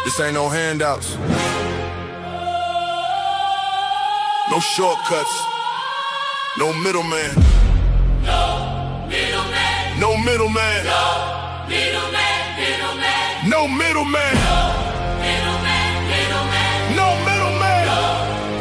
This ain't no handouts. No shortcuts. No middleman. No middleman. No middleman. No middleman. Middleman. No middleman. Middleman. Middleman. No middleman.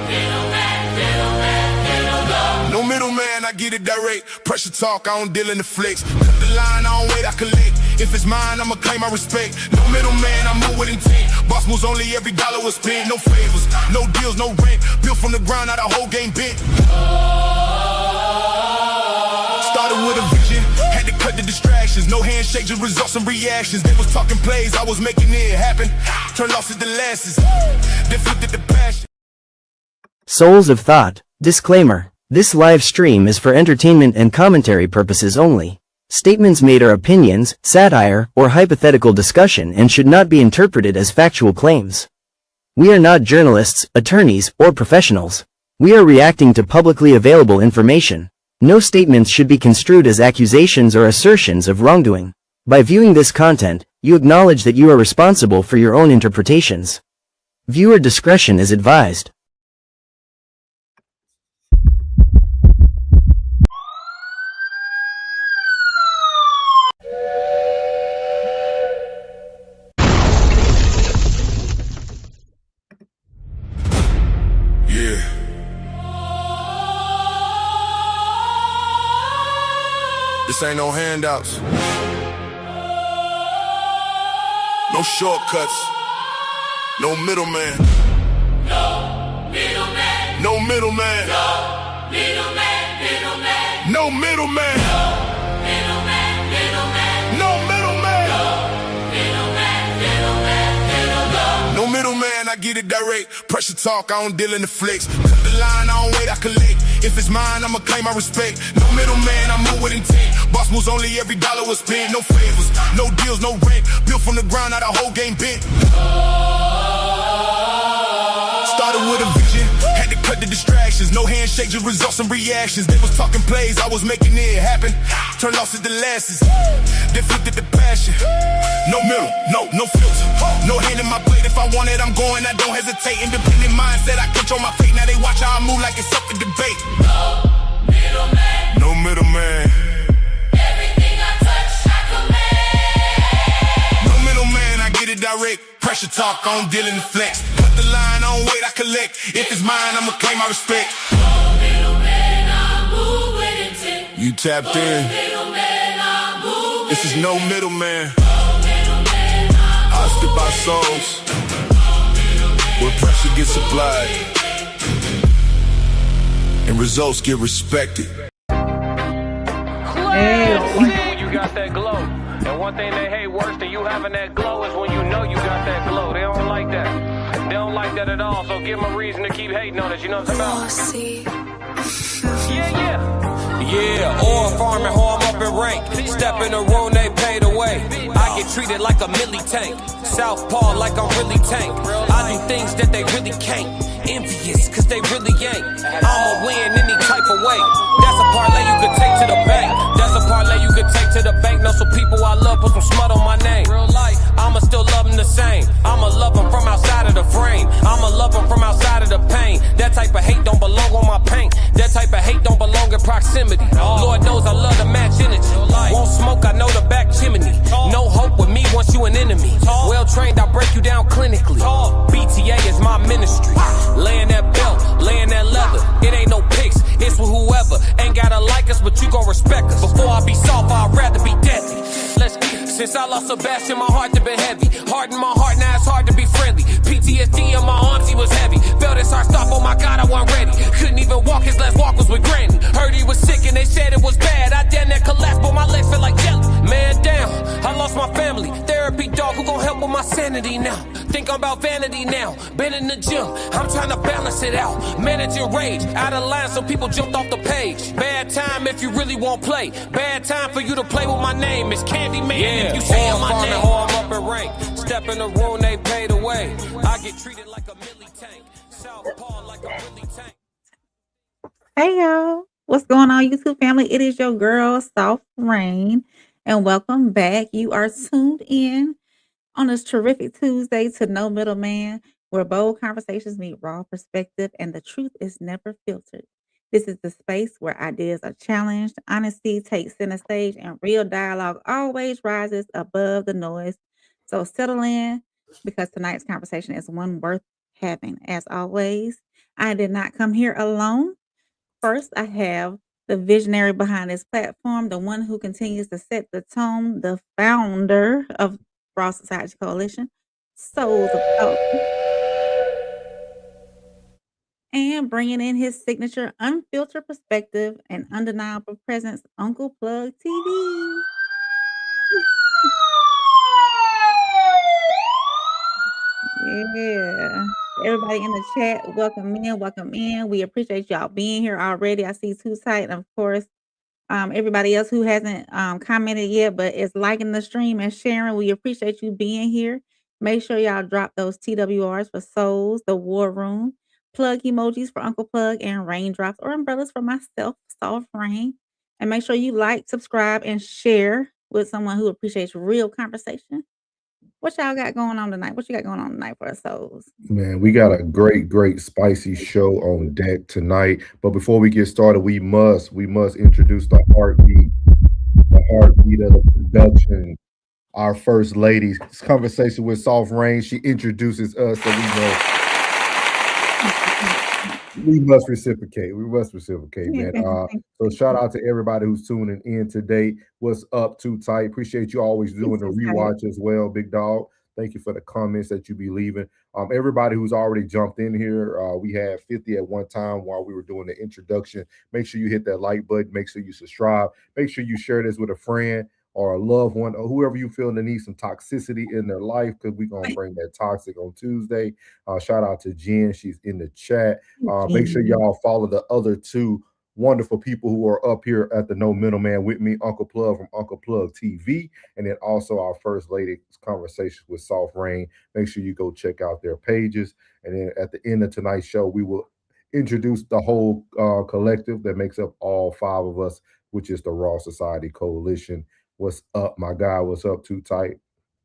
Middleman. Middleman. Middleman. No middleman, I get it direct. Pressure talk, I don't deal in the flicks. Cut the line, I don't wait, I collect. If it's mine, I'ma claim my respect. No middleman, I move with intent. Boss moves only, every dollar was spent. No favors, no deals, no rent. Built from the ground, how the whole game bent. Started with a vision, had to cut the distractions. No handshake, just results and reactions. They was talking plays, I was making it happen. Turned losses to losses, then flipped it to passion. Souls of Thought. Disclaimer. This live stream is for entertainment and commentary purposes only. Statements made are opinions, satire, or hypothetical discussion and should not be interpreted as factual claims. We are not journalists, attorneys, or professionals. We are reacting to publicly available information. No statements should be construed as accusations or assertions of wrongdoing. By viewing this content, you acknowledge that you are responsible for your own interpretations. Viewer discretion is advised. This ain't no handouts. No shortcuts. No middleman. No middleman. No middleman. No middleman. Middleman. No middleman. Middleman. Middleman. No middleman. Middleman. Middleman. Middleman. No middleman, I get it direct. Pressure talk, I don't deal in the flicks. Cut the line, I don't wait, I collect. If it's mine, I'ma claim my respect. No middleman, I move with intent. Boss moves only, every dollar was spent. No favors, no deals, no rent. Built from the ground, how the whole game bent. Started with a vision, had to cut the distractions. No handshake, just results and reactions. They was talking plays, I was making it happen. Turned losses to losses, then flipped it to passion. No middle, no filter. No hand in my plate, if I want it, I'm going, I don't hesitate. Independent mindset, I control my fate. Now they watch how I move like it's up for debate. No middleman. No middleman. Everything I touch, I command. No middleman, I get it direct. Pressure talk, I don't deal in the flex. Cut the line, I don't wait, I collect. If it's mine, I'ma claim my respect. No middleman, I move with intent. You tapped No in. middleman, I move This with is no middleman. No middleman, I Hosted by souls, where pressure gets applied and results get respected. When you got that glow. And one thing they hate worse than you having that glow is when you know you got that glow. They don't like that. They don't like that at all. So give them a reason to keep hating on us. You know what I'm talking about? Yeah. Yeah, oil farming, home up in rank. Step in the room, they paid away. I get treated like a milli tank. Southpaw like I'm really tank. I do things that they really can't. Envious, cause they really ain't. I'ma win any type of way. That's a parlay you could take to the bank. That's a parlay you could take to the bank. Know some people I love, put some smut on my name. I'ma still love them the same. I'ma love them from outside of the frame. I'ma love them from outside of the pain. That type of hate don't belong on my paint. That type of hate don't belong in proximity. Lord knows I love to match energy. Won't smoke, I know the back chimney. No hope with me once you an enemy. Well trained, I break you down clinically. BTA is my ministry. Laying that belt, laying that leather. It ain't no pics, it's with whoever. Ain't gotta like us, but you gon' respect us. Before I be soft, I'd rather be deadly. Let's get it. Since I lost Sebastian, my heart has been heavy. Heart in my heart, now it's hard to be friendly. PTSD in my arms, he was heavy. Felt his heart stop, oh my God, I wasn't ready. Couldn't even walk, his last walk was with Granny. Heard he was sick and they said it was bad. I damn that collapsed, but my legs feel like jelly. Man down, I lost my family. Therapy dog, who gon' help with my sanity now? Think about vanity now. Been in the gym, I'm trying to balance it out. Managing rage, out of line, some people jumped off the page. Bad time if you really won't play. Bad time for you to play with my name. It's Candy Man if you say my name. Home up in rank. Step in the room, they paid away. I get treated like a milli tank. Southpaw like a milli tank. Hey y'all, what's going on, YouTube family? It is your girl, Soft Rain, and welcome back. You are tuned in on this terrific Tuesday to No Middleman, where bold conversations meet raw perspective and the truth is never filtered. This is the space where ideas are challenged, honesty takes center stage, and real dialogue always rises above the noise. So settle in because tonight's conversation is one worth having. As always, I did not come here alone. First, I have the visionary behind this platform, the one who continues to set the tone, the founder of Raw Society Coalition, Souls of Thought, and bringing in his signature unfiltered perspective and undeniable presence, Uncle Plug TV. Yeah. Everybody in the chat, welcome in, welcome in. We appreciate y'all being here already. I see Too Tight, and of course, everybody else who hasn't commented yet but is liking the stream and sharing. We appreciate you being here. Make sure y'all drop those TWRs for Souls, the War Room, plug emojis for Uncle Plug, and raindrops or umbrellas for myself, Soft Rain. And make sure you like, subscribe, and share with someone who appreciates real conversation. What y'all got going on tonight? What you got going on tonight for us, Souls? Man, we got a great, spicy show on deck tonight. But before we get started, we must introduce the heartbeat of the production. Our first lady. This conversation with Soft Rain. She introduces us, so we know we must reciprocate. We must reciprocate, man. So shout out to everybody who's tuning in today. What's up, Too Tight? Appreciate you always doing the rewatch as well, big dog. Thank you for the comments that you be leaving. Everybody who's already jumped in here, we had 50 at one time while we were doing the introduction. Make sure you hit that like button. Make sure you subscribe. Make sure you share this with a friend or a loved one or whoever you feel that needs some toxicity in their life, because we're going to bring that toxic on Tuesday. Shout out to Jen. She's in the chat. Make sure y'all follow the other two wonderful people who are up here at the No Middleman with me, Uncle Plug from Uncle Plug TV, and then also our first lady's conversations with Soft Rain. Make sure you go check out their pages. And then at the end of tonight's show, we will introduce the whole collective that makes up all five of us, which is the Raw Society Coalition. What's up, my guy? What's up, Too Tight?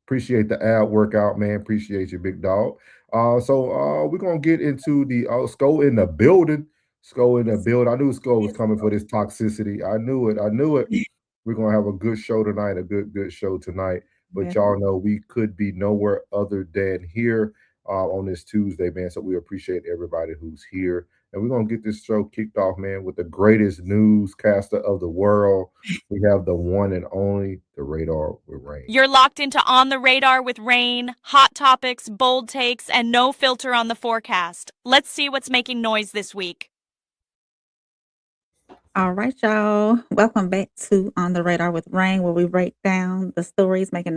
Appreciate the ad workout, man. Appreciate you, big dog. So we're gonna get into the Sko in the building. Sko in the building. I knew Sko was coming for this toxicity. I knew it. We're gonna have a good show tonight, a good show tonight. But y'all know we could be nowhere other than here on this Tuesday, man. So we appreciate everybody who's here. And we're going to get this show kicked off, man, with the greatest newscaster of the world. We have the one and only, The Radar with Rain. You're locked into On the Radar with Rain, hot topics, bold takes, and no filter on the forecast. Let's see what's making noise this week. All right, y'all. Welcome back to On the Radar with Rain, where we break down the stories making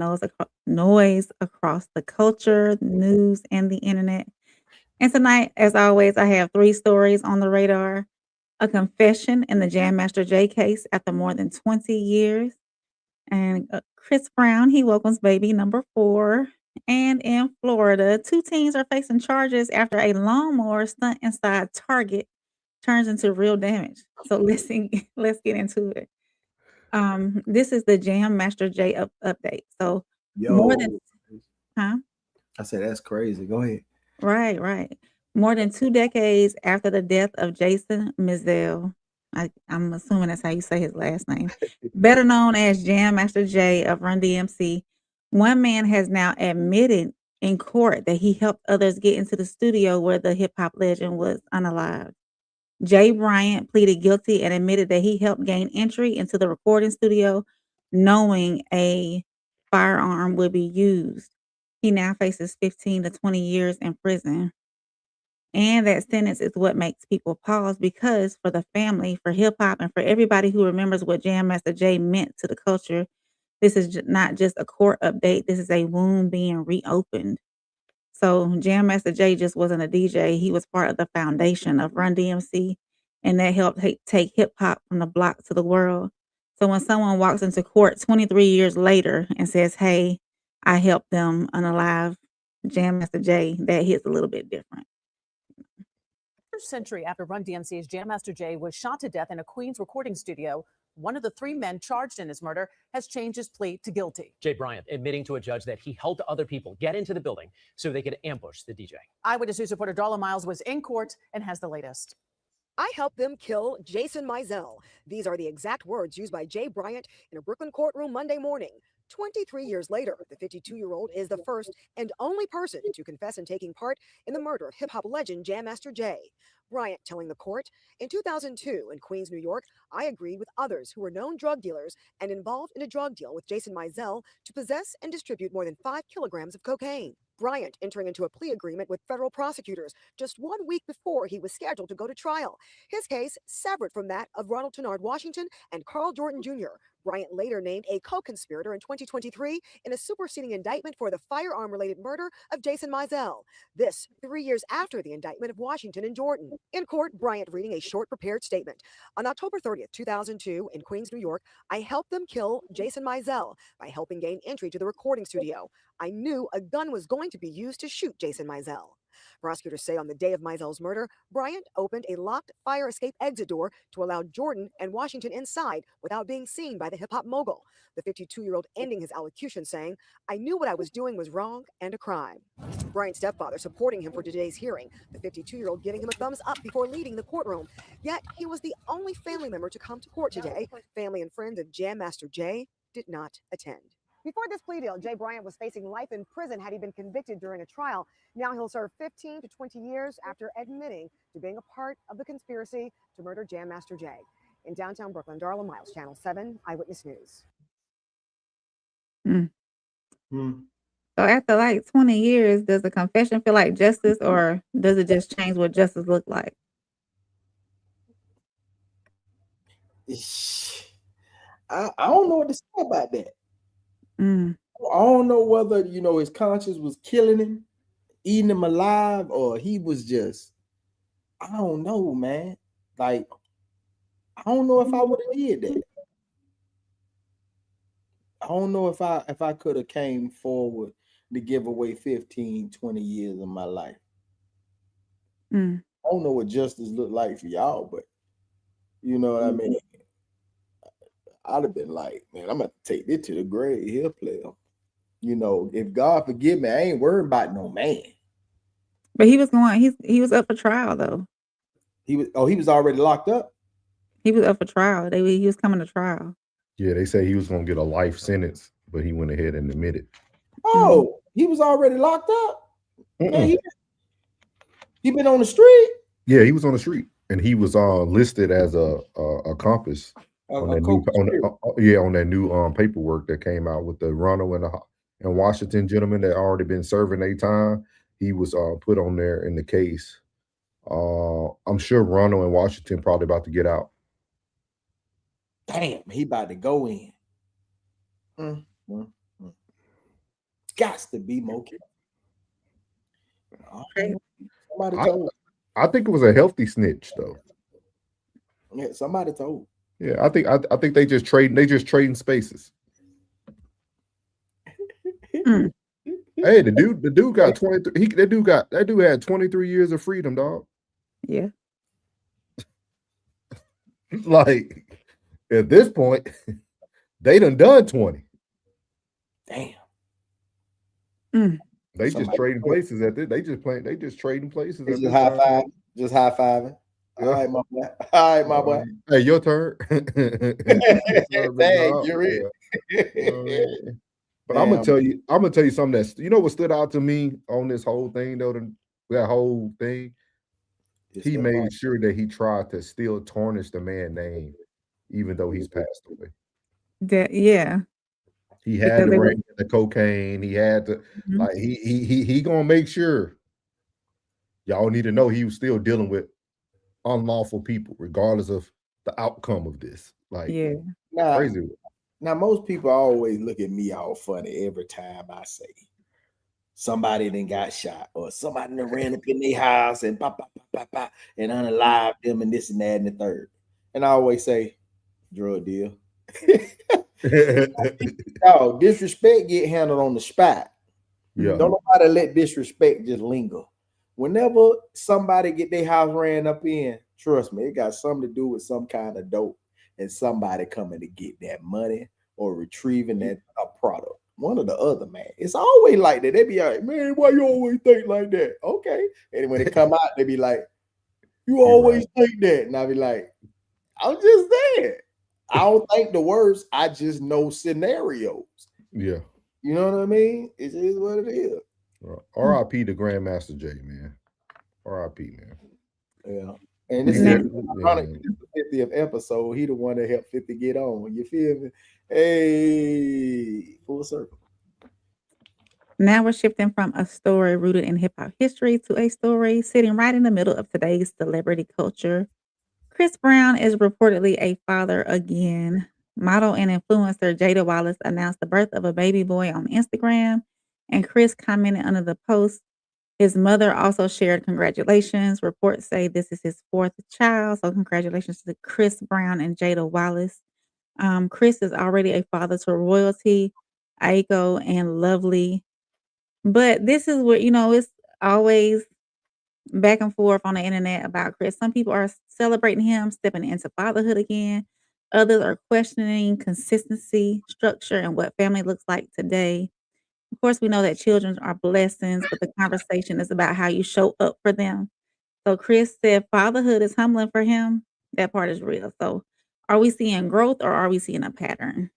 noise across the culture, news, and the internet. And tonight, as always, I have 3 stories on the radar. A confession in the Jam Master Jay case after more than 20 years. And Chris Brown, he welcomes baby number 4. And in Florida, 2 teens are facing charges after a lawnmower stunt inside Target turns into real damage. So let's get into it. This is the Jam Master Jay update. So more than I said that's crazy. Go ahead. Right. More than 2 decades after the death of Jason Mizell, I'm assuming that's how you say his last name, better known as Jam Master Jay of Run DMC, one man has now admitted in court that he helped others get into the studio where the hip-hop legend was unalived. Jay Bryant pleaded guilty and admitted that he helped gain entry into the recording studio knowing a firearm would be used. He now faces 15 to 20 years in prison. And that sentence is what makes people pause, because for the family, for hip hop, and for everybody who remembers what Jam Master Jay meant to the culture, this is not just a court update. This is a wound being reopened. So Jam Master Jay just wasn't a DJ. He was part of the foundation of Run DMC, and that helped take hip hop from the block to the world. So when someone walks into court 23 years later and says, "Hey, I helped them unalive Jam Master Jay," that hits a little bit different. Century after Run DMC's Jam Master Jay was shot to death in a Queens recording studio, one of the 3 men charged in his murder has changed his plea to guilty. Jay Bryant admitting to a judge that he helped other people get into the building so they could ambush the DJ. Eyewitness News reporter Darla Miles was in court and has the latest. I helped them kill Jason Mizell. These are the exact words used by Jay Bryant in a Brooklyn courtroom Monday morning. 23 years later, the 52-year-old is the first and only person to confess in taking part in the murder of hip-hop legend Jam Master Jay. Bryant telling the court, in 2002 in Queens, New York, I agreed with others who were known drug dealers and involved in a drug deal with Jason Mizell to possess and distribute more than 5 kilograms of cocaine. Bryant entering into a plea agreement with federal prosecutors just 1 week before he was scheduled to go to trial. His case severed from that of Ronald Tennard Washington and Carl Jordan Jr. Bryant later named a co-conspirator in 2023 in a superseding indictment for the firearm-related murder of Jason Mizell. This 3 years after the indictment of Washington and Jordan. In court, Bryant reading a short prepared statement. On October 30th, 2002, in Queens, New York, I helped them kill Jason Mizell by helping gain entry to the recording studio. I knew a gun was going to be used to shoot Jason Mizell. Prosecutors say on the day of Mizell's murder, Bryant opened a locked fire escape exit door to allow Jordan and Washington inside without being seen by the hip-hop mogul. The 52-year-old ending his allocution saying, I knew what I was doing was wrong and a crime. Bryant's stepfather supporting him for today's hearing, the 52-year-old giving him a thumbs up before leaving the courtroom. Yet he was the only family member to come to court today. Family and friends of Jam Master Jay did not attend. Before this plea deal, Jay Bryant was facing life in prison had he been convicted during a trial. Now he'll serve 15 to 20 years after admitting to being a part of the conspiracy to murder Jam Master Jay. In downtown Brooklyn, Darla Miles, Channel 7 Eyewitness News. So after like 20 years, does the confession feel like justice, or does it just change what justice look like? I don't know what to say about that. Mm. I don't know whether, his conscience was killing him, eating him alive, or he was just, I don't know, man. Like, I don't know if I would have did that. I don't know if I could have came forward to give away 15, 20 years of my life. Mm. I don't know what justice looked like for y'all, but you know what I mean? I'd have been like, man, I'm going to take this to the grave here, player. If God forgive me, I ain't worried about no man. But he was up for trial though. He was already locked up? He was up for trial. He was coming to trial. Yeah, they say he was going to get a life sentence, but he went ahead and admitted. Oh, he was already locked up? Man, he been on the street? Yeah, he was on the street, and he was listed as a accomplice on that new paperwork that came out with the Ronald and Washington gentlemen that already been serving their time. He was put on there in the case. I'm sure Ronald and Washington probably about to get out. Damn, he about to go in. Gots to be more careful. Somebody told. I think it was a healthy snitch though. Yeah, somebody told. Yeah, I think they just trading spaces. Hey, the dude got 23. That dude had 23 years of freedom, dog. Yeah. Like at this point, they done 20. Damn. They just trading places at this. They just trading places. Just high five. Just high fiving. All right, my boy. All right, my boy. Hey, your turn. You're in. But I'm gonna tell you something that's what stood out to me on this whole thing though. That whole thing, he made sure that he tried to still tarnish the man's name, even though he's passed away. Yeah. He had to bring the cocaine. He had to like he gonna make sure y'all need to know he was still dealing with unlawful people, regardless of the outcome of this. Like, crazy. Now, most people always look at me all funny every time I say somebody then got shot or somebody then ran up in their house and and unalived them and this and that and the third. And I always say, drug deal. Oh, disrespect get handled on the spot. Yeah. Don't nobody let disrespect just linger. Whenever somebody get their house ran up in, trust me, it got something to do with some kind of dope. and somebody coming to get that money or retrieving that product. One or the other, man. It's always like that. They be like, man, why you always think like that? Okay. And when it come out, they be like, you always think that. And I be like, I'm just saying. I don't think the worst. I just know scenarios. Yeah. You know what I mean? It is what it is. R.I.P. to Grandmaster Jay, man. R.I.P. man. Yeah. And this is the 50th episode. He the one that helped 50 get on. You feel me? Hey, full circle. Now we're shifting from a story rooted in hip hop history to a story sitting right in the middle of today's celebrity culture. Chris Brown is reportedly a father again. Model and influencer Jada Wallace announced the birth of a baby boy on Instagram, and Chris commented under the post. His mother also shared congratulations. Reports say this is his 4th child, so congratulations to Chris Brown and Jada Wallace. Chris is already a father to royalty, Aiko, and Lovely. But this is what, it's always back and forth on the internet about Chris. Some people are celebrating him stepping into fatherhood again. Others are questioning consistency, structure, and what family looks like today. Of course, we know that children are blessings, but the conversation is about how you show up for them. So Chris said fatherhood is humbling for him. That part is real. So are we seeing growth or are we seeing a pattern?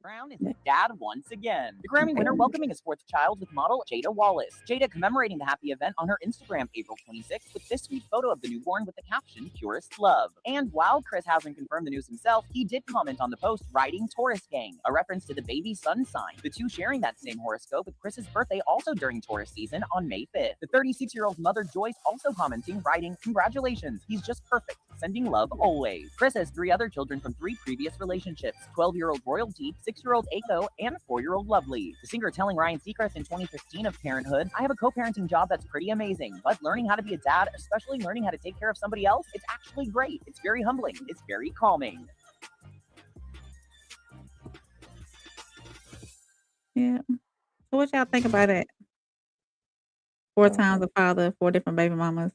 Brown is a dad once again. The Grammy winner welcoming his 4th child with model Jada Wallace. Jada commemorating the happy event on her Instagram April 26th with this sweet photo of the newborn with the caption, Purest Love. And while Chris hasn't confirmed the news himself, he did comment on the post, writing Taurus Gang, a reference to the baby sun sign. The two sharing that same horoscope with Chris's birthday also during Taurus season on May 5th. The 36-year-old mother Joyce also commenting, writing, congratulations, he's just perfect. Sending love always. Chris has 3 other children from 3 previous relationships, 12-year-old Royalty, 6-year-old Aiko, and 4-year-old Lovely. The singer telling Ryan Seacrest in 2015 of parenthood, I have a co-parenting job that's pretty amazing, but learning how to be a dad, especially learning how to take care of somebody else, it's actually great. It's very humbling. It's very calming. Yeah. So what y'all think about it? 4 times a father, 4 different baby mamas.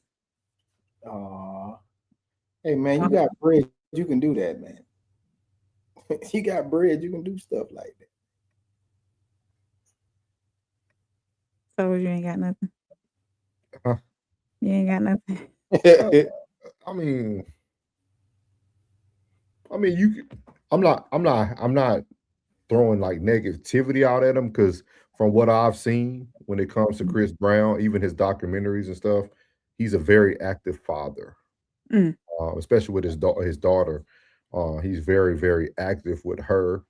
Hey man, you got bread, you can do that, man. You got bread, you can do stuff like that. So you ain't got nothing. Huh? You ain't got nothing. I mean, you. I'm not throwing like negativity out at him because from what I've seen when it comes to Chris Brown, even his documentaries and stuff, he's a very active father. Especially with his daughter. He's very, very active with her.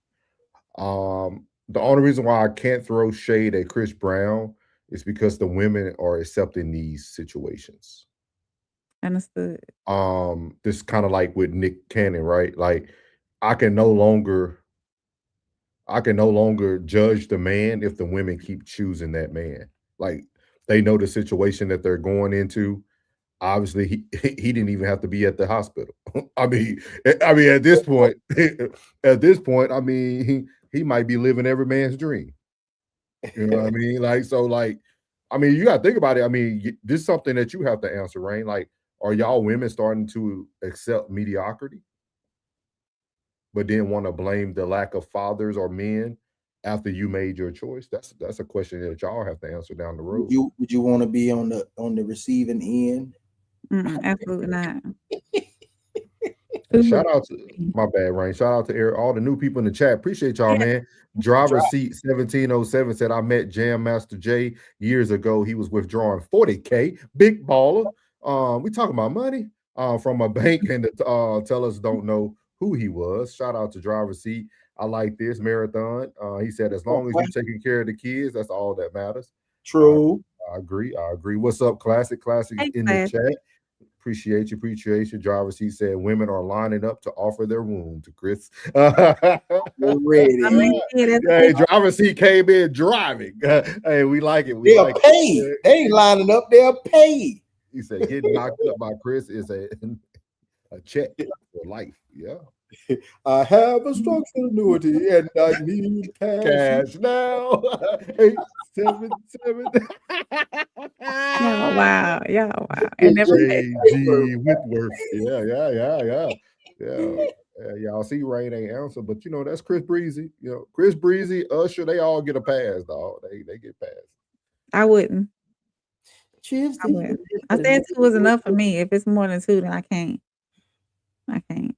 The only reason why I can't throw shade at Chris Brown is because the women are accepting these situations. Understood. This kind of like with Nick Cannon, right? Like I can no longer judge the man if the women keep choosing that man. Like they know the situation that they're going into. Obviously, he didn't even have to be at the hospital. I mean, at this point, I mean, he might be living every man's dream. You know what I mean? Like, so, like, I mean, you got to think about it. I mean, this is something that you have to answer, Rain. Like, are y'all women starting to accept mediocrity, but then want to blame the lack of fathers or men after you made your choice? That's a question that y'all have to answer down the road. Would you want to be on the receiving end? Absolutely not. Shout out to my bad, Rain. Shout out to all the new people in the chat. Appreciate y'all, man. Driver seat 1707 said I met Jam Master Jay years ago. He was withdrawing 40K, big baller. We talking about money from a bank, and the tellers don't know who he was. Shout out to Driver seat. I like this marathon. He said as long as you're taking care of the kids, that's all that matters. True. I agree. What's up, Classic in the chat? Appreciate you. Driver seat said women are lining up to offer their womb to Chris. Ready. Hey, driver seat came in driving. Hey, we like it. They're paid. They ain't lining up. They're paid. He said getting knocked up by Chris is a check for life. Yeah. I have a structured annuity and I need cash now. 877. Wow. And JG Whitworth. Yeah. Y'all see Rain ain't answer, but you know that's Chris Breezy. You know, Chris Breezy, Usher, they all get a pass, dog. They get passed. I wouldn't. Chips, I wouldn't. I said 2 was enough for me. If it's more than 2, then I can't. I can't.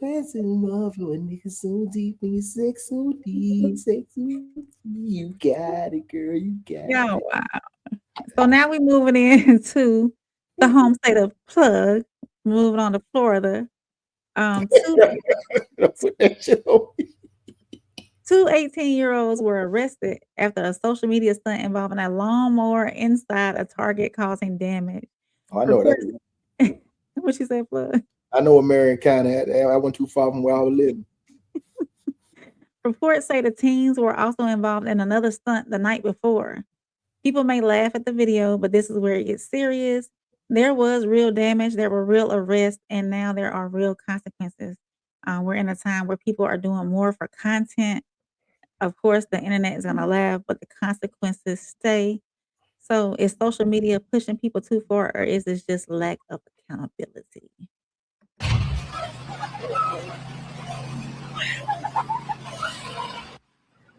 Fancy love you a nigga so deep when you sex so deep, sex so deep. You got it, girl. You got Yeah, it. wow. So now we're moving into the home state of Plug. Moving on to Florida. Two Put that shit on me. 2 18-year-olds were arrested after a social media stunt involving a lawnmower inside a Target causing damage. Oh, I know that. What she said, Plug? I know a Marion County. I went too far from where I was living. Reports say the teens were also involved in another stunt the night before. People may laugh at the video, but this is where it gets serious. There was real damage, there were real arrests, and now there are real consequences. We're in a time where people are doing more for content. Of course, the internet is going to laugh, but the consequences stay. So is social media pushing people too far, or is this just lack of accountability?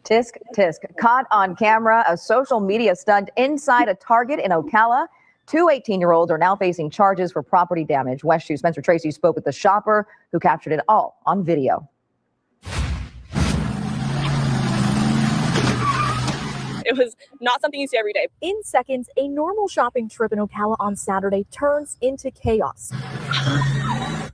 Tisk, tisk. Caught on camera, a social media stunt inside a Target in Ocala. 2 18-year-olds are now facing charges for property damage. West 2 Spencer Tracy spoke with the shopper who captured it all on video. It was not something you see every day. In seconds, a normal shopping trip in Ocala on Saturday turns into chaos.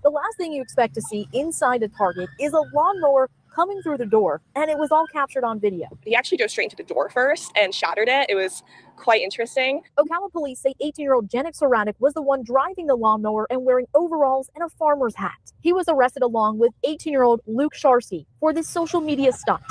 The last thing you expect to see inside a Target is a lawnmower coming through the door, and it was all captured on video. He actually drove straight into the door first and shattered it. It was quite interesting. Ocala police say 18-year-old Janik Soratic was the one driving the lawnmower and wearing overalls and a farmer's hat. He was arrested along with 18-year-old Luke Sharsky for this social media stunt.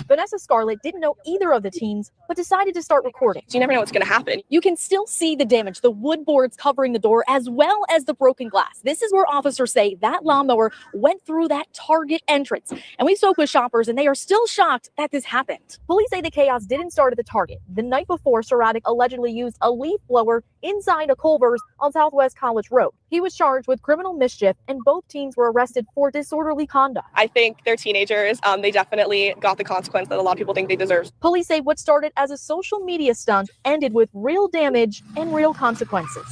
Vanessa Scarlett didn't know either of the teens, but decided to start recording. So you never know what's going to happen. You can still see the damage, the wood boards covering the door, as well as the broken glass. This is where officers say that lawnmower went through that Target entrance. And we spoke with shoppers, and they are still shocked that this happened. Police say the chaos didn't start at the Target. The night before, Soratic allegedly used a leaf blower inside a Culver's on Southwest College Road. He was charged with criminal mischief, and both teens were arrested for disorderly conduct. I think they're teenagers. They definitely got the consequence that a lot of people think they deserve. Police say what started as a social media stunt ended with real damage and real consequences.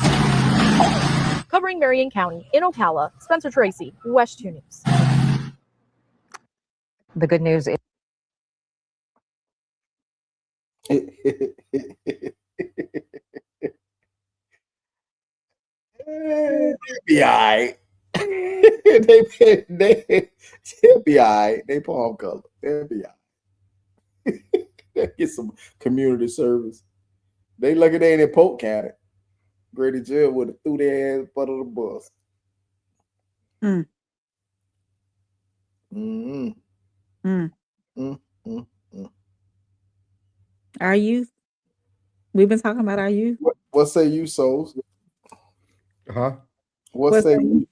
Covering Marion County, in Ocala, Spencer Tracy, West 2 News. The good news is be all right. They'll be all right. They palm color. They'll be all right. They get some community service. They lucky they ain't in Polk County. Grady Jail would have threw their ass butt of the bus. Mm. Mm-hmm. Mm. Mm-hmm. Our youth. We've been talking about our youth. What say you, souls? Huh? What say you?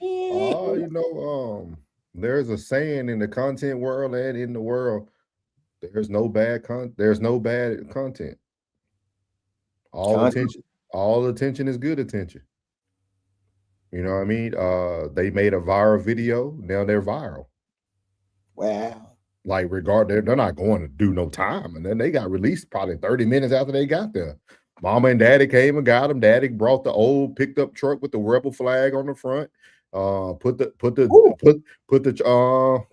You know, there's a saying in the content world and in the world, there's no bad content. All attention is good attention. You know what I mean? They made a viral video. Now they're viral. Wow. Like they're not going to do no time. And then they got released probably 30 minutes after they got there. Mama and daddy came and got them. Daddy brought the old picked up truck with the rebel flag on the front. Put the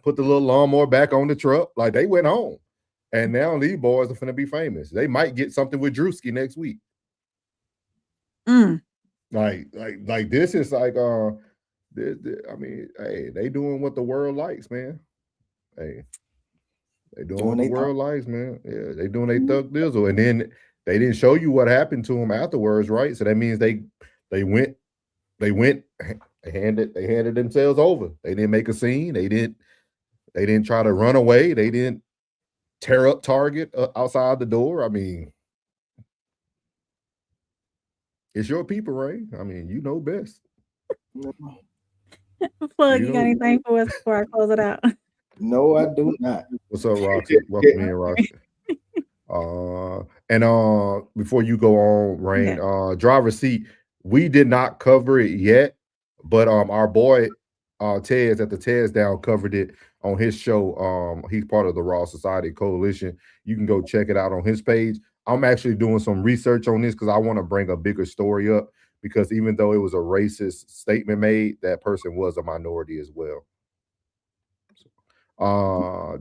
little lawnmower back on the truck. Like they went home. And now these boys are finna be famous. They might get something with Drewski next week. Mm. Like this is like I mean, hey, they doing what the world likes, man. Hey, they doing what the world likes, man. Yeah, they doing they thug dizzle. And then they didn't show you what happened to them afterwards, right? So that means they handed themselves over. They didn't make a scene. They didn't try to run away. They didn't tear up Target outside the door. I mean, it's your people, Ray. I mean, you know best. Plug, you got anything for us before I close it out? No, I do not. What's up, Roxy? Welcome in, Roxy. And before you go on, Rain, driver's seat. We did not cover it yet, but our boy Tez at the Tez Down covered it on his show. He's part of the Raw Society Coalition. You can go check it out on his page. I'm actually doing some research on this because I want to bring a bigger story up, because even though it was a racist statement made, that person was a minority as well.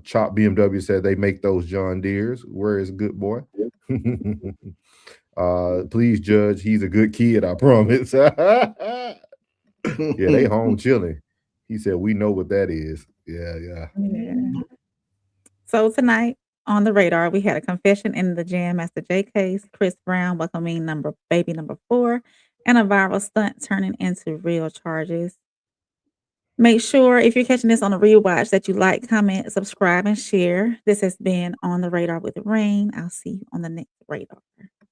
Chop BMW said they make those John Deeres. Where is good boy? Please judge, he's a good kid, I promise. Yeah, they home chilling. He said, we know what that is. Yeah. So tonight on the radar, we had a confession in the Jam Master J case, Chris Brown welcoming baby number 4, and a viral stunt turning into real charges. Make sure if you're catching this on a rewatch that you like, comment, subscribe, and share. This has been On the Radar with Rain. I'll see you on the next radar.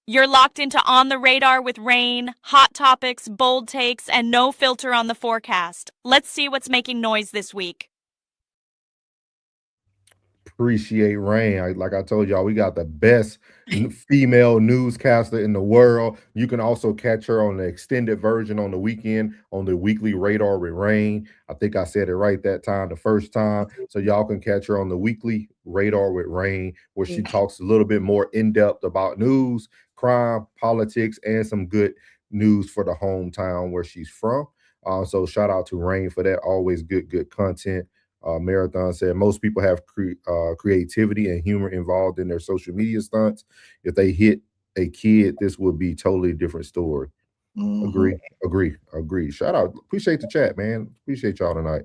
You're locked into On the Radar with Rain, hot topics, bold takes, and no filter on the forecast. Let's see what's making noise this week. Appreciate Rain. Like I told y'all, we got the best female newscaster in the world. You can also catch her on the extended version on the weekend on the weekly Radar with Rain. I think I said it right that time, the first time. So y'all can catch her on the weekly Radar with Rain, where she talks a little bit more in depth about news, crime, politics, and some good news for the hometown where she's from. So shout out to Rain for that. Always good content. Marathon said most people have creativity and humor involved in their social media stunts. If they hit a kid, this would be totally different story. Agree. Shout out. Appreciate the chat, man. Appreciate y'all tonight.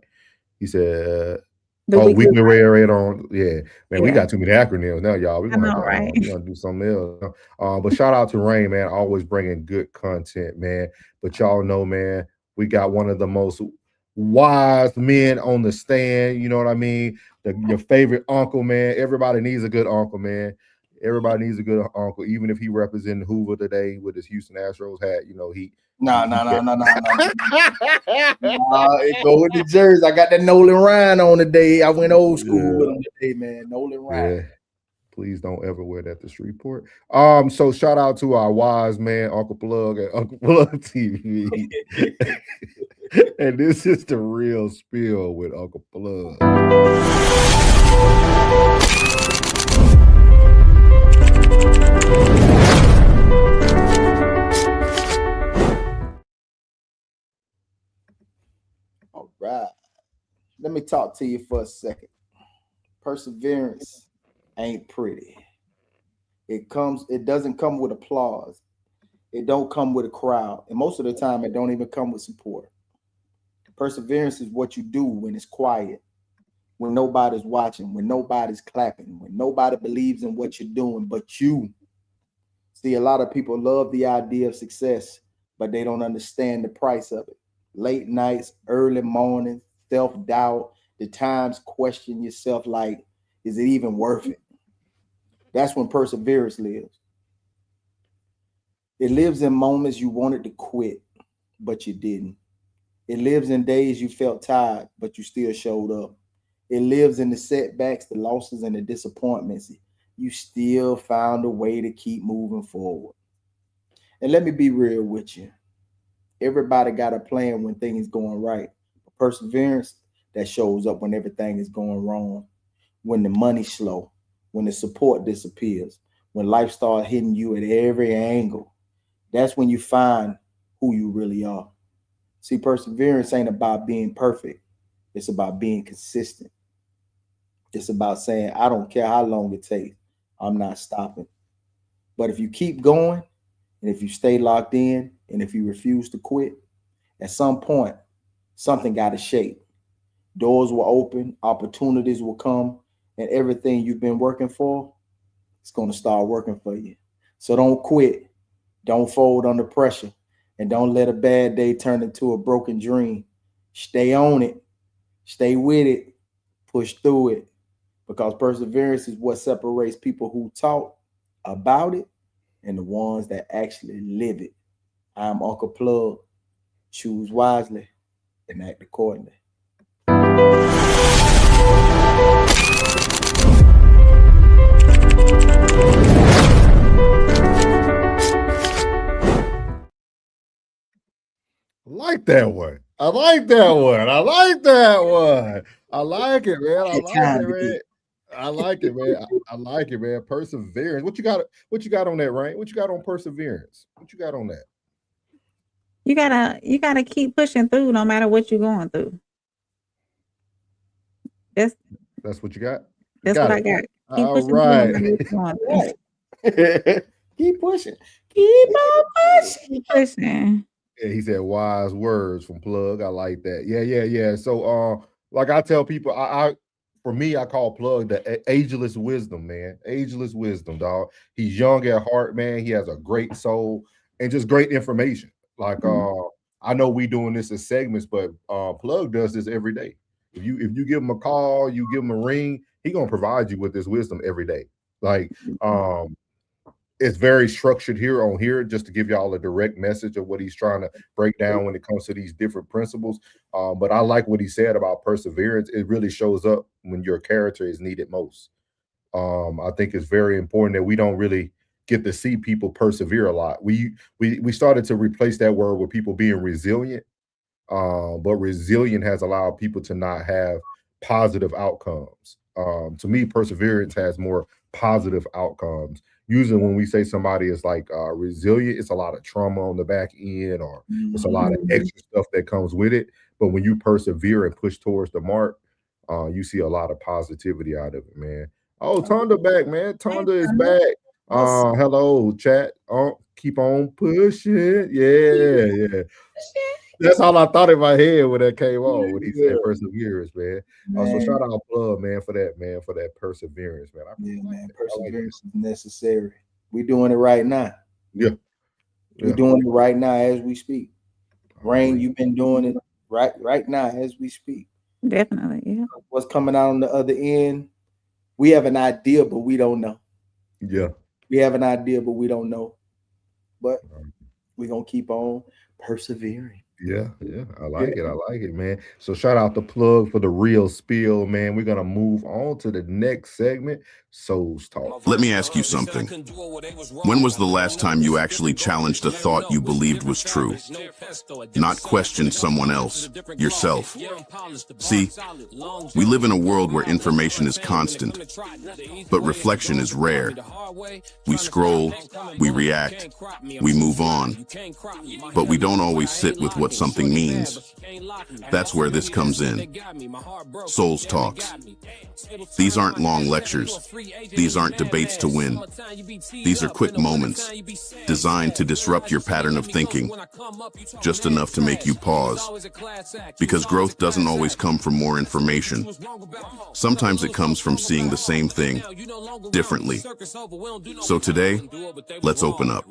He said, weekly radar on. Yeah, man, we got too many acronyms now, y'all. We're gonna do something else. But shout out to Rain, man. Always bringing good content, man. But y'all know, man, we got one of the most wise men on the stand. You know what I mean? Your favorite uncle, man. Everybody needs a good uncle, man. Everybody needs a good uncle, even if he represented Hoover today with his Houston Astros hat. You know, No. It go with the jersey. I got that Nolan Ryan on today. I went old school with him today, man. Nolan Ryan. Yeah. Please don't ever wear that to Shreveport. So shout out to our wise man, Uncle Plug at Uncle Plug TV. And this is the real spill with Uncle Plug. All right. Let me talk to you for a second. Perseverance ain't pretty. It doesn't come with applause. It don't come with a crowd. And most of the time, it don't even come with support. Perseverance is what you do when it's quiet, when nobody's watching, when nobody's clapping, when nobody believes in what you're doing but you. See, a lot of people love the idea of success, but they don't understand the price of it. Late nights, early mornings, self-doubt, the times question yourself like, is it even worth it? That's when perseverance lives. It lives in moments you wanted to quit, but you didn't. It lives in days you felt tired, but you still showed up. It lives in the setbacks, the losses, and the disappointments. You still found a way to keep moving forward. And let me be real with you. Everybody got a plan when things going right. Perseverance, that shows up when everything is going wrong, when the money's slow, when the support disappears, when life starts hitting you at every angle. That's when you find who you really are. See, perseverance ain't about being perfect. It's about being consistent. It's about saying, I don't care how long it takes. I'm not stopping. But if you keep going, and if you stay locked in, and if you refuse to quit, at some point, something got to shake. Doors will open, opportunities will come, and everything you've been working for, it's going to start working for you. So don't quit. Don't fold under pressure. And don't let a bad day turn into a broken dream. Stay on it. Stay with it. Push through it. Because perseverance is what separates people who talk about it and the ones that actually live it. I'm Uncle Plug. Choose wisely and act accordingly. like that one. I like that one. I like that one. I like it, man. I like it, man. I like it, man. I like it, man. Perseverance. What you got? What you got on that, Rain? What you got on perseverance? What you got on that? You gotta keep pushing through no matter what you're going through. That's what you got? That's what I got. Keep All pushing right. through no matter what you're going through. Keep pushing. Keep on pushing. Keep pushing. Yeah, he said wise words from Plug. I like that. Yeah. So like I tell people, I for me, I call Plug the ageless wisdom, man. Ageless wisdom, dog. He's young at heart, man. He has a great soul and just great information. Like I know we doing this as segments, but Plug does this every day. If you give him a call, you give him a ring, he gonna provide you with this wisdom every day. Like it's very structured here just to give y'all a direct message of what he's trying to break down when it comes to these different principles. But I like what he said about perseverance. It really shows up when your character is needed most. I think it's very important that we don't really get to see people persevere a lot. We started to replace that word with people being resilient. But resilient has allowed people to not have positive outcomes. To me, perseverance has more positive outcomes. Usually when we say somebody is like resilient, it's a lot of trauma on the back end, or it's a lot of extra stuff that comes with it. But when you persevere and push towards the mark, you see a lot of positivity out of it, man. Oh, Tonda back, man. Tonda is back. Hello, chat. Keep on pushing. Yeah. That's all I thought in my head when that came on, when he said perseverance, man. So shout out Plug, man, for that perseverance, man. Perseverance is necessary. We're doing it right now. Yeah. We're doing it right now as we speak. Rain, you've been doing it right now as we speak. Definitely, yeah. What's coming out on the other end? We have an idea, but we don't know. Yeah. We have an idea, but we don't know. But we're gonna keep on persevering. Yeah. I like it, man. So shout out to Plug for the real spill, man. We're gonna move on to the next segment, Souls Talk. Let me ask you something. When was the last time you actually challenged a thought you believed was true? Not questioned someone else, yourself. See, we live in a world where information is constant, but reflection is rare. We scroll, we react, we move on, but we don't always sit with what something means. That's where this comes in. Souls Talks. These aren't long lectures. These aren't debates to win. These are quick moments, designed to disrupt your pattern of thinking, just enough to make you pause. Because growth doesn't always come from more information. Sometimes it comes from seeing the same thing differently. So today, let's open up.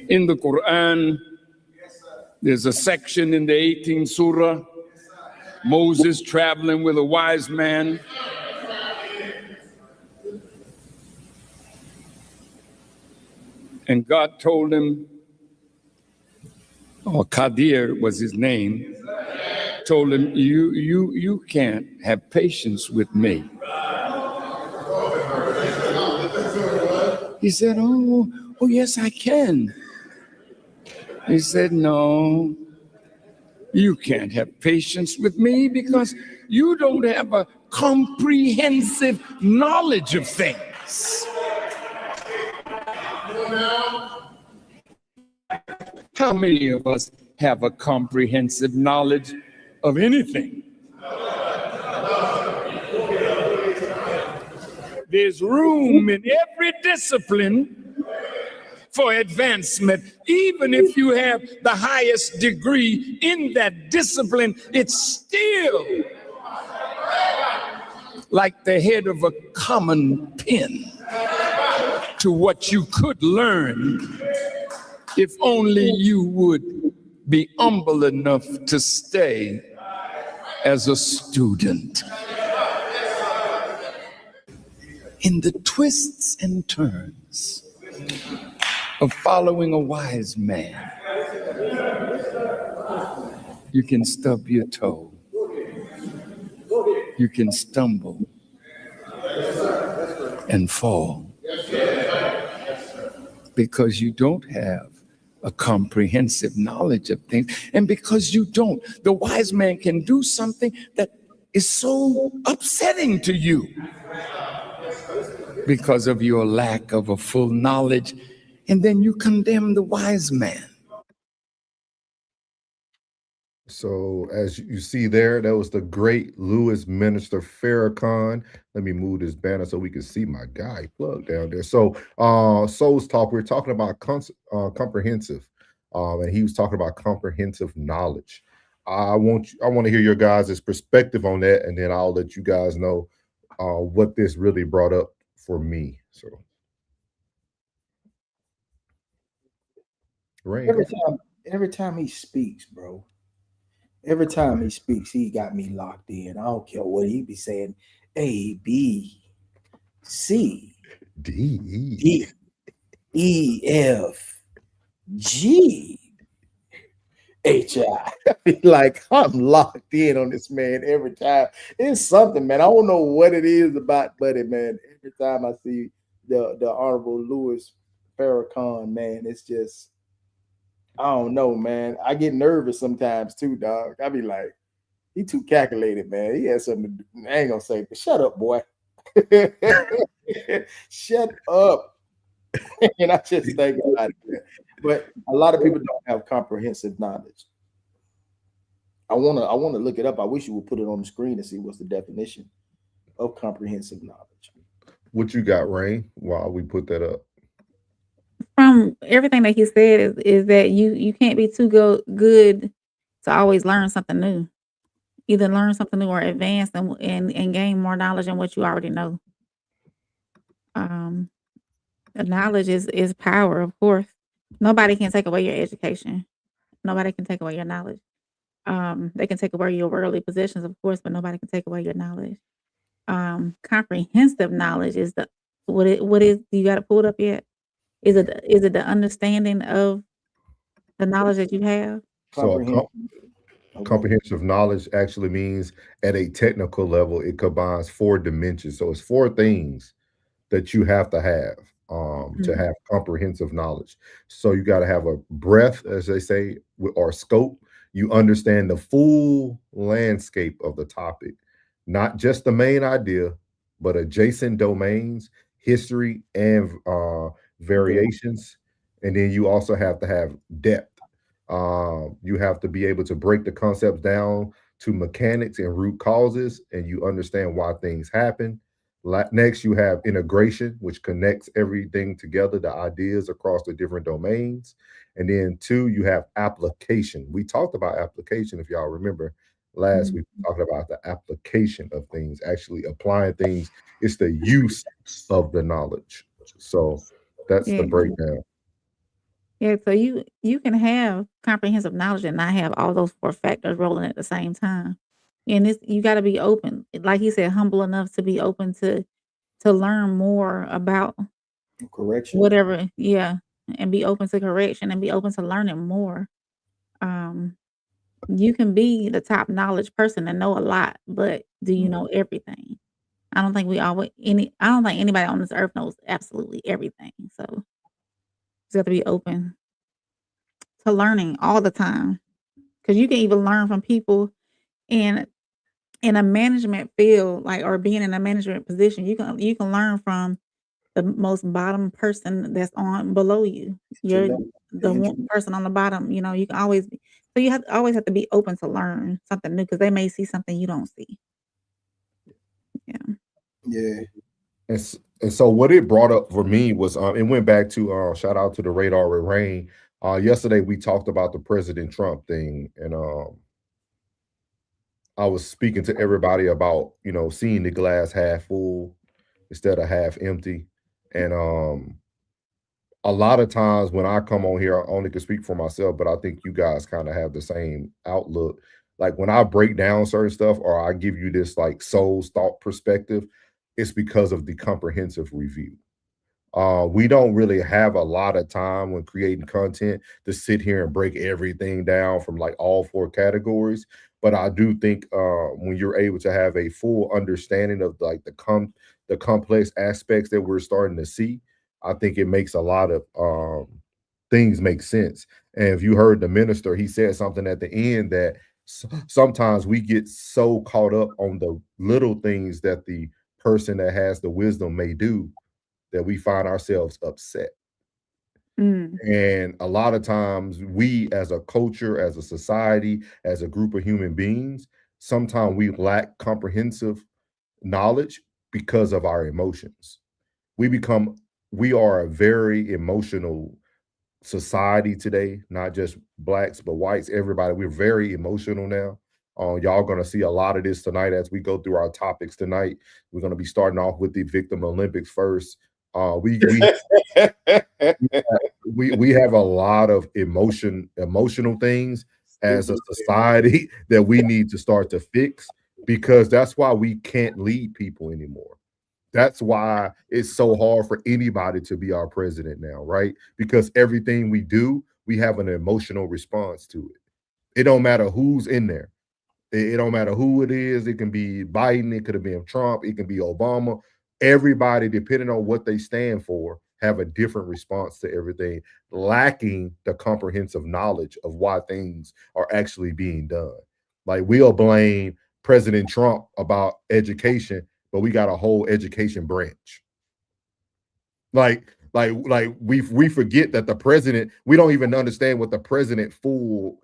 In the Quran, there's a section in the 18th surah, Moses traveling with a wise man. And God told him, or Qadir was his name, told him, you can't have patience with me. He said, oh yes, I can. He said, no, you can't have patience with me because you don't have a comprehensive knowledge of things. How many of us have a comprehensive knowledge of anything? There's room in every discipline for advancement. Even if you have the highest degree in that discipline, it's still like the head of a common pin to what you could learn if only you would be humble enough to stay as a student. In the twists and turns of following a wise man, you can stub your toe, you can stumble, and fall. Because you don't have a comprehensive knowledge of things. And because you don't, the wise man can do something that is so upsetting to you because of your lack of a full knowledge. And then you condemn the wise man. So as you see there, that was the great Lewis Minister Farrakhan. Let me move this banner so we can see my guy plug down there. So Souls Talk, we're talking about comprehensive, and he was talking about comprehensive knowledge. I want to hear your guys' perspective on that, and then I'll let you guys know what this really brought up for me. So Rain, every time he speaks, bro. Every time he speaks, he got me locked in. I don't care what he be saying. A, B, C, D, E, F, G, H, I. I be like, I'm locked in on this man every time. It's something, man. I don't know what it is about Buddy, man. Every time I see the Honorable Louis Farrakhan, man, it's just, I don't know, man. I get nervous sometimes too, dog. I be like, he too calculated, man. He has something to do. I ain't gonna say, but shut up, boy. Shut up. And I just think about it. But a lot of people don't have comprehensive knowledge. I wanna look it up. I wish you would put it on the screen to see what's the definition of comprehensive knowledge. What you got, Rain, while we put that up? From everything that he said is that you can't be too good to always learn something new. Either learn something new or advance and gain more knowledge than what you already know. The knowledge is power, of course. Nobody can take away your education. Nobody can take away your knowledge. They can take away your worldly possessions, of course, but nobody can take away your knowledge. Comprehensive knowledge is what is you got to pull it up yet? Is it the understanding of the knowledge that you have? So comprehensive knowledge actually means at a technical level, it combines 4 dimensions. So it's 4 things that you have to have to have comprehensive knowledge. So you got to have a breadth, as they say, or scope. You understand the full landscape of the topic, not just the main idea, but adjacent domains, history, and variations. And then you also have to have depth. You have to be able to break the concepts down to mechanics and root causes, and you understand why things happen. Next, you have integration, which connects everything together, the ideas across the different domains. And then 2, you have application. We talked about application, if y'all remember last week, we talked about the application of things, actually applying things. It's the use of the knowledge. So that's the breakdown. Yeah, so you can have comprehensive knowledge and not have all those 4 factors rolling at the same time. And you got to be open, like he said, humble enough to be open to learn more about correction, whatever. Yeah, and be open to correction and be open to learning more. You can be the top knowledge person and know a lot, but do you know everything? I don't think anybody on this earth knows absolutely everything. So you have to be open to learning all the time, because you can even learn from people in a management field, like, or being in a management position. You can learn from the most bottom person that's on below you. You're the one person on the bottom. You can always be. So you always have to be open to learn something new, because they may see something you don't see. Yeah. And so what it brought up for me was it went back to shout out to the Radar with Rain. Yesterday we talked about the President Trump thing, and I was speaking to everybody about seeing the glass half full instead of half empty. And a lot of times when I come on here, I only can speak for myself, but I think you guys kind of have the same outlook. Like when I break down certain stuff, or I give you this like soul's thought perspective, it's because of the comprehensive review. We don't really have a lot of time when creating content to sit here and break everything down from like all 4 categories. But I do think when you're able to have a full understanding of like the complex aspects that we're starting to see, I think it makes a lot of things make sense. And if you heard the minister, he said something at the end that sometimes we get so caught up on the little things that the person that has the wisdom may do that we find ourselves upset. And a lot of times we as a culture, as a society, as a group of human beings, sometimes we lack comprehensive knowledge because of our emotions. We are a very emotional society today, not just blacks, but whites, everybody. We're very emotional now. Y'all going to see a lot of this tonight as we go through our topics tonight. We're going to be starting off with the Victim Olympics first. We have a lot of emotional things as a society that we need to start to fix, because that's why we can't lead people anymore. That's why it's so hard for anybody to be our president now, right? Because everything we do, we have an emotional response to it. It don't matter who's in there. It don't matter who it is. It can be Biden. It could have been Trump. It can be Obama. Everybody, depending on what they stand for, have a different response to everything, lacking the comprehensive knowledge of why things are actually being done. Like, we'll blame President Trump about education, but we got a whole education branch. Like we forget that the president, we don't even understand what the president full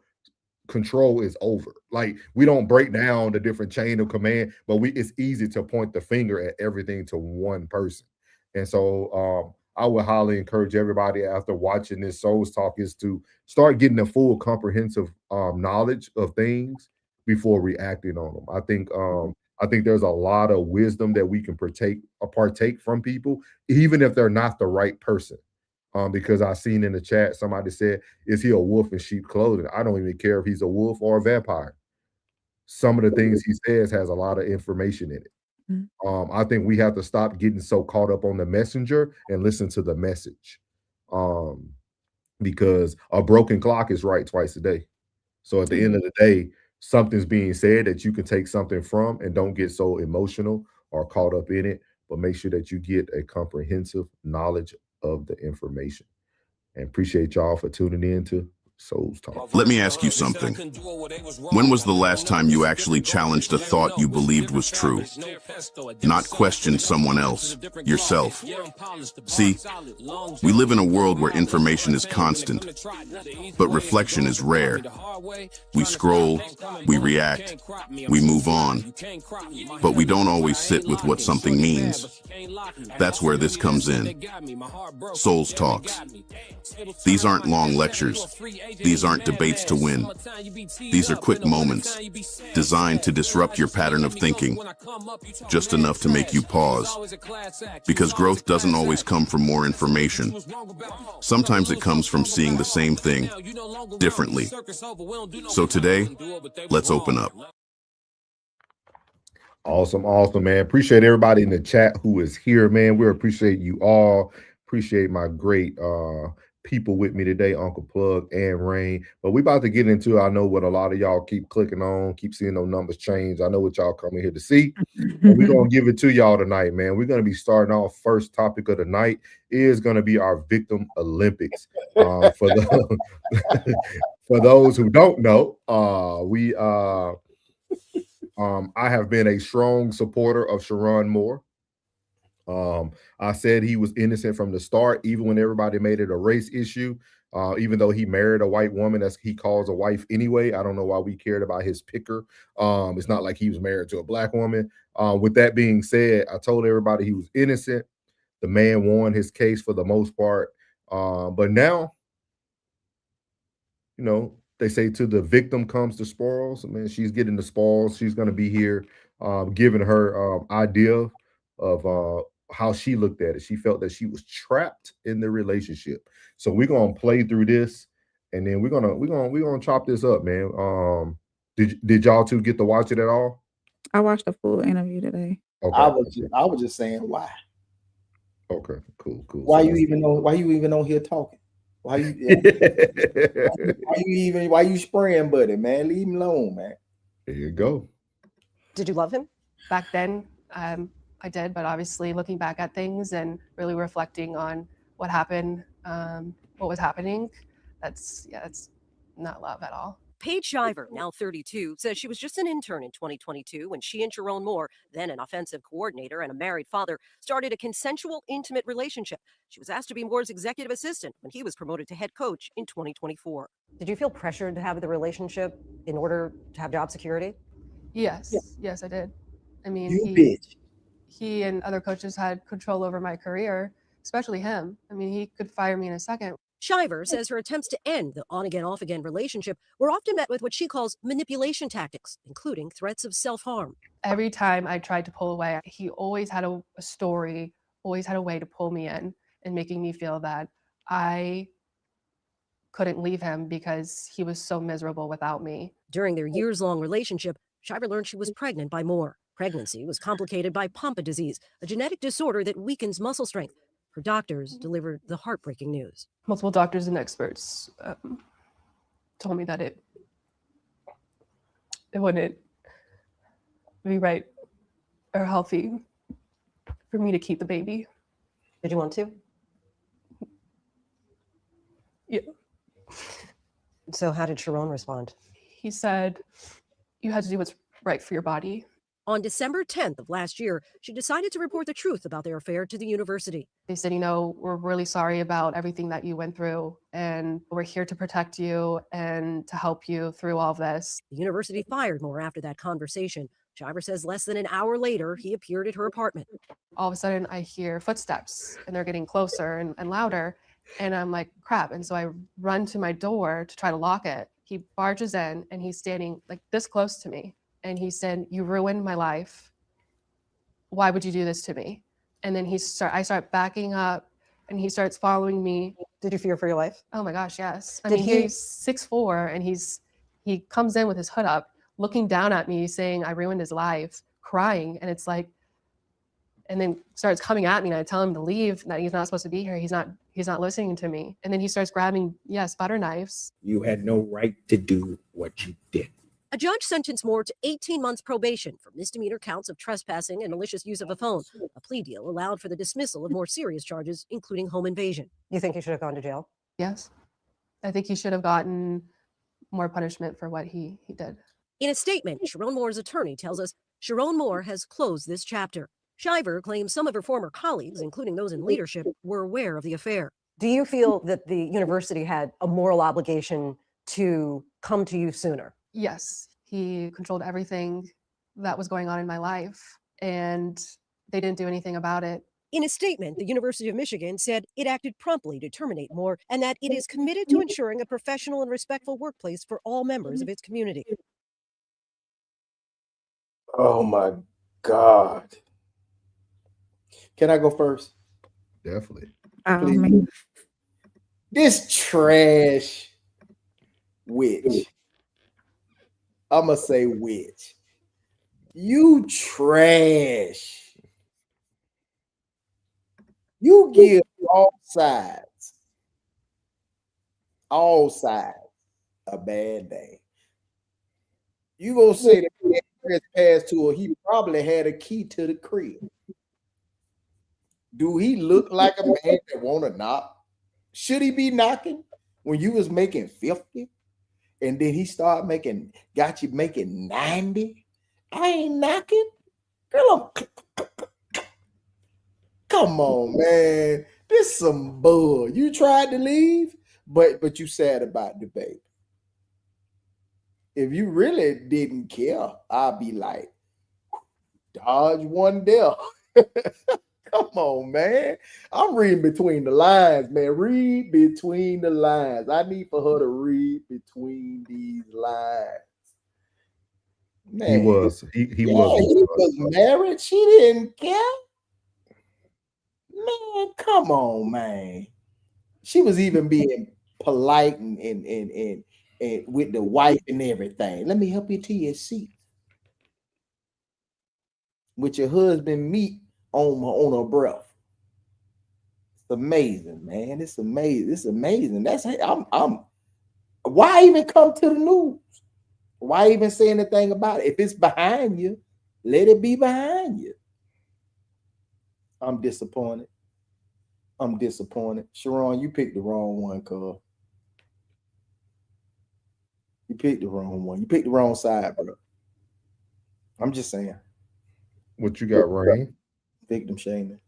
control is over. Like, we don't break down the different chain of command, but it's easy to point the finger at everything to one person. And so I would highly encourage everybody after watching this Souls Talk is to start getting a full comprehensive knowledge of things before reacting on them. I think there's a lot of wisdom that we can partake from people, even if they're not the right person. Because I seen in the chat, somebody said, is he a wolf in sheep clothing? I don't even care if he's a wolf or a vampire. Some of the things he says has a lot of information in it. I think we have to stop getting so caught up on the messenger and listen to the message. Because a broken clock is right twice a day. So at the end of the day, something's being said that you can take something from, and don't get so emotional or caught up in it, but make sure that you get a comprehensive knowledge of the information. And appreciate y'all for tuning in to Souls Talk. Let me ask you something. When was the last time you actually challenged a thought you believed was true? Not questioned someone else, yourself. See, we live in a world where information is constant, but reflection is rare. We scroll, we react, we move on, but we don't always sit with what something means. That's where this comes in. Souls Talks. These aren't long lectures. These aren't debates to win. These are quick moments, designed to disrupt your pattern of thinking, just enough to make you pause. Because growth doesn't always come from more information. Sometimes it comes from seeing the same thing differently. So today, let's open up. Awesome, man. Appreciate everybody in the chat who is here, man. We appreciate you all. Appreciate my great people with me today, Uncle Plug and Rain. But we about to get into, I know what a lot of y'all keep clicking on, keep seeing those numbers change. I know what y'all coming here to see. We're going to give it to y'all tonight, man. We're going to be starting off. First topic of the night is going to be our Victim Olympics. For those who don't know, I have been a strong supporter of Sharon Moore. I said he was innocent from the start, even when everybody made it a race issue. Even though he married a white woman, as he calls a wife anyway. I don't know why we cared about his picker. It's not like he was married to a black woman. With that being said, I told everybody he was innocent. The man won his case for the most part. But now, you know, they say to the victim comes the spoils. I mean, she's getting the spoils. She's going to be here giving her idea of how she looked at it. She felt that she was trapped in the relationship. So we're gonna play through this, and then we're gonna chop this up, man. Did y'all two get to watch it at all? I watched the full interview today. Okay. I was just saying why. Okay, cool. Why you even on here talking? Why you spraying, buddy, man? Leave him alone, man. There you go. Did you love him? Back then, I did, but obviously looking back at things and really reflecting on what happened, what was happening, that's not love at all. Paige Shiver, now 32, says she was just an intern in 2022 when she and Sharon Moore, then an offensive coordinator and a married father, started a consensual, intimate relationship. She was asked to be Moore's executive assistant when he was promoted to head coach in 2024. Did you feel pressured to have the relationship in order to have job security? Yes, yes, I did. I mean, he and other coaches had control over my career, especially him. I mean, he could fire me in a second. Shiver says her attempts to end the on-again, off-again relationship were often met with what she calls manipulation tactics, including threats of self-harm. Every time I tried to pull away, he always had a story, always had a way to pull me in and making me feel that I couldn't leave him because he was so miserable without me. During their years-long relationship, Shiver learned she was pregnant by Moore. Pregnancy was complicated by Pompe disease, a genetic disorder that weakens muscle strength. Her doctors delivered the heartbreaking news. Multiple doctors and experts told me that it wouldn't be right or healthy for me to keep the baby. Did you want to? Yeah. So how did Sharon respond? He said, you had to do what's right for your body. On December 10th of last year, she decided to report the truth about their affair to the university. They said, we're really sorry about everything that you went through, and we're here to protect you and to help you through all of this. The university fired Moore after that conversation. Shiver says less than an hour later, he appeared at her apartment. All of a sudden, I hear footsteps, and they're getting closer and louder, and I'm like, crap. And so I run to my door to try to lock it. He barges in, and he's standing like this close to me. And he said, you ruined my life. Why would you do this to me? And then I start backing up and he starts following me. Did you fear for your life? Oh my gosh, yes. I mean, he's 6'4" and he comes in with his hood up, looking down at me saying I ruined his life, crying. And it's like, and then starts coming at me and I tell him to leave, that he's not supposed to be here. He's not listening to me. And then he starts grabbing, butter knives. You had no right to do what you did. A judge sentenced Moore to 18 months probation for misdemeanor counts of trespassing and malicious use of a phone. A plea deal allowed for the dismissal of more serious charges, including home invasion. You think he should have gone to jail? Yes. I think he should have gotten more punishment for what he did. In a statement, Sharon Moore's attorney tells us Sharon Moore has closed this chapter. Shiver claims some of her former colleagues, including those in leadership, were aware of the affair. Do you feel that the university had a moral obligation to come to you sooner? Yes, he controlled everything that was going on in my life, and they didn't do anything about it. In a statement, the University of Michigan said it acted promptly to terminate Moore and that it is committed to ensuring a professional and respectful workplace for all members of its community. Oh my God. Can I go first? Definitely. Please. This trash witch. I'm going to say witch. You trash. You give all sides a bad day. You going to say that he passed to her, he probably had a key to the crib. Do he look like a man that want to knock? Should he be knocking when you was making 50? And then he got you making 90. I ain't knocking. Girl, come on, man. This some bull. You tried to leave, but you sad about the baby. If you really didn't care, I'd be like, dodge one there. Come on, man. I'm reading between the lines, man. Read between the lines. I need for her to read between these lines. Man. He was married. She didn't care. Man, come on, man. She was even being polite and with the wife and everything. Let me help you to your seat. With your husband meat on her breath. It's amazing, man. It's amazing. It's amazing. That's I'm why even come to the news? Why even say anything about it? If it's behind you, let it be behind you. I'm disappointed. Sharon, you picked the wrong one, cuz. You picked the wrong one. You picked the wrong side, bro. I'm just saying. What you got, Rain? Victim shaming.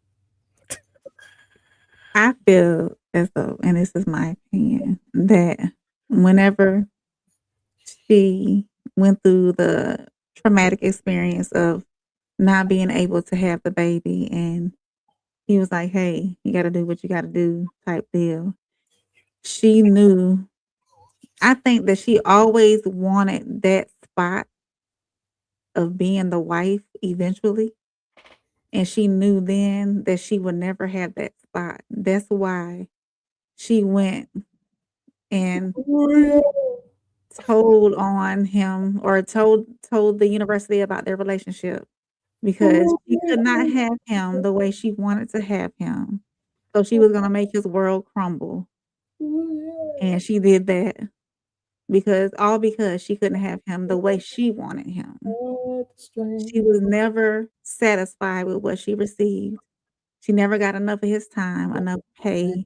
I feel as though, and this is my opinion, that whenever she went through the traumatic experience of not being able to have the baby, and he was like, hey, you got to do what you got to do type deal. She knew, I think that she always wanted that spot of being the wife eventually. And she knew then that she would never have that spot. That's why she went and told on him, or told the university about their relationship, because she could not have him the way she wanted to have him. So she was gonna make his world crumble. And she did that because she couldn't have him the way she wanted him. She was never satisfied with what she received. She never got enough of his time, enough pay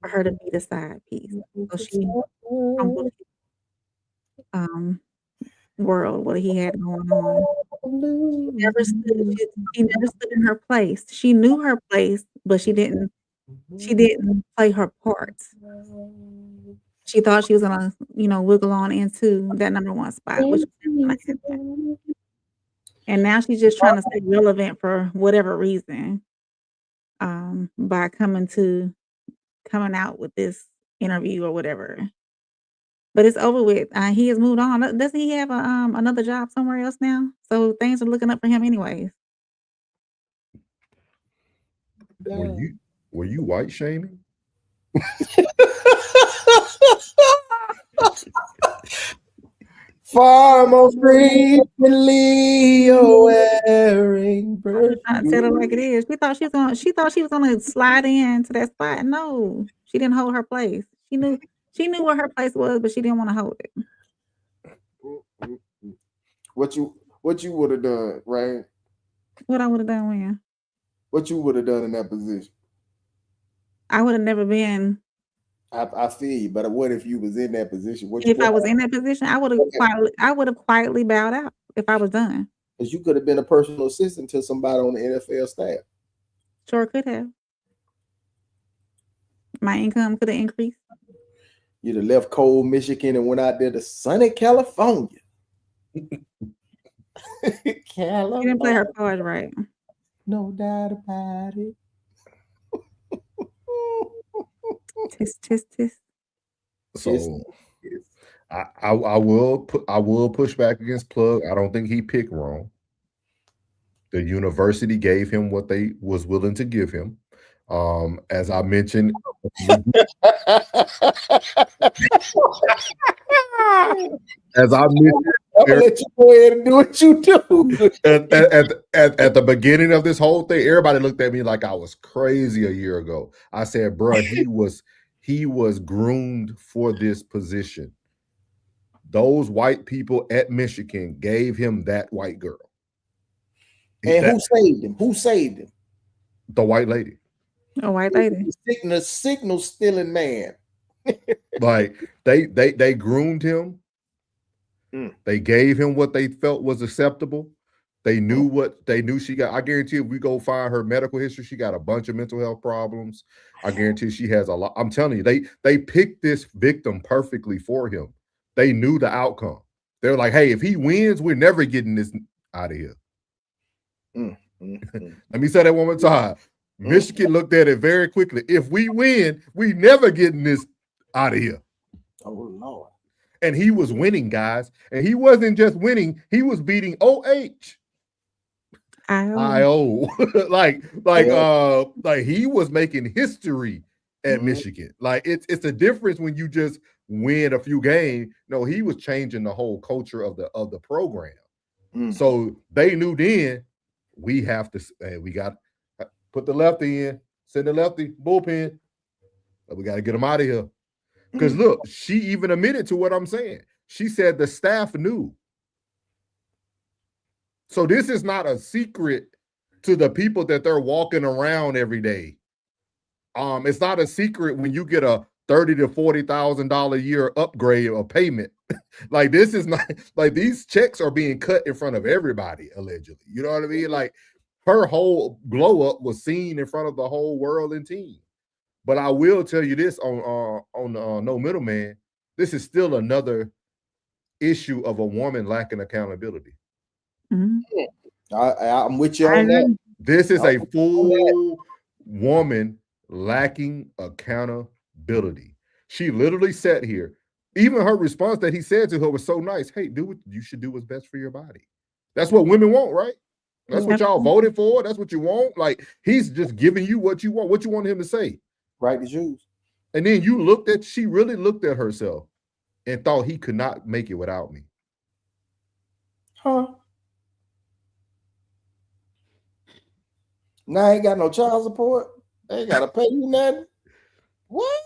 for her to be the side piece. So she crumbled his world, what he had going on. She never stood in her place. She knew her place, but she didn't play her part. She thought she was gonna, wiggle on into that number one spot, which and now she's just trying to stay relevant for whatever reason, by coming out with this interview or whatever. But it's over with. He has moved on. Doesn't he have another job somewhere else now? So things are looking up for him anyways. Were you white shaming? Far more frequently you're wearing I said it like it is. She thought she was gonna slide into that spot. No, she didn't hold her place. She knew where her place was, but she didn't want to hold it. What you would have done, right? What I would have done when? What you would have done in that position? I would have never been. I feel you, but what if you was in that position? If I was in that position, I would have quietly bowed out if I was done. Because you could have been a personal assistant to somebody on the NFL staff. Sure could have. My income could have increased. You'd have left cold Michigan and went out there to sunny California. California. She didn't play her cards right. No doubt about it. Tisk. So I will push back against Plug. I don't think he picked wrong. The university gave him what they was willing to give him. As I mentioned, I'm gonna let you go ahead and do what you do. At the beginning of this whole thing, everybody looked at me like I was crazy a year ago. I said, bro, he was groomed for this position. Those white people at Michigan gave him that white girl. And who saved him? Who saved him? The white lady. A white lady. The signal stealing man. Like they groomed him. They gave him what they felt was acceptable. They knew she got. I guarantee if we go find her medical history, she got a bunch of mental health problems. I guarantee she has a lot. I'm telling you, they picked this victim perfectly for him. They knew the outcome. They're like, hey, if he wins, we're never getting this out of here. Let me say that one more time. Michigan looked at it very quickly. If we win, we never getting this out of here. Oh Lord. And he was winning, guys. And he wasn't just winning, he was beating OH. IO. like he was making history at Michigan. Like it's a difference when you just win a few games. No, he was changing the whole culture of the program. So they knew then we have to we got put the lefty in, send the lefty bullpen. But we got to get him out of here. Because look, she even admitted to what I'm saying. She said the staff knew. So this is not a secret to the people that they're walking around every day. It's not a secret when you get a $30,000 to $40,000 a year upgrade or payment. Like this is not like these checks are being cut in front of everybody, allegedly. You know what I mean? Like her whole glow up was seen in front of the whole world and team. But I will tell you this on No Middleman, this is still another issue of a woman lacking accountability. I'm with you on that. This is a full woman lacking accountability. She literally sat here. Even her response that he said to her was so nice. Hey, do what you should do what's best for your body. That's what women want, right? That's what y'all voted for. That's what you want. Like he's just giving you what you want. What you want him to say. Right to choose. And then she really looked at herself and thought he could not make it without me. Huh? Now I ain't got no child support. They ain't gotta pay you nothing. What?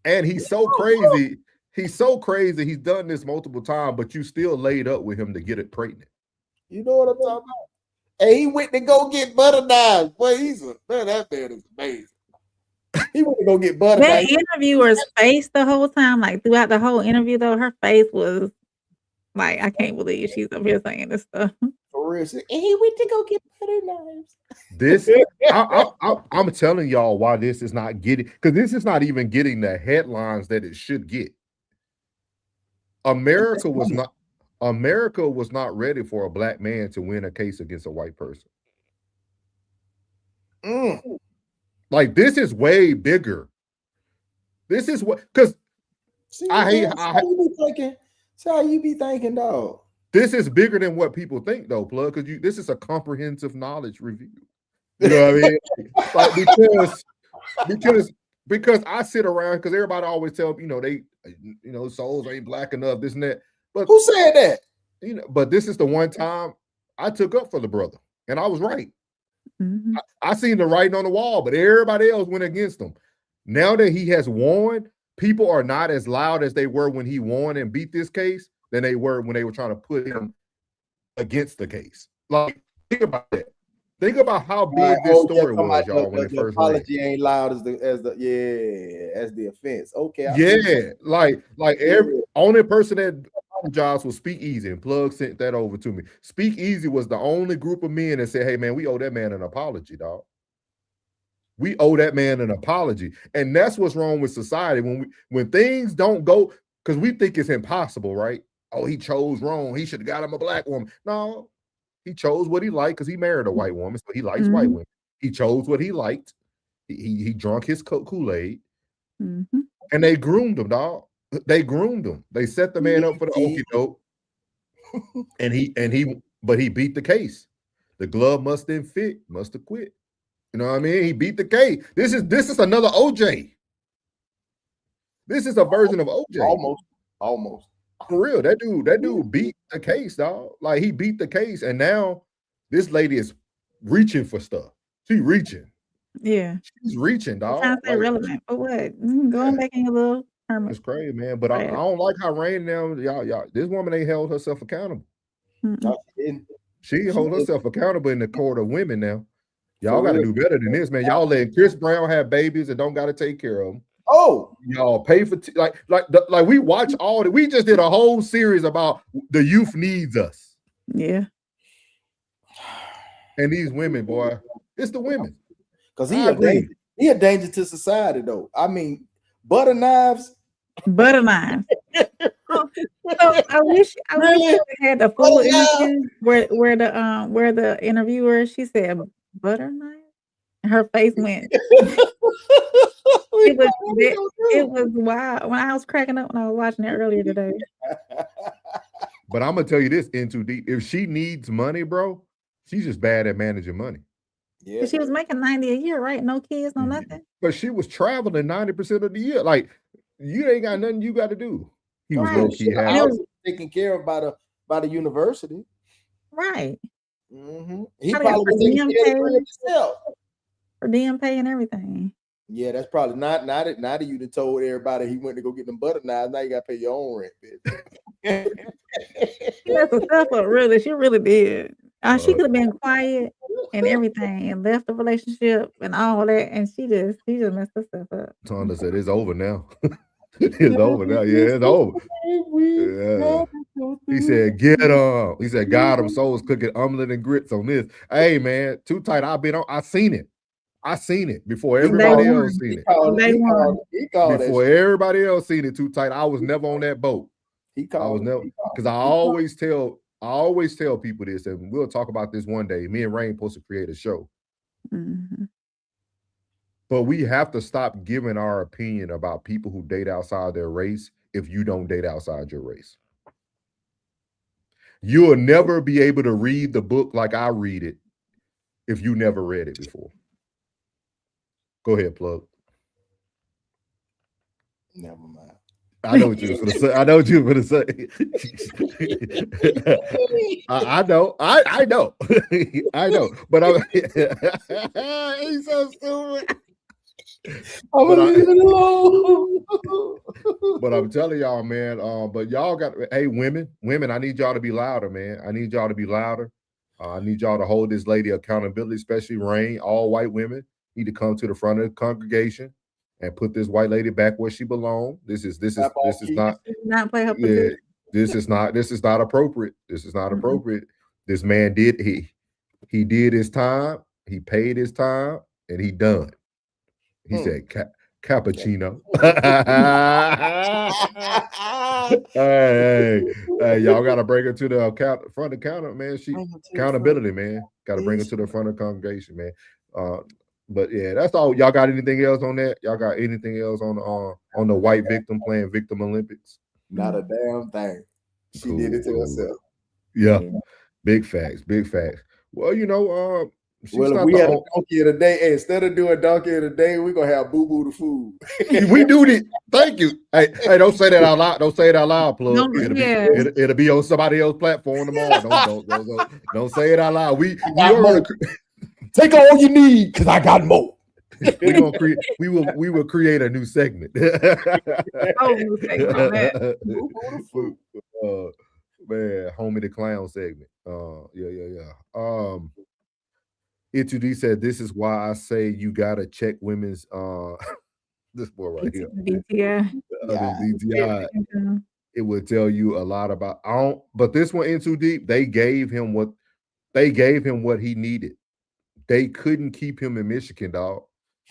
And he's so crazy. He's so crazy. He's done this multiple times, but you still laid up with him to get it pregnant. You know what I'm talking about? Hey, he went to go get butter knives. Boy, that man is amazing. He went to go get butter knives. That interviewer's face the whole time, like throughout the whole interview, though, her face was like, I can't believe she's up here saying this stuff. For real. And he went to go get butter knives. This, I'm telling y'all why this is not getting, because this is not even getting the headlines that it should get. America was not ready for a black man to win a case against a white person. Like this is way bigger. This is what, because how you be thinking, dog. This is bigger than what people think, though, Plug. Because this is a comprehensive knowledge review. You know what I mean? Like because I sit around, because everybody always tell they souls ain't black enough, this and that. But who said that? But this is the one time I took up for the brother, and I was right. Mm-hmm. I seen the writing on the wall, but everybody else went against him. Now that he has won, people are not as loud as they were when he won and beat this case than they were when they were trying to put him against the case. Like, think about that. Think about how big this story was, y'all, when it first ran. Apology ain't loud as the offense. Okay. Every only person that apologized was Speak Easy, and Plug sent that over to me. Speak Easy was the only group of men that said, "Hey man, we owe that man an apology, dog. We owe that man an apology." And that's what's wrong with society when things don't go, because we think it's impossible, right? Oh, he chose wrong. He should have got him a black woman. No, he chose what he liked because he married a white woman, so he likes white women. He chose what he liked. He drunk his Kool-Aid, and they groomed him, dog. They groomed him. They set the man up for the okie doke, but he beat the case. The glove must have fit, must have quit. You know what I mean? He beat the case. This is another OJ. This is a version of OJ. Almost. For real, that dude beat the case, dog. Like he beat the case, and now this lady is reaching for stuff. She's reaching. Yeah, she's reaching, dog. Trying to stay relevant, but what? Going back in your little hermit. It's crazy, man. But I don't like how Rain now, y'all. This woman ain't held herself accountable. She hold herself accountable in the court of women now. Y'all got to do better than this, man. Y'all letting Chris Brown have babies and don't got to take care of them. Oh, y'all pay for like we watch all that. We just did a whole series about the youth needs us. Yeah. And these women, boy, it's the women. Because he a danger to society, though. I mean, butter knives. So I wish we had the full interview where the interviewer, she said butter knife. Her face went. It was wild. When I was cracking up when I was watching it earlier today. But I'm gonna tell you this, in too deep. If she needs money, bro, she's just bad at managing money. Yeah, she was making 90 a year, right? No kids, no nothing. But she was traveling 90% of the year. Like, you ain't got nothing you got to do. He was low key taken care of by the university. Right. He probably was taking care of himself. For DM pay and everything. Yeah, that's probably not that you done told everybody he went to go get them butter knives. Now you gotta pay your own rent, bitch. She messed herself up, really. She really did. She could have been quiet and everything and left the relationship and all that, and she just messed herself up. Tonda said it's over now. It's over now. Yeah, it's over. Yeah. He said, get on. He said, God, them souls cooking omelet and grits on this. Hey, man, too tight. I seen it. I seen it before everybody else seen it. Before everybody else seen it, too tight. I was never on that boat. I was never, because I always tell people this, and we'll talk about this one day. Me and Rain supposed to create a show. Mm-hmm. But we have to stop giving our opinion about people who date outside their race if you don't date outside your race. You'll never be able to read the book like I read it if you never read it before. Go ahead, plug. Never mind. I know what you were going to say. I know what you were going to say. I know. I know. I know. But he's so stupid. I'm gonna leave it alone. But I'm telling y'all, man. But y'all got, hey, women, I need y'all to be louder, man. I need y'all to be louder. I need y'all to hold this lady accountability, especially Rain. All white women need to come to the front of the congregation and put this white lady back where she belongs. This is not play her position. This is not appropriate. This is not appropriate. This man did he did his time. He paid his time, and he done. He said cappuccino. hey, y'all got to bring her to the front of the counter, man. Accountability, man. Got to bring her to the front of the congregation, man. But yeah, that's all. Y'all got anything else on that? Y'all got anything else on the white victim playing Victim Olympics? Not a damn thing. She did it to herself. Yeah. Big facts. Well, you know, well, if we had a donkey of the day, hey, instead of doing donkey of the day, we're gonna have Boo Boo the food. We do this. Thank you. Hey, don't say that out loud. Don't say it out loud, plug. It'll be on somebody else's platform tomorrow. Don't say it out loud. We take all you need because I got more. We will create a new segment. New segment on that. Man, Homie the Clown segment. Yeah. It2D said, this is why I say you gotta check women's this boy right here. DTI. It would tell you a lot about but this one in too deep, they gave him what he needed. They couldn't keep him in Michigan, dog.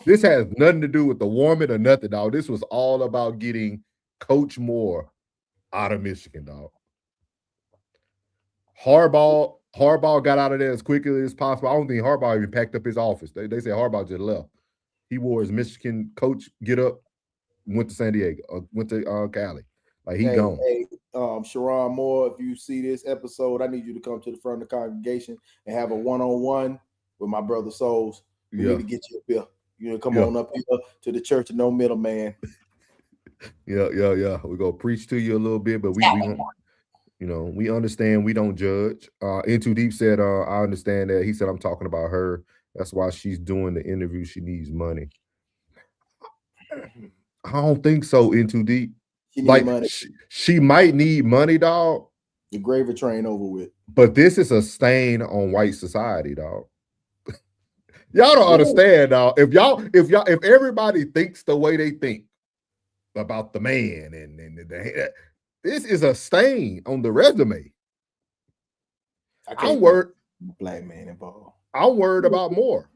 This has nothing to do with the woman or nothing, dog. This was all about getting Coach Moore out of Michigan, dog. Harbaugh got out of there as quickly as possible. I don't think Harbaugh even packed up his office. They say Harbaugh just left. He wore his Michigan coach get up, went to San Diego, went to Cali. Like he gone. Hey, Sharon Moore, if you see this episode, I need you to come to the front of the congregation and have a one-on-one with my brother Souls. We need to get you up here. You know, come on up here to the church of no middleman. Yeah. We're gonna preach to you a little bit, but we gonna, you know, we understand, we don't judge. In Too Deep said, I understand that. He said, I'm talking about her. That's why she's doing the interview. She needs money. I don't think so, In Too Deep. She might need money, dog. The gravy train over with. But this is a stain on white society, dog. Y'all don't understand, dog. If everybody thinks the way they think about the man and this is a stain on the resume. I'm worried. Black man involved. I'm worried about more.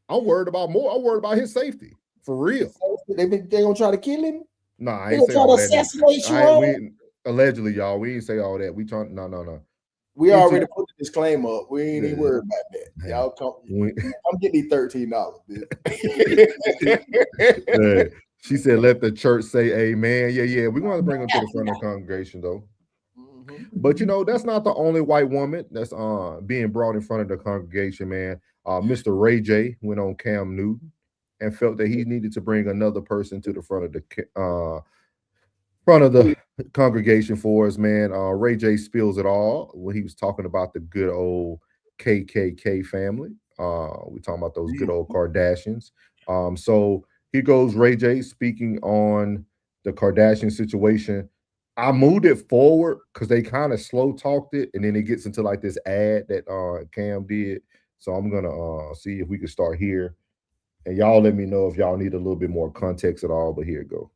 I'm worried about his safety. For real. They gonna try to kill him? No, I ain't say all that. Allegedly, y'all. We ain't say all that. We trying no. We already put the disclaimer up. We ain't even worried about that. Y'all come. I'm getting these $13. She said, let the church say amen. Yeah. We're going to bring them to the front of the congregation, though. But, you know, that's not the only white woman that's being brought in front of the congregation, man. Mr. Ray J went on Cam Newton and felt that he needed to bring another person to the front of the congregation for us, man. Ray J spills it all when he was talking about the good old KKK family. We're talking about those good old Kardashians. So here goes Ray J speaking on the Kardashian situation. I moved it forward because they kind of slow talked it, and then it gets into like this ad that Cam did. So I'm gonna see if we can start here, and y'all let me know if y'all need a little bit more context at all. But here it go.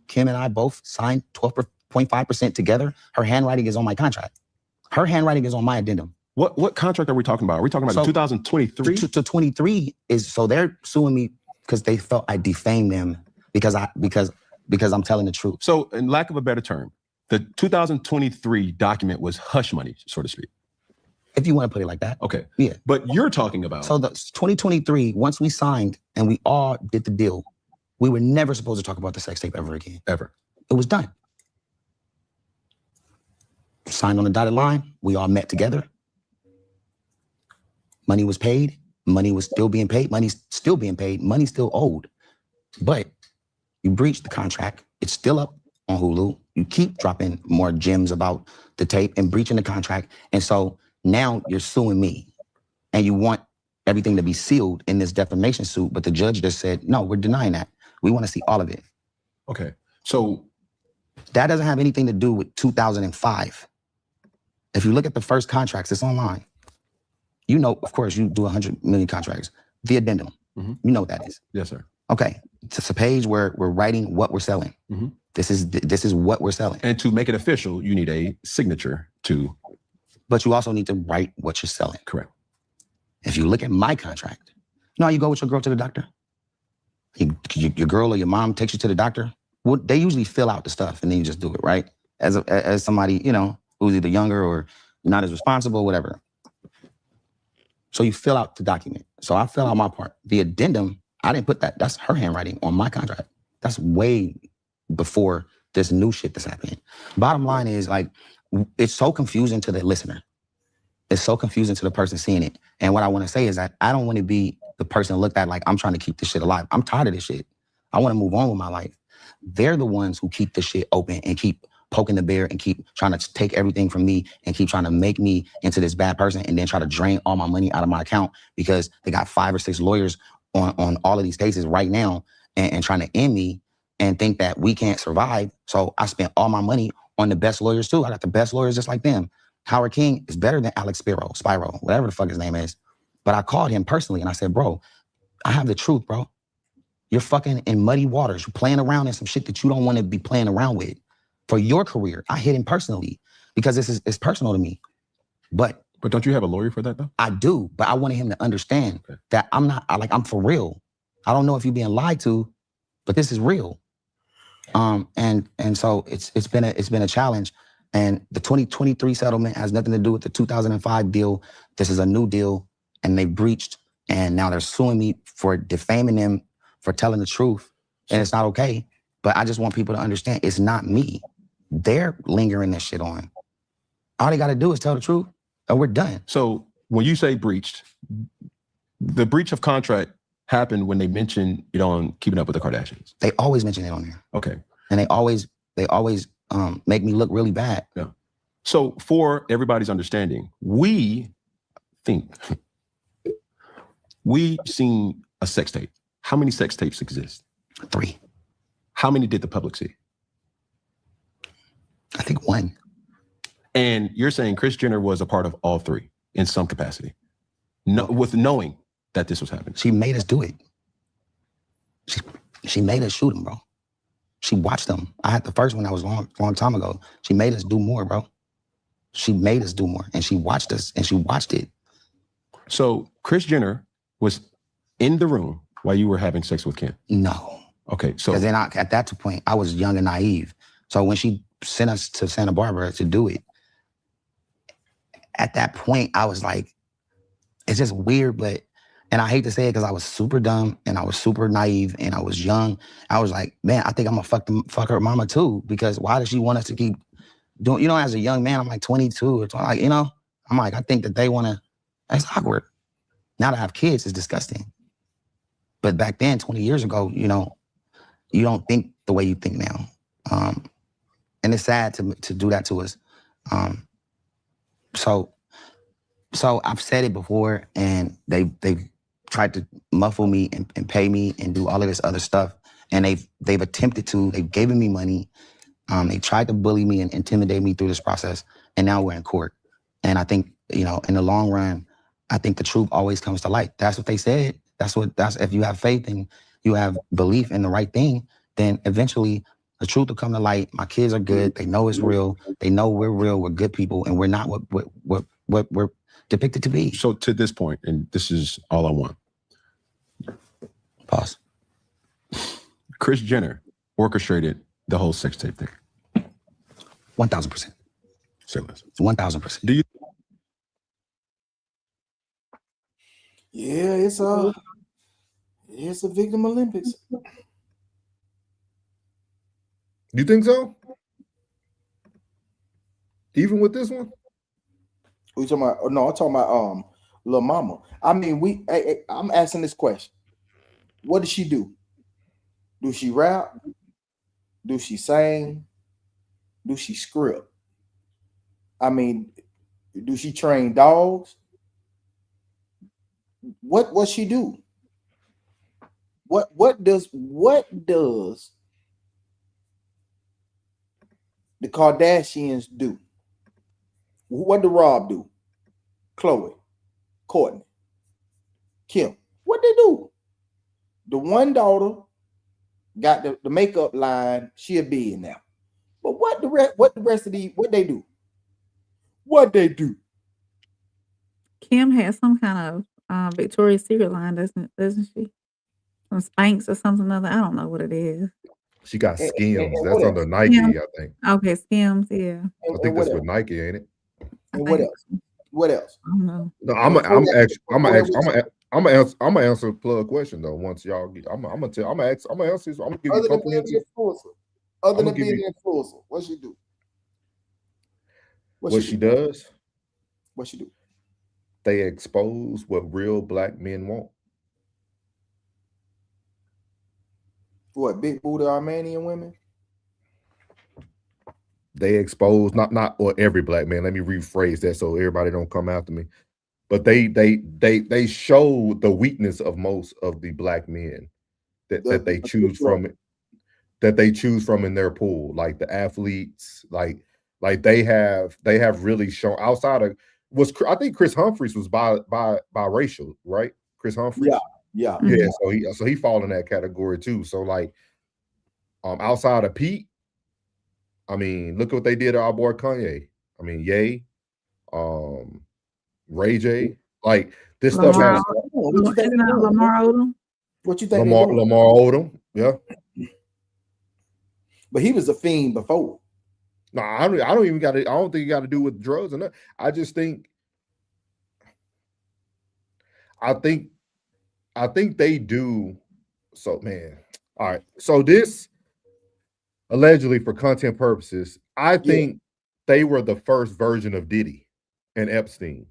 Kim and I both signed 12.5% together. Her handwriting is on my contract. Her handwriting is on my addendum. What contract are we talking about? Are we talking about 2023? To 23 is, so they're suing me because they felt I defamed them because I'm telling the truth. So, in lack of a better term, the 2023 document was hush money, so to speak. If you want to put it like that. Okay. Yeah. But you're talking about. So the 2023, once we signed and we all did the deal, we were never supposed to talk about the sex tape ever again. Ever. It was done. Signed on the dotted line. We all met together. Money was paid. Money was still being paid. Money's still being paid. Money's still owed. But you breached the contract. It's still up on Hulu. You keep dropping more gems about the tape and breaching the contract. And so now you're suing me. And you want everything to be sealed in this defamation suit. But the judge just said, no, we're denying that. We want to see all of it. Okay. So that doesn't have anything to do with 2005. If you look at the first contracts, it's online. You know, of course, you do 100 million contracts. The addendum, you know what that is. Yes, sir. Okay, it's a page where we're writing what we're selling. This is what we're selling. And to make it official, you need a signature to. But you also need to write what you're selling. Correct. If you look at my contract, you know how you go with your girl to the doctor? Your girl or your mom takes you to the doctor? Well, they usually fill out the stuff and then you just do it, right? As somebody, you know, who's either younger or not as responsible, whatever. So you fill out the document. So I fill out my part. The addendum, I didn't put that. That's her handwriting on my contract. That's way before this new shit that's happening. Bottom line is, like, it's so confusing to the listener. It's so confusing to the person seeing it. And what I want to say is that I don't want to be the person looked at like I'm trying to keep this shit alive. I'm tired of this shit. I want to move on with my life. They're the ones who keep the shit open and keep poking the bear and keep trying to take everything from me and keep trying to make me into this bad person and then try to drain all my money out of my account because they got 5 or 6 lawyers on all of these cases right now and trying to end me and think that we can't survive. So I spent all my money on the best lawyers too. I got the best lawyers just like them. Howard King is better than Alex Spiro, whatever the fuck his name is. But I called him personally and I said, bro, I have the truth, bro. You're fucking in muddy waters. You're playing around in some shit that you don't want to be playing around with. For your career, I hit him personally because it's personal to me. But don't you have a lawyer for that though? I do, but I wanted him to understand that I'm for real. I don't know if you're being lied to, but this is real. And so it's been a challenge. And the 2023 settlement has nothing to do with the 2005 deal. This is a new deal, and they breached, and now they're suing me for defaming them for telling the truth, and it's not okay. But I just want people to understand it's not me. They're lingering this shit on. All they got to do is tell the truth, and we're done. So when you say breached, the breach of contract happened when they mentioned it on Keeping Up with the Kardashians. They always mention it on there. Okay. And they always make me look really bad. Yeah. So for everybody's understanding, we think we've seen a sex tape. How many sex tapes exist? 3. How many did the public see? I think 1. And you're saying Kris Jenner was a part of all 3 in some capacity, with knowing that this was happening. She made us do it. She made us shoot him, bro. She watched them. I had the first one that was long time ago. She made us do more, bro. She made us do more, and she watched us, and she watched it. So Kris Jenner was in the room while you were having sex with Kim? No. Okay, so because then at that point I was young and naive. So when she sent us to Santa Barbara to do it, at that point I was like, it's just weird, but, and I hate to say it because I was super dumb and I was super naive and I was young. I was like, man, I think I'm gonna fuck her mama too, because why does she want us to keep doing, you know, as a young man, I'm like 22 or 20, like, you know, I'm like, I think that they wanna, that's awkward. Now to have kids is disgusting. But back then, 20 years ago, you know, you don't think the way you think now. And it's sad to do that to us. So I've said it before, and they've tried to muffle me and pay me and do all of this other stuff. And they've attempted to, they've given me money, They tried to bully me and intimidate me through this process, and now we're in court. And I think, you know, in the long run, I think the truth always comes to light. That's what they said. That's if you have faith and you have belief in the right thing, then eventually the truth will come to light. My kids are good. They know it's real. They know we're real. We're good people, and we're not what we're depicted to be. So to this point, and this is all I want. Pause. Kris Jenner orchestrated the whole sex tape thing. 1,000%. Say less. 1,000%. Do you? Yeah, it's a victim Olympics. You think so? Even with this one? What you talking about? Oh, no, I'm talking about Lil Mama. I mean, I'm asking this question. What does she do? Do she rap? Do she sing? Do she script? I mean, do she train dogs? What she do? What does the Kardashians do? What do Rob do? Khloe, Kourtney, Kim. What they do? The one daughter got the makeup line. She a big now. But what the rest of these, what they do? What they do? Kim has some kind of Victoria's Secret line, doesn't she? Some Spanx or something other. I don't know what it is. She got Skims. And That's what under else? Nike, Skims. I think. Okay, Skims, yeah. I think that's with Nike, ain't it? And what else? What else? I don't know. No, I'm gonna answer a plug question though. Once y'all get, I'm gonna answer. I'm gonna give you Other than being comprehensive. an influencer, other I'ma than give being you- an influencer, what she do? What she does, What she do? they expose what real black men want. What, big booty Armenian women? They expose not or every black man. Let me rephrase that so everybody don't come after me. But they show the weakness of most of the black men that they choose from, that they choose from in their pool, like the athletes, like they have really shown outside of I think Chris Humphries was biracial, right? Chris Humphries, yeah. So he fall in that category too. So like, outside of Pete, I mean, look what they did to our boy Kanye. I mean, Ye, Ray J, like this stuff has Lamar Odom. What you think? Lamar Odom, yeah. But he was a fiend before. No, I don't think you got to do with drugs and that. I just think, I think they do. So man, all right. So this allegedly for content purposes, I think they were the first version of Diddy and Epstein.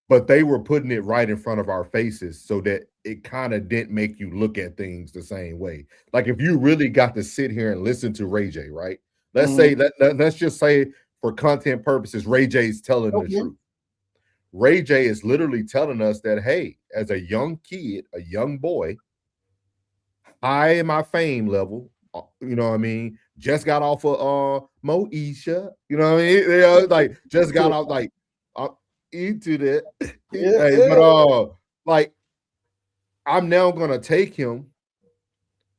But they were putting it right in front of our faces so that it kind of didn't make you look at things the same way. Like if you really got to sit here and listen to Ray J, right? Let's say let's just say for content purposes, Ray J's telling the truth. Ray J is literally telling us that, hey, as a young kid, a young boy, high in my fame level, you know what I mean? Just got off of Moesha, you know what I mean? They like just got off like into that. But like I'm now gonna take him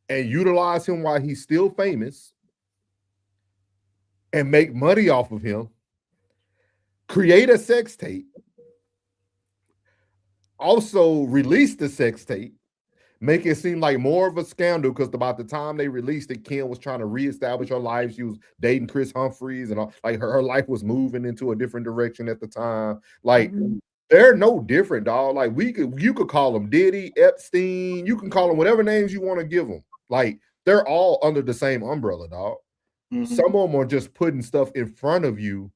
and utilize him while he's still famous and make money off of him, create a sex tape, also release the sex tape, make it seem like more of a scandal because about the time they released it, Kim was trying to reestablish her life. She was dating Chris Humphries and all, like her life was moving into a different direction at the time. Like they're no different, dog. Like you could call them Diddy, Epstein, you can call them whatever names you want to give them. Like they're all under the same umbrella, dog. Some of them are just putting stuff in front of you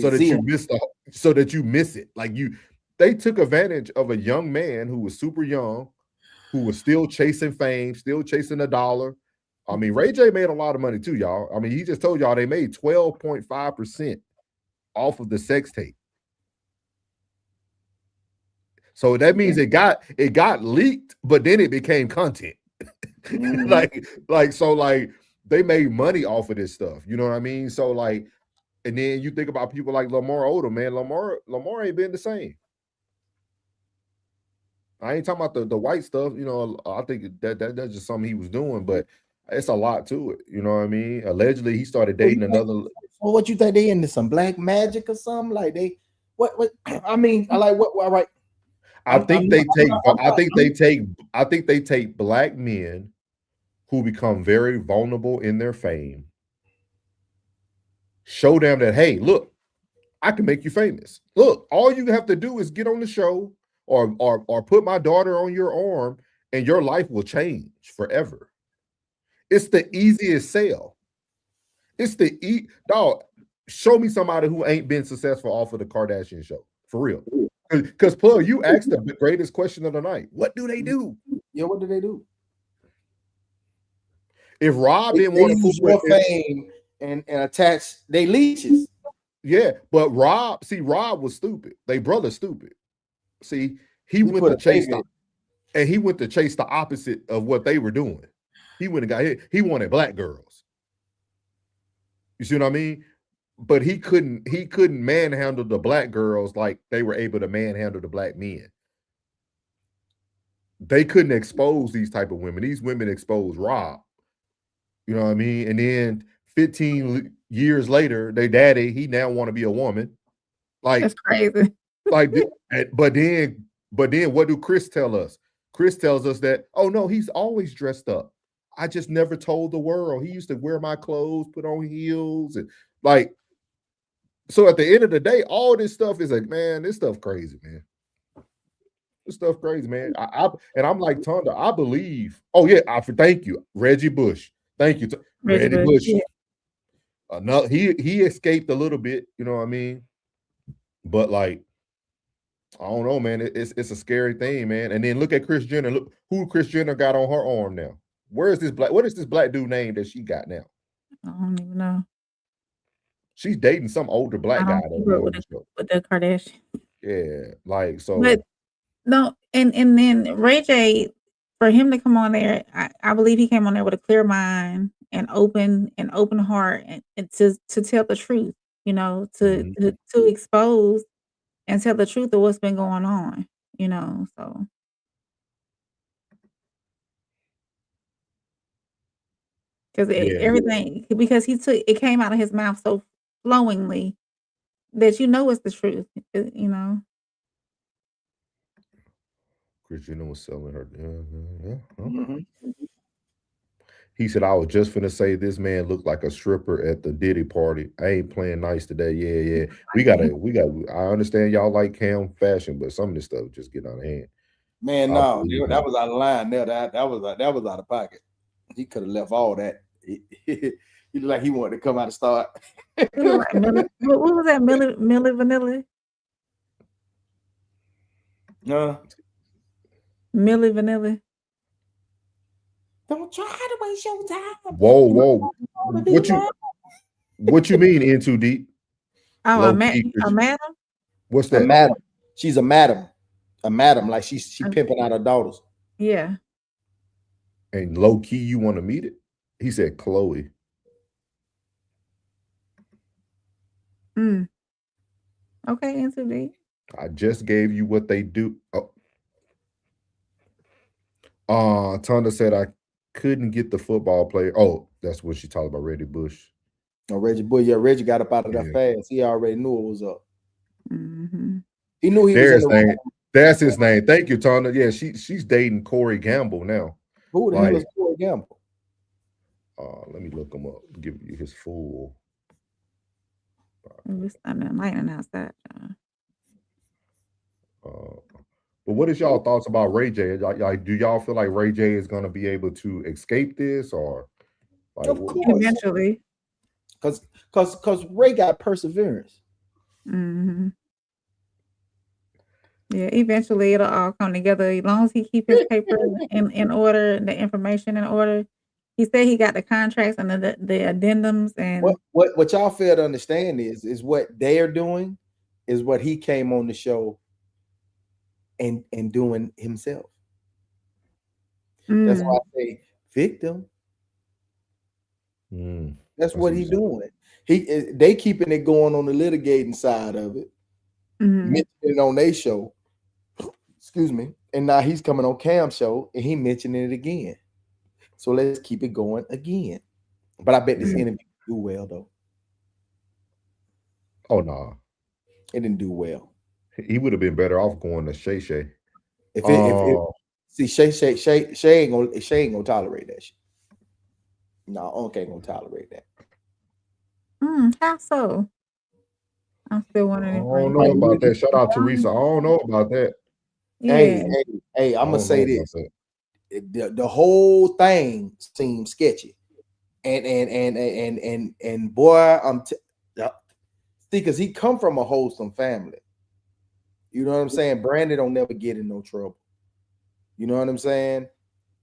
so that you miss it. Like they took advantage of a young man who was super young, who was still chasing fame, still chasing a dollar. I mean, Ray J made a lot of money too, y'all. I mean, he just told y'all they made 12.5% off of the sex tape. So that means it got leaked, but then it became content. like they made money off of this stuff. You know what I mean? So like, and then you think about people like Lamar Odom, man. Lamar ain't been the same. I ain't talking about the white stuff. You know, I think that's just something he was doing, but it's a lot to it. You know what I mean? Allegedly, he started dating another. Well, what you think they into some black magic or something? Like they what I mean, I like what all right. I think they take black men who become very vulnerable in their fame, show them that, hey, look, I can make you famous. Look, all you have to do is get on the show or put my daughter on your arm and your life will change forever. It's the easiest sell. It's the dog. Show me somebody who ain't been successful off of the Kardashian show. For real. Because Plug, you asked the greatest question of the night. What do they do? Yeah, what do they do? If Rob didn't They want to use put your fame and attach they leeches. Yeah, but Rob was stupid. They brother stupid. See, he went to chase the opposite of what they were doing. He went and got hit. He wanted black girls. You see what I mean? But he couldn't manhandle the black girls like they were able to manhandle the black men. They couldn't expose these type of women. These women exposed Rob. You know what I mean? And then 15 years later, their daddy, he now want to be a woman. Like that's crazy. Like, but then what do Chris tell us? Chris tells us that, oh no, he's always dressed up. I just never told the world. He used to wear my clothes, put on heels, and like. So at the end of the day, all this stuff is like, man, this stuff crazy, man. This stuff crazy, man. I'm like Tonda. I believe. Oh yeah, thank you, Reggie Bush. Thank you, Reggie Bush. Yeah. No, he escaped a little bit. You know what I mean? But like, I don't know, man. It's a scary thing, man. And then look at Kris Jenner. Look who Kris Jenner got on her arm now. What is this black dude name that she got now? I don't even know. She's dating some older black guy with the Kardashian. Yeah, like so. But no, and then Ray J, for him to come on there, I believe he came on there with a clear mind and open heart and to tell the truth, you know, to expose and tell the truth of what's been going on, you know. So everything, because it came out of his mouth so flowingly that you know it's the truth, you know. Kris Jenner was selling her. He said, I was just finna say this man looked like a stripper at the Diddy party. I ain't playing nice today. Yeah. We got I understand y'all like cam fashion, but some of this stuff just get out of hand. Man, no, that was out of line there. That was out of pocket. He could have left all that. He looked like he wanted to come out and start. What was that? Milli Vanilli? No. Milli Vanilli. Don't try to waste your time. Whoa. What you mean in too deep? Oh, a madam? What's that? A madam. She's a madam. A madam, like she pimping out her daughters. Yeah. And low key, you want to meet it? He said Chloe. Okay, into deep. I just gave you what they do. Tonda said I couldn't get the football player. Oh, that's what she talked about, Reggie Bush. Oh, Reggie Bush. Yeah, Reggie got up out of that fast. He already knew it was up. He knew he was in the name. That's his name. Thank you, Tonda. Yeah, she's dating Corey Gamble now. Who the hell is Corey Gamble? Let me look him up. Give you his full. It's lightning outside. But what is y'all thoughts about Ray J? Like, do y'all feel like Ray J is going to be able to escape this, or like, of course, eventually? Because Ray got perseverance. Yeah, eventually it'll all come together as long as he keep his paper in order, the information in order. He said he got the contracts and the addendums and what y'all fail to understand is what they're doing is what he came on the show and doing himself. That's why I say victim. That's what he doing. They keeping it going on the litigating side of it, mentioning it on their show. Excuse me. And now he's coming on Cam's show and he mentioning it again. So let's keep it going again. But I bet this interview do well though. Oh no, it didn't do well. He would have been better off going to Shay Shay. See Shay ain't gonna tolerate that shit. No, Unc ain't gonna tolerate that. How so? I'm still wondering. I don't know about that. Shout out Teresa. I don't know about that. Hey, I'm gonna say this. The whole thing seems sketchy, and boy, because he come from a wholesome family. You know what I'm saying? Brandon don't never get in no trouble. You know what I'm saying?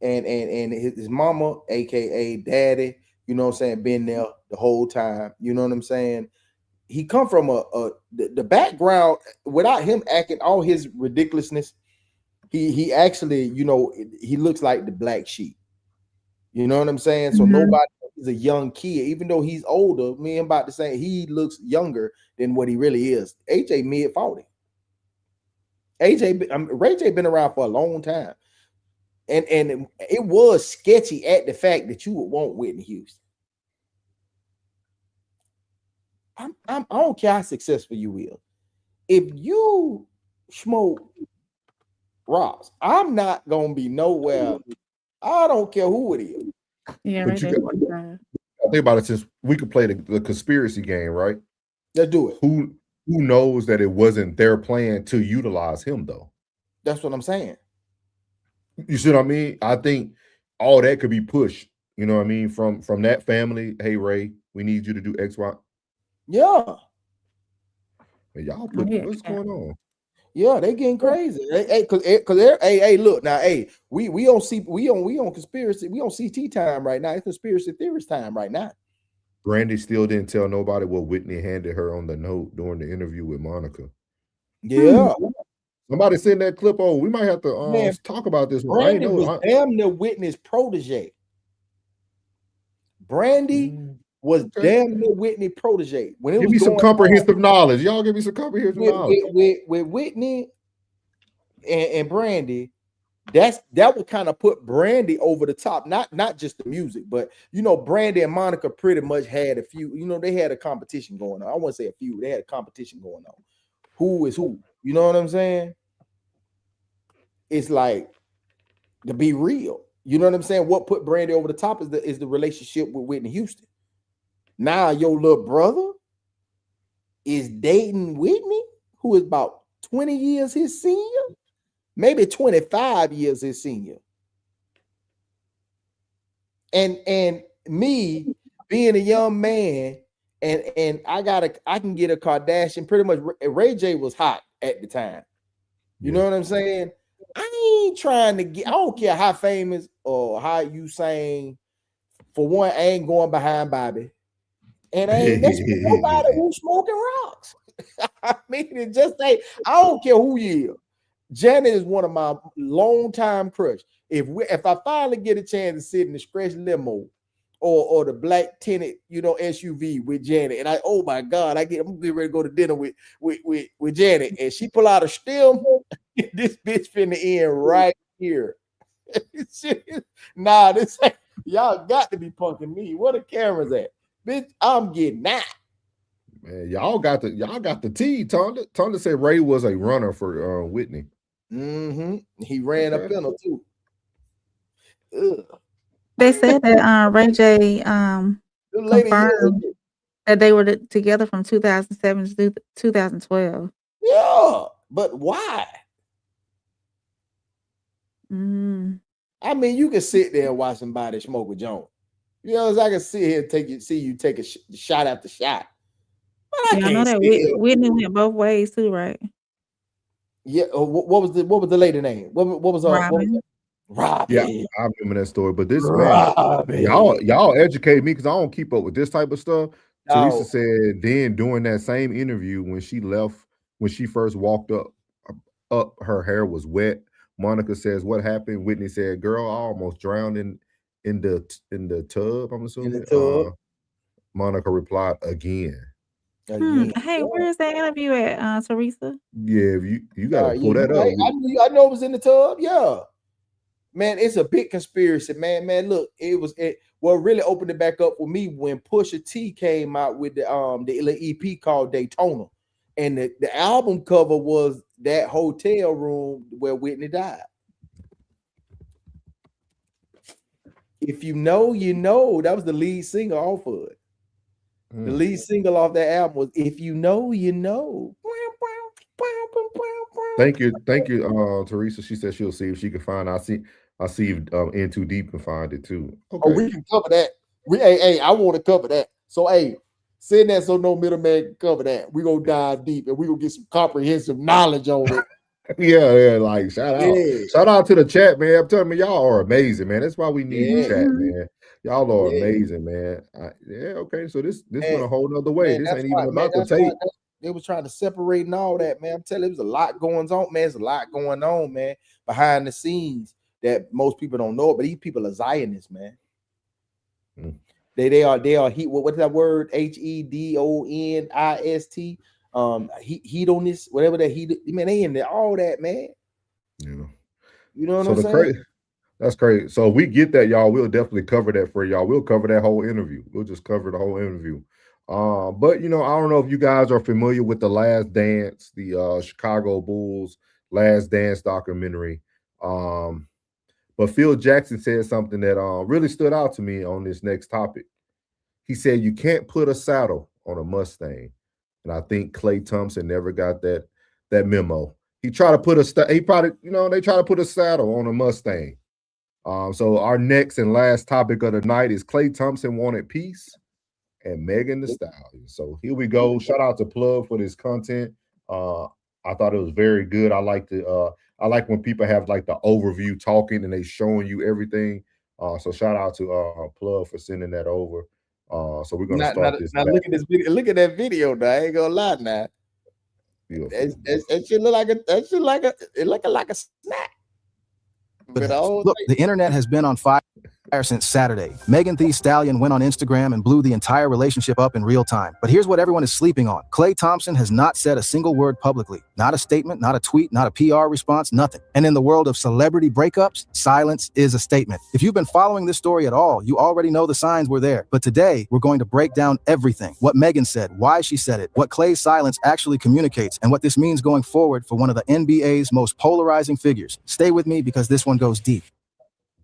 And his mama, aka daddy, you know what I'm saying, been there the whole time. You know what I'm saying? He come from the background without him acting all his ridiculousness. He actually, you know, he looks like the black sheep. You know what I'm saying? So nobody is a young kid, even though he's older. Me, I'm about to say he looks younger than what he really is. AJ mid 40. Ray J been around for a long time, and it was sketchy at the fact that you would want Whitney Houston. I don't care how successful you will. If you smoke rocks, I'm not gonna be nowhere. I don't care who it is. Yeah, but you got, think about it. Since we could play the conspiracy game, right? Let's do it. Who knows that it wasn't their plan to utilize him though? That's what I'm saying. You see what I mean? I think all that could be pushed. You know what I mean? From that family. Hey Ray, we need you to do X, Y. Yeah. Hey, y'all put what's going on? Yeah, they getting crazy. Hey, look now. Hey, we on conspiracy. We on CT time right now. It's conspiracy theorist time right now. Brandy still didn't tell nobody what Whitney handed her on the note during the interview with Monica. Yeah. Somebody send that clip over. We might have to talk about this one. Brandy was damn near Whitney's protege. Brandy was damn near Whitney protege. When it give was me some comprehensive knowledge. Y'all give me some comprehensive knowledge. With Whitney and Brandy, that would kind of put Brandy over the top. Not just the music, but you know, Brandy and Monica pretty much had a few. You know, they had a competition going on. I wouldn't say a few. They had a competition going on. Who is who? You know what I'm saying? It's like, to be real. You know what I'm saying? What put Brandy over the top is the relationship with Whitney Houston. Now your little brother is dating Whitney, who is about 20 years his senior, maybe 25 years his senior. And me being a young man, and I can get a Kardashian. Pretty much Ray J was hot at the time. You know what I'm saying? I ain't trying to get, I don't care how famous or how you saying. For one, I ain't going behind Bobby. And I ain't messing with nobody who's smoking rocks. I mean, it just ain't, I don't care who you is. Janet is one of my longtime crush. If I finally get a chance to sit in the stretch limo or the black tinted, you know, SUV with Janet, and oh my God, I'm getting ready to go to dinner with Janet, and she pull out a stem, this bitch finna end right here. Nah, this ain't, y'all got to be punking me. Where the cameras at? Bitch, I'm getting that. Man, y'all got the tea. Tonda said Ray was a runner for Whitney. He ran up in her too. Ugh. They said that Ray J confirmed that they were together from 2007 to 2012. Yeah, but why? I mean, you can sit there and watch somebody smoke with Jones. You know, I can sit here and see you take a shot after shot. Yeah, I know that Whitney went both ways too, right? Yeah. What was the lady name? What was Robin? Robin. Yeah, I remember that story. But this man, y'all educate me because I don't keep up with this type of stuff. No. Teresa said then during that same interview when she left, when she first walked up, her hair was wet. Monica says, "What happened?" Whitney said, "Girl, I almost drowned in in the tub, I'm assuming. In the tub. Monica replied again. Hey, where is that interview at, Teresa? Yeah, if you gotta pull that up. I know it was in the tub. Yeah, man, it's a big conspiracy, man. Look, what really opened it back up for me when Pusha T came out with the EP called Daytona, and the album cover was that hotel room where Whitney died. If you know, you know. That was the lead single off of it. The lead single off that album was "If You Know, You Know." Thank you, Teresa. She said she'll see if she can find. I see if In Too Deep can find it too. Okay. Oh, we can cover that. I want to cover that. So, send that so no middleman can cover that. We're gonna dive deep and we're gonna get some comprehensive knowledge on it. Yeah, like shout out to the chat, man. I'm telling you, y'all are amazing, man. That's why we need the chat, man. Y'all are amazing, man. Okay, so this went a whole nother way. This ain't even about the tape. They was trying to separate and all that, man. I'm telling you, there's a lot going on, man. There's a lot going on, man, behind the scenes that most people don't know. But these people are Zionists, man. They are what's that word? Hedonist. Hedonist, whatever that man, they in there, all that, man. Yeah. You know what I'm saying? That's crazy. So if we get that, y'all, we'll definitely cover that for y'all. We'll cover that whole interview. We'll just cover the whole interview. But I don't know if you guys are familiar with The Last Dance, the Chicago Bulls Last Dance documentary. But Phil Jackson said something that really stood out to me on this next topic. He said, you can't put a saddle on a Mustang. And I think Klay Thompson never got that memo. He tried to put they try to put a saddle on a Mustang. So our next and last topic of the night is Klay Thompson wanted peace and Megan Thee Stallion. So here we go. Shout out to Plug for this content. I thought it was very good. I like when people have like the overview talking and they showing you everything. So shout out to Plug for sending that over. So we're gonna start this. Now look at this video. Look at that video. Now I ain't gonna lie. Now that shit look like a snack. Look, the internet has been on fire since Saturday. Megan Thee Stallion went on Instagram and blew the entire relationship up in real time. But here's what everyone is sleeping on. Klay Thompson has not said a single word publicly. Not a statement, not a tweet, not a PR response, nothing. And in the world of celebrity breakups, silence is a statement. If you've been following this story at all, you already know the signs were there. But today, we're going to break down everything. What Megan said, why she said it, what Klay's silence actually communicates, and what this means going forward for one of the NBA's most polarizing figures. Stay with me because this one goes deep.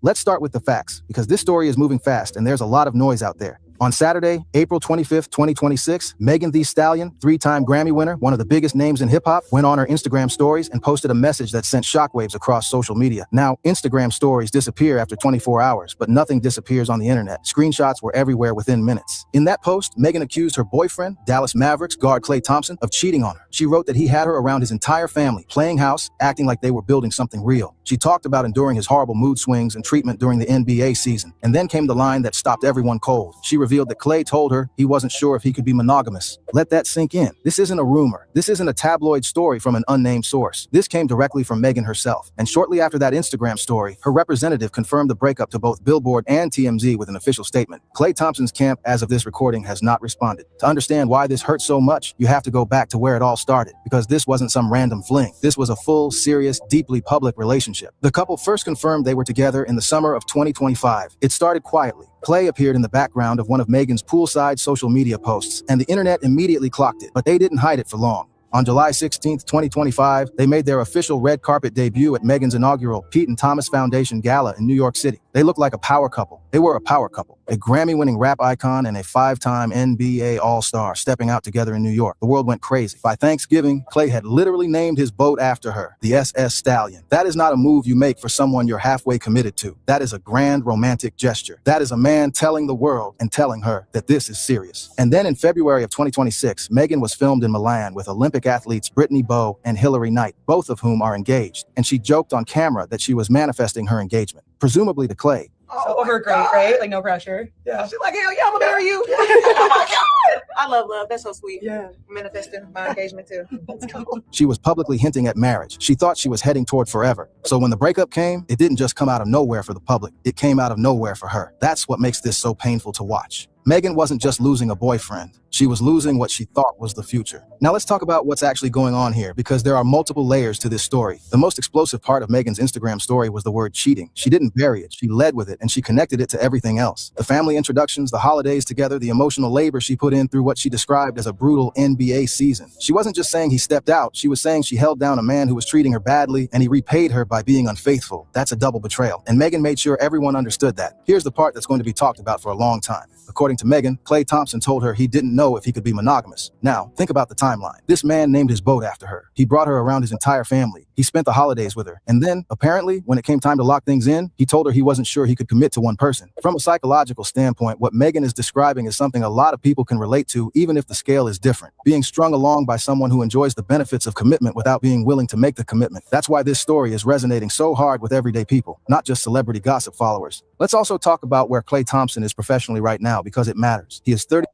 Let's start with the facts, because this story is moving fast and there's a lot of noise out there. On Saturday, April 25th, 2026, Megan Thee Stallion, 3-time Grammy winner, one of the biggest names in hip-hop, went on her Instagram stories and posted a message that sent shockwaves across social media. Now, Instagram stories disappear after 24 hours, but nothing disappears on the internet. Screenshots were everywhere within minutes. In that post, Megan accused her boyfriend, Dallas Mavericks guard Klay Thompson, of cheating on her. She wrote that he had her around his entire family, playing house, acting like they were building something real. She talked about enduring his horrible mood swings and treatment during the NBA season. And then came the line that stopped everyone cold. She revealed that Klay told her he wasn't sure if he could be monogamous. Let that sink in. This isn't a rumor. This isn't a tabloid story from an unnamed source. This came directly from Megan herself. And shortly after that Instagram story, her representative confirmed the breakup to both Billboard and TMZ with an official statement. Klay Thompson's camp, as of this recording, has not responded. To understand why this hurts so much, you have to go back to where it all started, because this wasn't some random fling. This was a full, serious, deeply public relationship. The couple first confirmed they were together in the summer of 2025. It started quietly. Klay appeared in the background of one of Megan's poolside social media posts, and the internet immediately clocked it, but they didn't hide it for long. On July 16th, 2025, they made their official red carpet debut at Megan's inaugural Pete and Thomas Foundation Gala in New York City. They looked like a power couple. They were a power couple. A Grammy-winning rap icon and a 5-time NBA All-Star stepping out together in New York. The world went crazy. By Thanksgiving, Klay had literally named his boat after her, the SS Stallion. That is not a move you make for someone you're halfway committed to. That is a grand romantic gesture. That is a man telling the world and telling her that this is serious. And then in February of 2026, Megan was filmed in Milan with Olympic athletes Brittany Bowe and Hillary Knight, both of whom are engaged. And she joked on camera that she was manifesting her engagement, presumably to Klay. So over a grade, like no pressure. Yeah. She's like, hell yeah, I'm gonna marry you. Oh my God. I love love. That's so sweet. Yeah. Manifesting my engagement too. Let's go. She was publicly hinting at marriage. She thought she was heading toward forever. So when the breakup came, it didn't just come out of nowhere for the public. It came out of nowhere for her. That's what makes this so painful to watch. Megan wasn't just losing a boyfriend. She was losing what she thought was the future. Now let's talk about what's actually going on here, because there are multiple layers to this story. The most explosive part of Megan's Instagram story was the word cheating. She didn't bury it. She led with it, and she connected it to everything else. The family introductions, the holidays together, the emotional labor she put in through what she described as a brutal NBA season. She wasn't just saying he stepped out. She was saying she held down a man who was treating her badly, and he repaid her by being unfaithful. That's a double betrayal. And Megan made sure everyone understood that. Here's the part that's going to be talked about for a long time. According to Megan, Klay Thompson told her he didn't know if he could be monogamous. Now, think about the timeline. This man named his boat after her. He brought her around his entire family. He spent the holidays with her. And then, apparently, when it came time to lock things in, he told her he wasn't sure he could commit to one person. From a psychological standpoint, what Megan is describing is something a lot of people can relate to, even if the scale is different. Being strung along by someone who enjoys the benefits of commitment without being willing to make the commitment. That's why this story is resonating so hard with everyday people, not just celebrity gossip followers. Let's also talk about where Klay Thompson is professionally right now, because it matters. He is 30.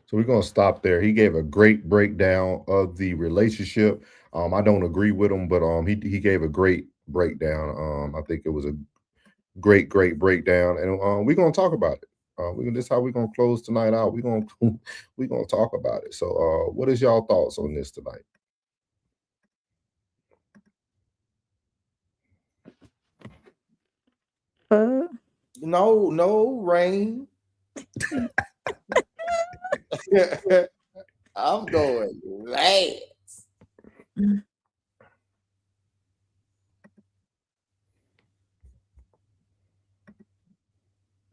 So we're going to stop there. He gave a great breakdown of the relationship. I don't agree with him, but he gave a great breakdown. I think it was a great breakdown, and we're going to talk about it. This is how we're going to close tonight out. We're going to talk about it. So what is y'all thoughts on this tonight? No, Rain. I'm going last.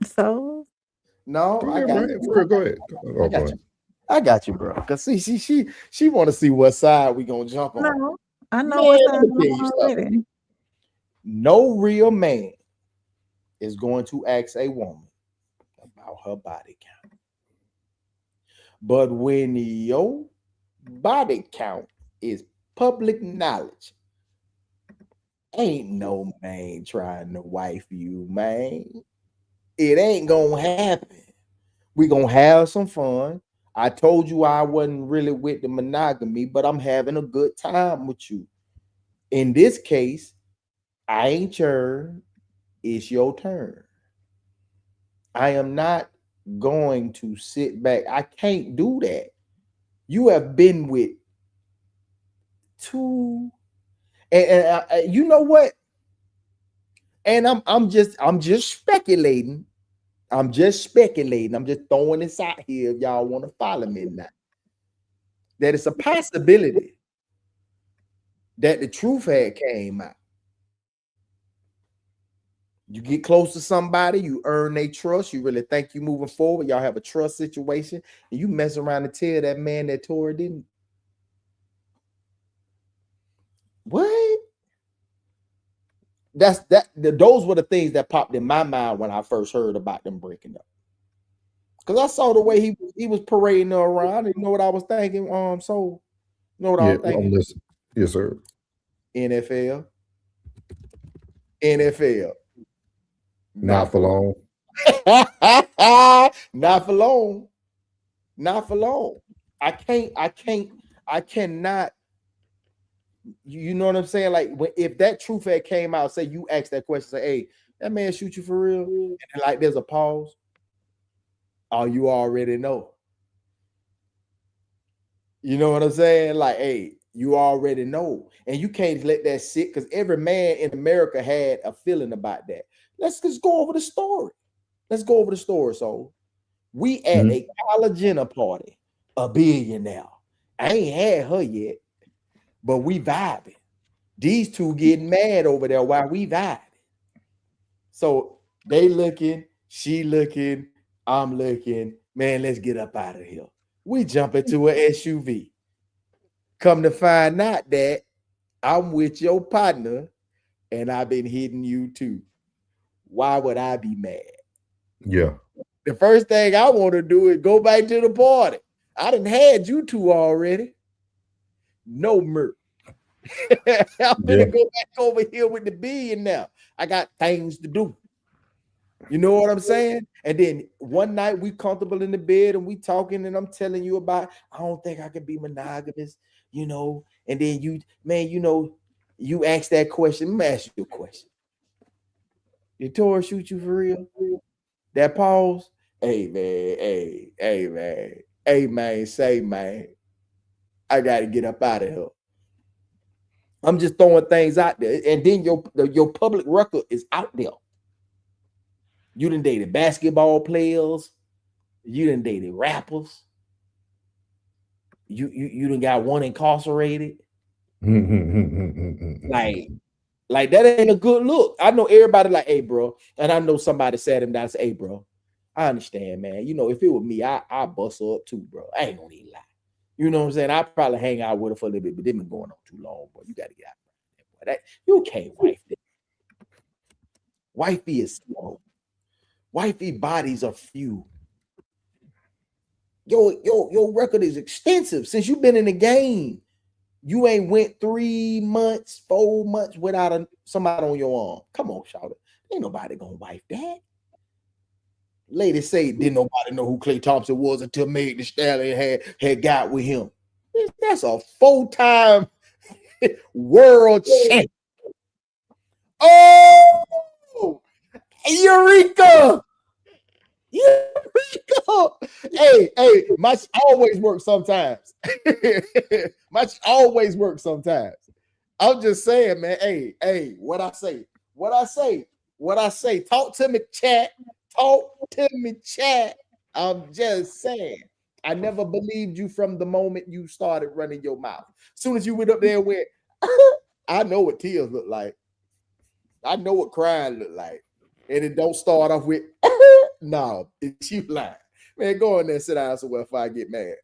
So no, I got it. Go ahead. I got you, bro. Cause she want to see what side we gonna jump on. No, I know what side I'm on already. No real man is going to ask a woman about her body count. But when your body count is public knowledge, ain't no man trying to wife you, man. It ain't gonna happen. We gonna have some fun. I told you I wasn't really with the monogamy, but I'm having a good time with you. In this case, I ain't your, it's your turn. I am not going to sit back. I can't do that. You have been with two, and you know what? And I'm just speculating. I'm just speculating. I'm just throwing this out here if y'all want to follow me now. That it's a possibility that the truth had came out. You get close to somebody, you earn their trust, you really think you moving forward, y'all have a trust situation, and you mess around and tell that man that Tori didn't. What? Those were the things that popped in my mind when I first heard about them breaking up. Because I saw the way he was parading her around, and you know what I was thinking? So you know what I was thinking? I'm listening. Yes, sir. NFL. Not for long. Not for long. Not for long. I cannot. You know what I'm saying? Like, if that truth had came out, say you ask that question, say, hey, that man shoot you for real? And like there's a pause. Oh, you already know. You know what I'm saying? Like, hey, you already know. And you can't let that sit, because every man in America had a feeling about that. Let's just go over the story. So we at a Kyla Jenner party, a billionaire. I ain't had her yet, but we vibing. These two getting mad over there while we vibing. So they looking, she looking, I'm looking. Man, let's get up out of here. We jump into an SUV. Come to find out that I'm with your partner and I've been hitting you too. Why would I be mad? Yeah. The first thing I want to do is go back to the party. I done had you two already. No murk. I'm gonna go back over here with the billion now. I got things to do. You know what I'm saying? And then one night we comfortable in the bed and we talking, and I'm telling you about, I don't think I can be monogamous, you know. And then you, man, you know, you ask that question. Let me ask you a question. Did Tora shoot you for real? That pause? Hey man, hey man, say man, I gotta get up out of here. I'm just throwing things out there, and then your public record is out there. You done dated basketball players, you done dated rappers, you done got one incarcerated. Like that ain't a good look. I know everybody like, hey, bro, and I know somebody sat him down and said, hey, bro, I understand, man. You know, if it was me, I bust her up too, bro. I ain't gonna even lie. You know what I'm saying? I probably hang out with her for a little bit, but they been going on too long, boy. You got to get out. That you can't wife that. Wifey is slow. Wifey bodies are few. Your record is extensive. Since you've been in the game, you ain't went 3 months, 4 months without somebody on your arm. Come on, shout it. Ain't nobody gonna wife that. Ladies say didn't nobody know who Klay Thompson was until Megan Thee Stallion had got with him. That's a 4-time world champ. Oh, Eureka! Eureka! Hey, my always works sometimes. My always works sometimes. I'm just saying, man. Hey, what I say. Talk to me, chat. Talk to me, chat. I'm just saying. I never believed you from the moment you started running your mouth. As soon as you went up there and went, I know what tears look like. I know what crying look like. And it don't start off with, no, it's you lying. Man, go in there and sit down somewhere if I get mad.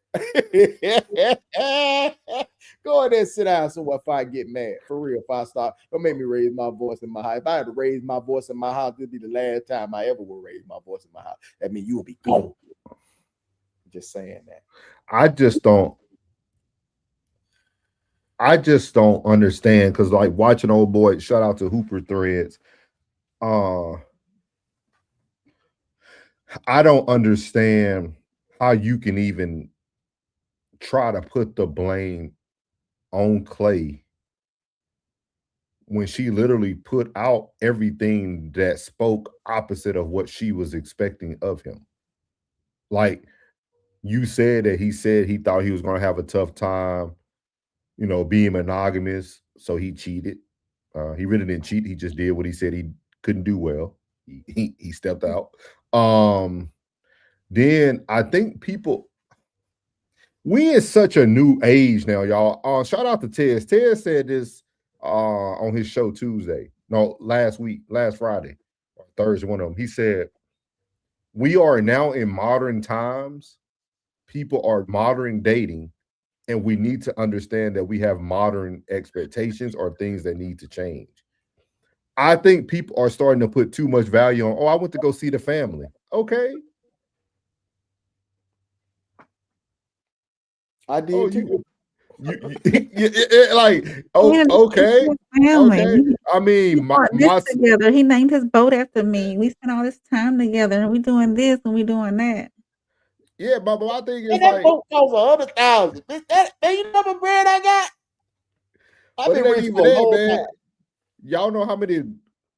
Go in there and sit down somewhere if I get mad. For real, if I start, don't make me raise my voice in my house. If I had to raise my voice in my house, this would be the last time I ever will raise my voice in my house. That means you will be gone. Just saying that. I just don't understand, because like watching old boy, shout out to Hooper Threads. I don't understand how you can even try to put the blame on Klay when she literally put out everything that spoke opposite of what she was expecting of him. Like you said that he said he thought he was going to have a tough time, you know, being monogamous, so he cheated. He really didn't cheat. He just did what he said he couldn't do well. He stepped out. Then I think people, we in such a new age now, y'all. Shout out to Tez. Tez said this on his show last Friday, or Thursday, one of them. He said, we are now in modern times. People are modern dating, and we need to understand that we have modern expectations or things that need to change. I think people are starting to put too much value on, I went to go see the family. Okay. I did too. Okay. Okay. I mean, together. He named his boat after me. We spent all this time together, and we doing this and we doing that. Yeah, but I think it's that boat costs $100,000. That you know the bread I got. I've been rich for a whole time. Y'all know how many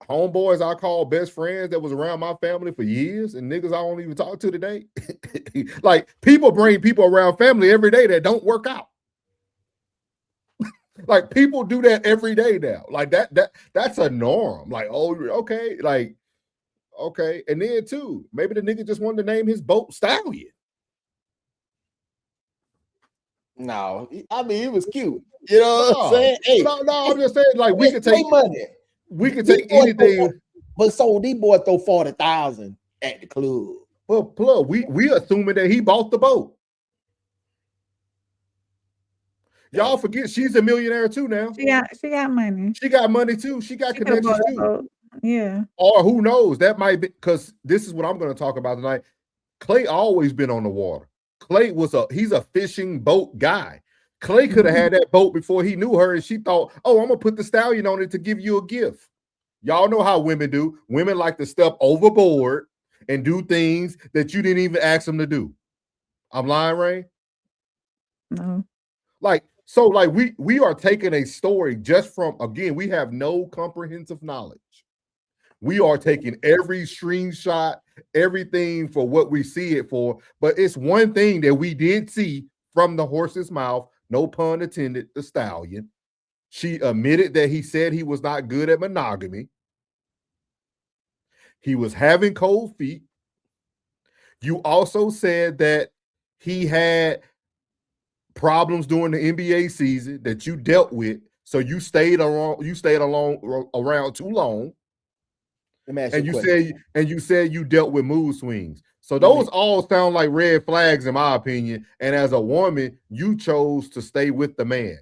homeboys I call best friends that was around my family for years, and niggas I don't even talk to today? Like, people bring people around family every day that don't work out. Like, people do that every day now. Like, that's a norm. Like, oh, okay. Like, okay. And then too, maybe the nigga just wanted to name his boat Stallion. No, I mean, it was cute. You know what I'm saying? Hey, no, I'm just saying, like, we could take money. We could take anything. But so these boys throw 40,000 at the club. Well, plug, we assuming that he bought the boat. Y'all forget she's a millionaire too now. She got money. She got money too. She got connections too. Yeah. Or who knows? That might be, because this is what I'm going to talk about tonight. Klay always been on the water. Klay he's a fishing boat guy. Klay could have had that boat before he knew her, and she thought, oh, I'm gonna put the stallion on it to give you a gift. Y'all know how women do. Women like to step overboard and do things that you didn't even ask them to do. I'm lying, Ray? No. Like, we are taking a story just from, again, we have no comprehensive knowledge. We are taking every screenshot, everything for what we see it for. But it's one thing that we did see from the horse's mouth, no pun intended, the stallion. She admitted that he said he was not good at monogamy. He was having cold feet. You also said that he had problems during the NBA season that you dealt with, so you stayed around too long. And you said you dealt with mood swings. So those all sound like red flags in my opinion. And as a woman, you chose to stay with the man.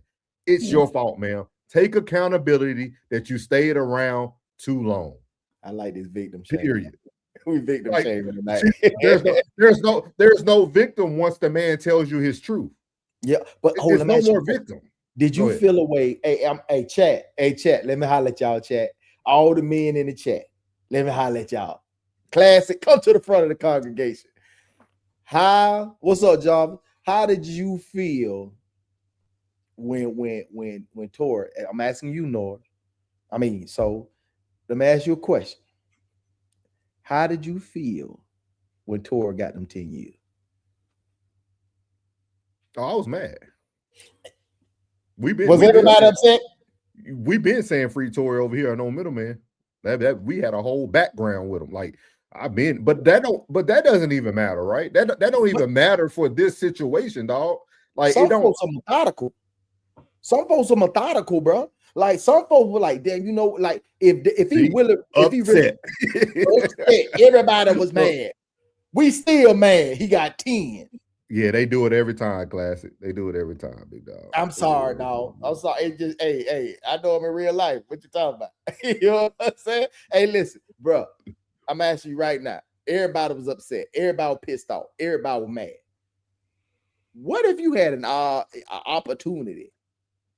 It's your fault, ma'am. Take accountability that you stayed around too long. I like this victim shaming. Period. We victim shaming tonight. There's no victim once the man tells you his truth. Yeah, but hold on, no more victim. Did you feel a way? Hey, chat. Let me holler at y'all, chat. All the men in the chat. Let me holler at y'all. Classic, come to the front of the congregation. What's up, Jarvis? How did you feel when Tor? I'm asking you, Nora. So let me ask you a question. How did you feel when Tor got them 10 years? Oh, I was mad. Was everybody upset? We've been saying free Tory over here, no middleman. That we had a whole background with him. Like but that doesn't even matter, right? That don't even matter for this situation, dog. Like some folks are methodical. Some folks are methodical, bro. Like some folks were like, damn, like if he really upset, everybody was mad. We still mad. He got 10. Yeah, they do it every time, Classic. They do it every time, big dog. I'm sorry, dog. I'm sorry. It just, hey, I know him in real life. What you talking about? You know what I'm saying? Hey, listen, bro. I'm asking you right now. Everybody was upset. Everybody was pissed off. Everybody was mad. What if you had an opportunity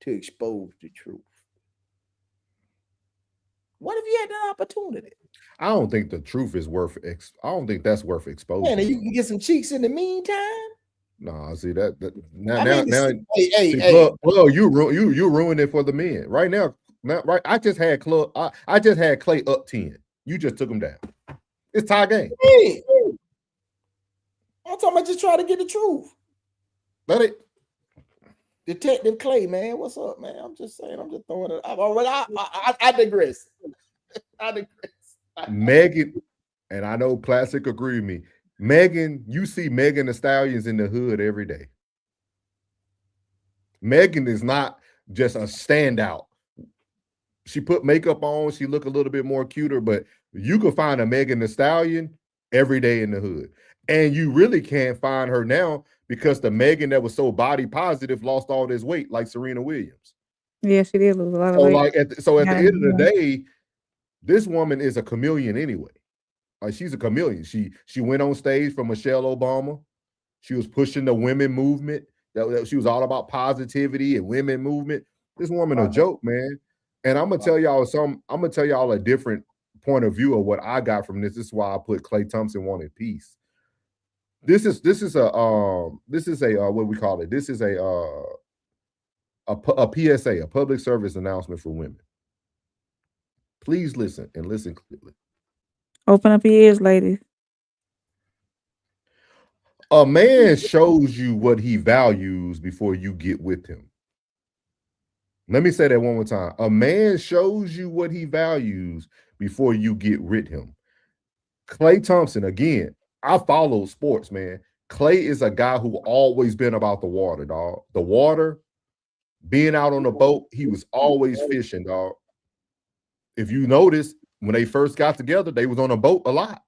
to expose the truth? What if you had that opportunity? I don't think the truth is worth. I don't think that's worth exposing. Man, you can get some cheeks in the meantime. No, see that now. Hey, you ruined it for the men right now. Right, I just had Klay up 10. You just took him down. It's tie game. Hey. I'm talking about just trying to get the truth. Let it. Detective Klay, man, what's up, man? I'm just saying. I'm just throwing it. I digress. I digress. Megan, and I know Classic agree with me. Megan, you see Megan Thee Stallions in the hood every day. Megan is not just a standout. She put makeup on, she look a little bit more cuter, but you can find a Megan Thee Stallion every day in the hood. And you really can't find her now because the Megan that was so body positive lost all this weight, like Serena Williams. Yeah, she did lose a lot of weight. At the end of the day, this woman is a chameleon anyway. Like she's a chameleon. She went on stage for Michelle Obama. She was pushing the women movement. That she was all about positivity and women movement. This woman a joke, man. And I'm gonna tell y'all a different point of view of what I got from this. This is why I put Klay Thompson wanted peace. This is a what we call it. This is a PSA, a public service announcement for women. Please listen and listen clearly. Open up your ears, ladies. A man shows you what he values before you get with him. Let me say that one more time. A man shows you what he values before you get with him. Klay Thompson, again, I follow sports, man. Klay is a guy who always been about the water, dog. The water, being out on the boat, he was always fishing, dog. If you notice, when they first got together, they was on a boat a lot.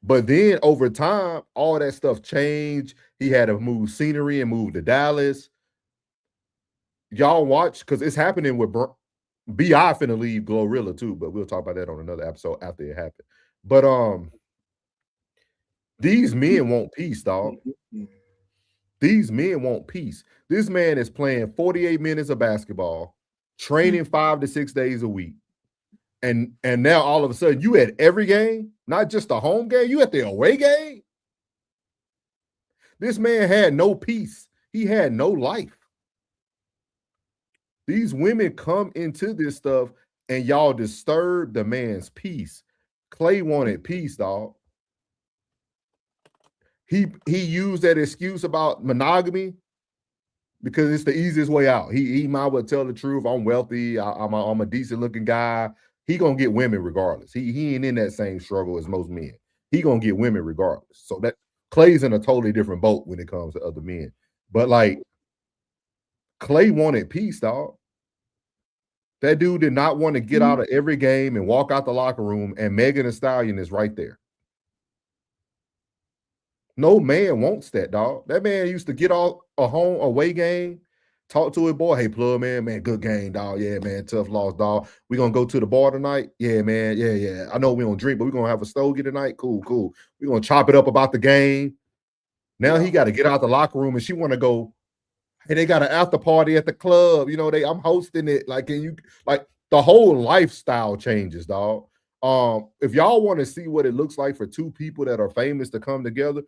But then over time, all that stuff changed. He had to move scenery and move to Dallas. Y'all watch, because it's happening with B.I. finna leave Glorilla too, but we'll talk about that on another episode after it happened. But these men want peace, dog. These men want peace. This man is playing 48 minutes of basketball, training 5 to 6 days a week, And now all of a sudden you at every game, not just the home game, you at the away game. This man had no peace. He had no life. These women come into this stuff and y'all disturb the man's peace. Klay wanted peace, dog. He used that excuse about monogamy because it's the easiest way out. He might well tell the truth. I'm wealthy. I'm a decent looking guy. He gonna get women regardless. He ain't in that same struggle as most men. He gonna get women regardless. So that Klay's in a totally different boat when it comes to other men. But like Klay wanted peace, dog. That dude did not want to get out of every game and walk out the locker room, and Megan Thee Stallion is right there. No man wants that, dog. That man used to get off a home away game, talk to his boy, hey, plug, man, good game, dog. Yeah, man, tough loss, dog. We gonna go to the bar tonight? Yeah, man, yeah. I know we don't drink, but we're gonna have a stogie tonight. Cool. We're gonna chop it up about the game. Now he got to get out the locker room, and she want to go. Hey, they got an after party at the club. You know, I'm hosting it. Like, can you like the whole lifestyle changes, dog. If y'all want to see what it looks like for two people that are famous to come together,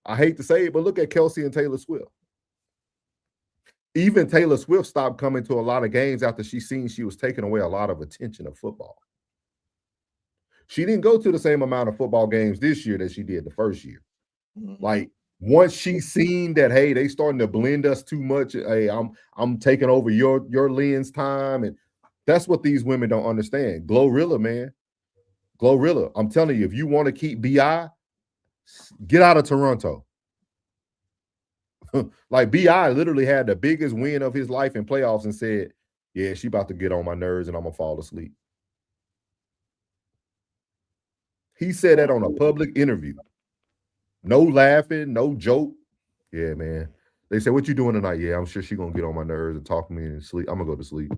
I hate to say it, but look at Kelsey and Taylor Swift. Even Taylor Swift stopped coming to a lot of games after she seen she was taking away a lot of attention of football. She didn't go to the same amount of football games this year that she did the first year. Like, once she seen that, hey, they starting to blend us too much. Hey, I'm taking over your lens time, and that's what these women don't understand. Glorilla, man, Glorilla. I'm telling you, if you want to keep BI, get out of Toronto. Like BI literally had the biggest win of his life in playoffs and said, "Yeah, she about to get on my nerves, and I'm gonna fall asleep." He said that on a public interview. No laughing, no joke. Yeah, man. They said, what you doing tonight? Yeah, I'm sure she's going to get on my nerves and talk to me and sleep. I'm going to go to sleep.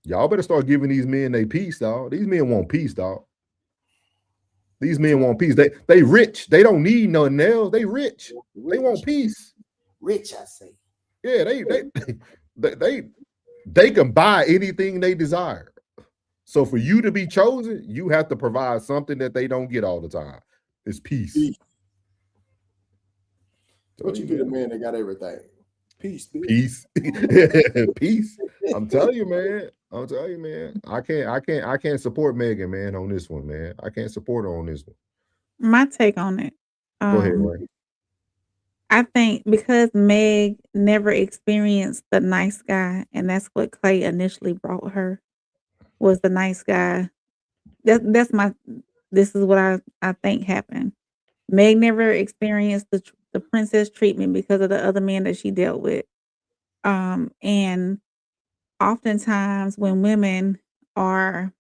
Y'all better start giving these men their peace, dog. These men want peace, dog. These men want peace. They rich. They don't need nothing else. They rich. They want peace. Rich, I say. Yeah, they can buy anything they desire. So for you to be chosen, you have to provide something that they don't get all the time. It's peace. What you get a man that got everything? Peace. Peace. Peace. I'm telling you, man. I can't support Megan, man, on this one, man. I can't support her on this one. My take on it. Go ahead, Ray. I think because Meg never experienced the nice guy, and that's what Klay initially brought her, was the nice guy. This is what I think happened. Meg never experienced the princess treatment because of the other men that she dealt with. And oftentimes when women are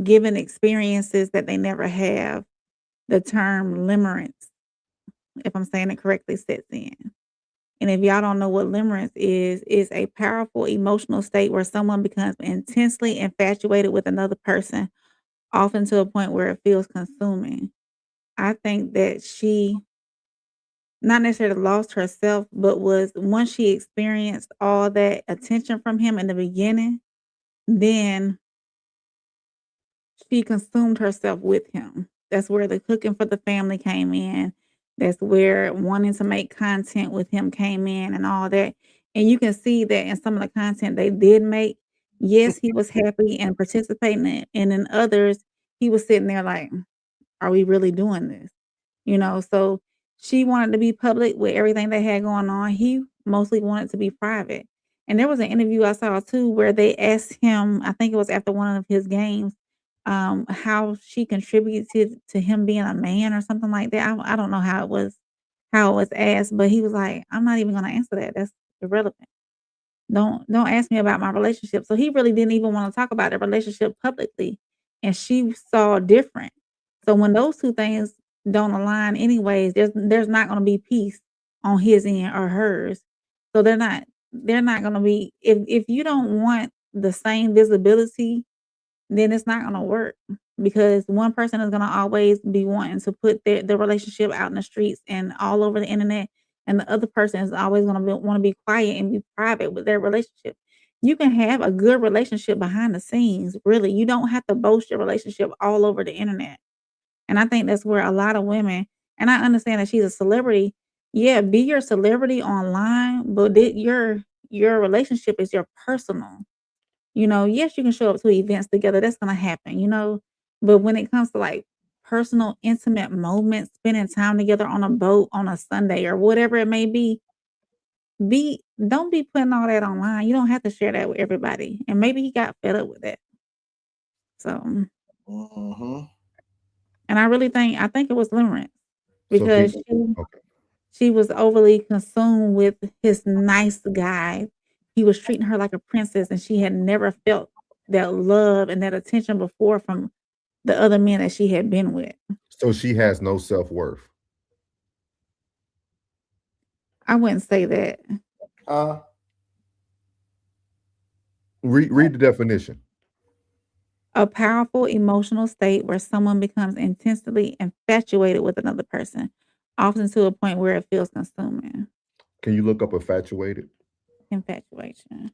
given experiences that they never have, the term limerence, if I'm saying it correctly, sets in. And if y'all don't know what limerence is a powerful emotional state where someone becomes intensely infatuated with another person, often to a point where it feels consuming. I think that she not necessarily lost herself, but was once she experienced all that attention from him in the beginning, then she consumed herself with him. That's where the cooking for the family came in. That's where wanting to make content with him came in and all that. And you can see that in some of the content they did make. Yes, he was happy and participating in it. And in others, he was sitting there like, are we really doing this? You know, so she wanted to be public with everything they had going on. He mostly wanted to be private. And there was an interview I saw too where they asked him, I think it was after one of his games, how she contributed to him being a man or something like that. I don't know how it was asked, but he was like, I'm not even gonna answer that. That's irrelevant. Don't ask me about my relationship. So he really didn't even want to talk about the relationship publicly. And she saw different. So when those two things don't align anyways, there's not going to be peace on his end or hers. So they're not going to be, if you don't want the same visibility, then it's not going to work, because one person is going to always be wanting to put their relationship out in the streets and all over the internet. And the other person is always going to want to be quiet and be private with their relationship. you can have a good relationship behind the scenes. Really, you don't have to boast your relationship all over the internet. And I think that's where a lot of women, and I understand that she's a celebrity. Yeah, be your celebrity online, but your relationship is your personal. Yes, you can show up to events together. That's gonna happen. But when it comes to like personal, intimate moments, spending time together on a boat on a Sunday or whatever it may be, don't be putting all that online. You don't have to share that with everybody. And maybe he got fed up with that. So, and I think it was Lawrence because she was overly consumed with his nice guy. He was treating her like a princess, and she had never felt that love and that attention before from the other men that she had been with. So she has no self-worth. I wouldn't say that. Read the definition. A powerful emotional state where someone becomes intensely infatuated with another person, often to a point where it feels consuming. Can you look up infatuated? Infatuation.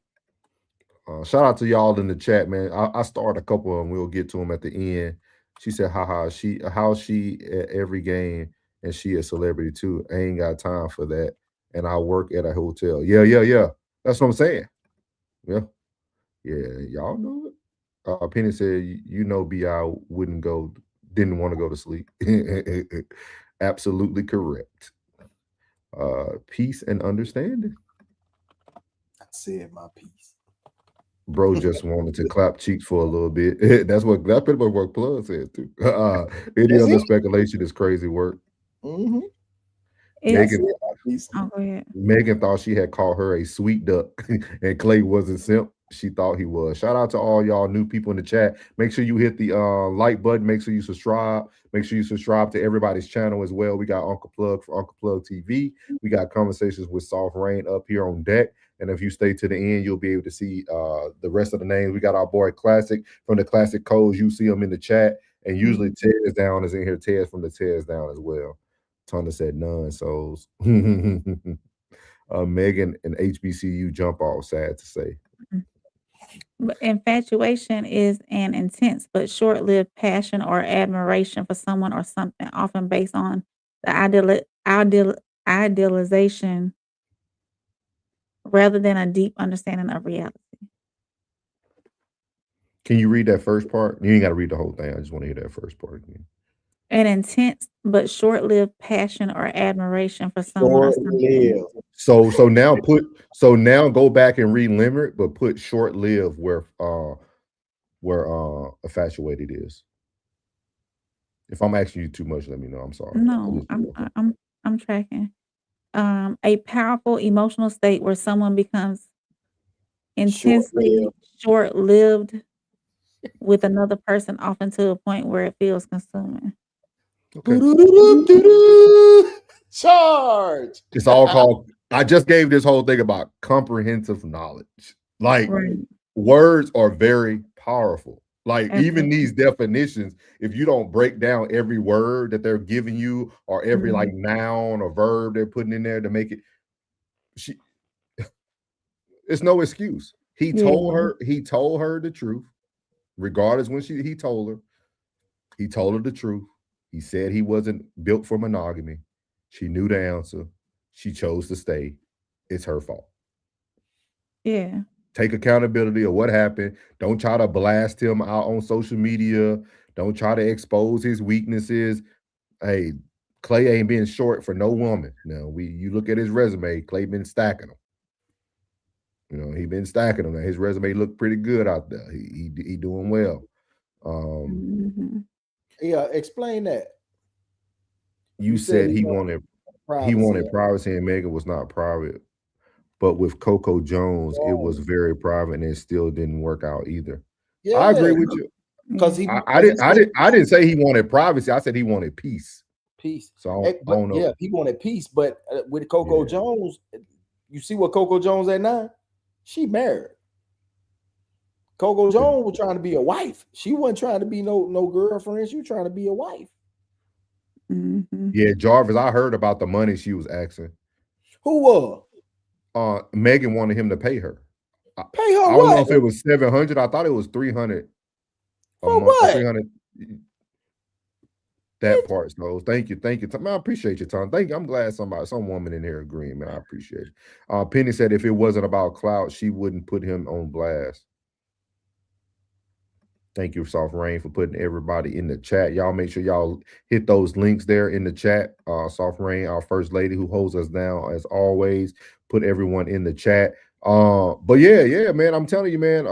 Shout out to y'all in the chat, man. I started a couple of them. We'll get to them at the end. She said, haha, how she at every game and she a celebrity too. I ain't got time for that. And I work at a hotel. Yeah. That's what I'm saying. Yeah. Y'all know it. Penny said, B.I. didn't want to go to sleep. Absolutely correct. Peace and understanding. I said my piece. Bro just wanted to clap cheeks for a little bit. That's pretty much what Plug said too. Any other speculation is crazy work. Megan thought she had called her a sweet duck, and Klay wasn't simp. She thought he was. Shout out to all y'all new people in the chat. Make sure you hit the like button. Make sure you subscribe. Make sure you subscribe to everybody's channel as well. We got Uncle Plug for Uncle Plug TV. We got Conversations with Soft Rain up here on deck. And if you stay to the end, you'll be able to see the rest of the names. We got our boy Classic from the Classic Codes. You see him in the chat. And usually Tez Down is in here. Tez from the Tez Down as well. Tonda said none souls. Megan and HBCU jump off, sad to say. But infatuation is an intense but short-lived passion or admiration for someone or something, often based on the idealization rather than a deep understanding of reality. Can you read that first part? You ain't got to read the whole thing. I just want to hear that first part again. An intense but short-lived passion or admiration for someone or something. So now go back and read limerick, but put short-lived where infatuated is. If I'm asking you too much, let me know. I'm sorry. No, I'm tracking. A powerful emotional state where someone becomes intensely short-lived with another person, often to a point where it feels consuming. Okay. Charge. It's all called. I just gave this whole thing about comprehensive knowledge. Like words are very powerful. Like even these definitions, if you don't break down every word that they're giving you or every like noun or verb they're putting in there to make it, it's no excuse. He told her the truth, regardless when he told her the truth. He said he wasn't built for monogamy. She knew the answer. She chose to stay. It's her fault. Yeah. Take accountability of what happened. Don't try to blast him out on social media. Don't try to expose his weaknesses. Hey, Klay ain't been short for no woman. Now, you look at his resume, Klay been stacking them. He been stacking them. Now, his resume looked pretty good out there. He doing well. Yeah, explain that. You said he wanted privacy and Megan was not private. But with Coco Jones, it was very private and it still didn't work out either. Yeah, I agree with you. Because I didn't say he wanted privacy. I said he wanted peace. Peace. So I don't know. Yeah, he wanted peace. But with Coco Jones, you see what Coco Jones at now? She married. Coco Jones was trying to be a wife. She wasn't trying to be no girlfriend. She was trying to be a wife. Yeah, Jarvis, I heard about the money she was asking. Who was? Megan wanted him to pay her. Pay her I don't know what? if it was 700. I thought it was 300 a For month. what? 300 that part. So thank you. Man, I appreciate your time. Thank you. I'm glad some woman in here agreeing, man. I appreciate it. Penny said if it wasn't about clout, she wouldn't put him on blast. Thank you, Soft Rain, for putting everybody in the chat. Y'all make sure y'all hit those links there in the chat. Soft Rain, our first lady who holds us down as always, put everyone in the chat. But yeah, man, I'm telling you, man.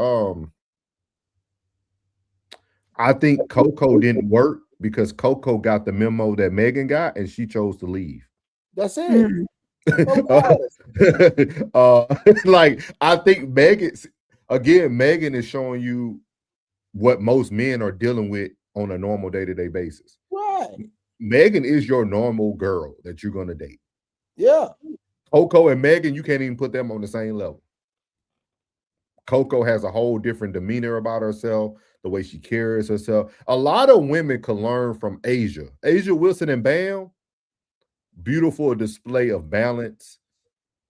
I think Coco didn't work because Coco got the memo that Megan got, and she chose to leave. That's it. Like I think Megan is showing you what most men are dealing with on a normal day-to-day basis. Right. Megan is your normal girl that you're gonna date. Yeah. Coco and Megan, you can't even put them on the same level. Coco has a whole different demeanor about herself, the way she carries herself. A lot of women can learn from Asia. Asia Wilson and Bam, beautiful display of balance,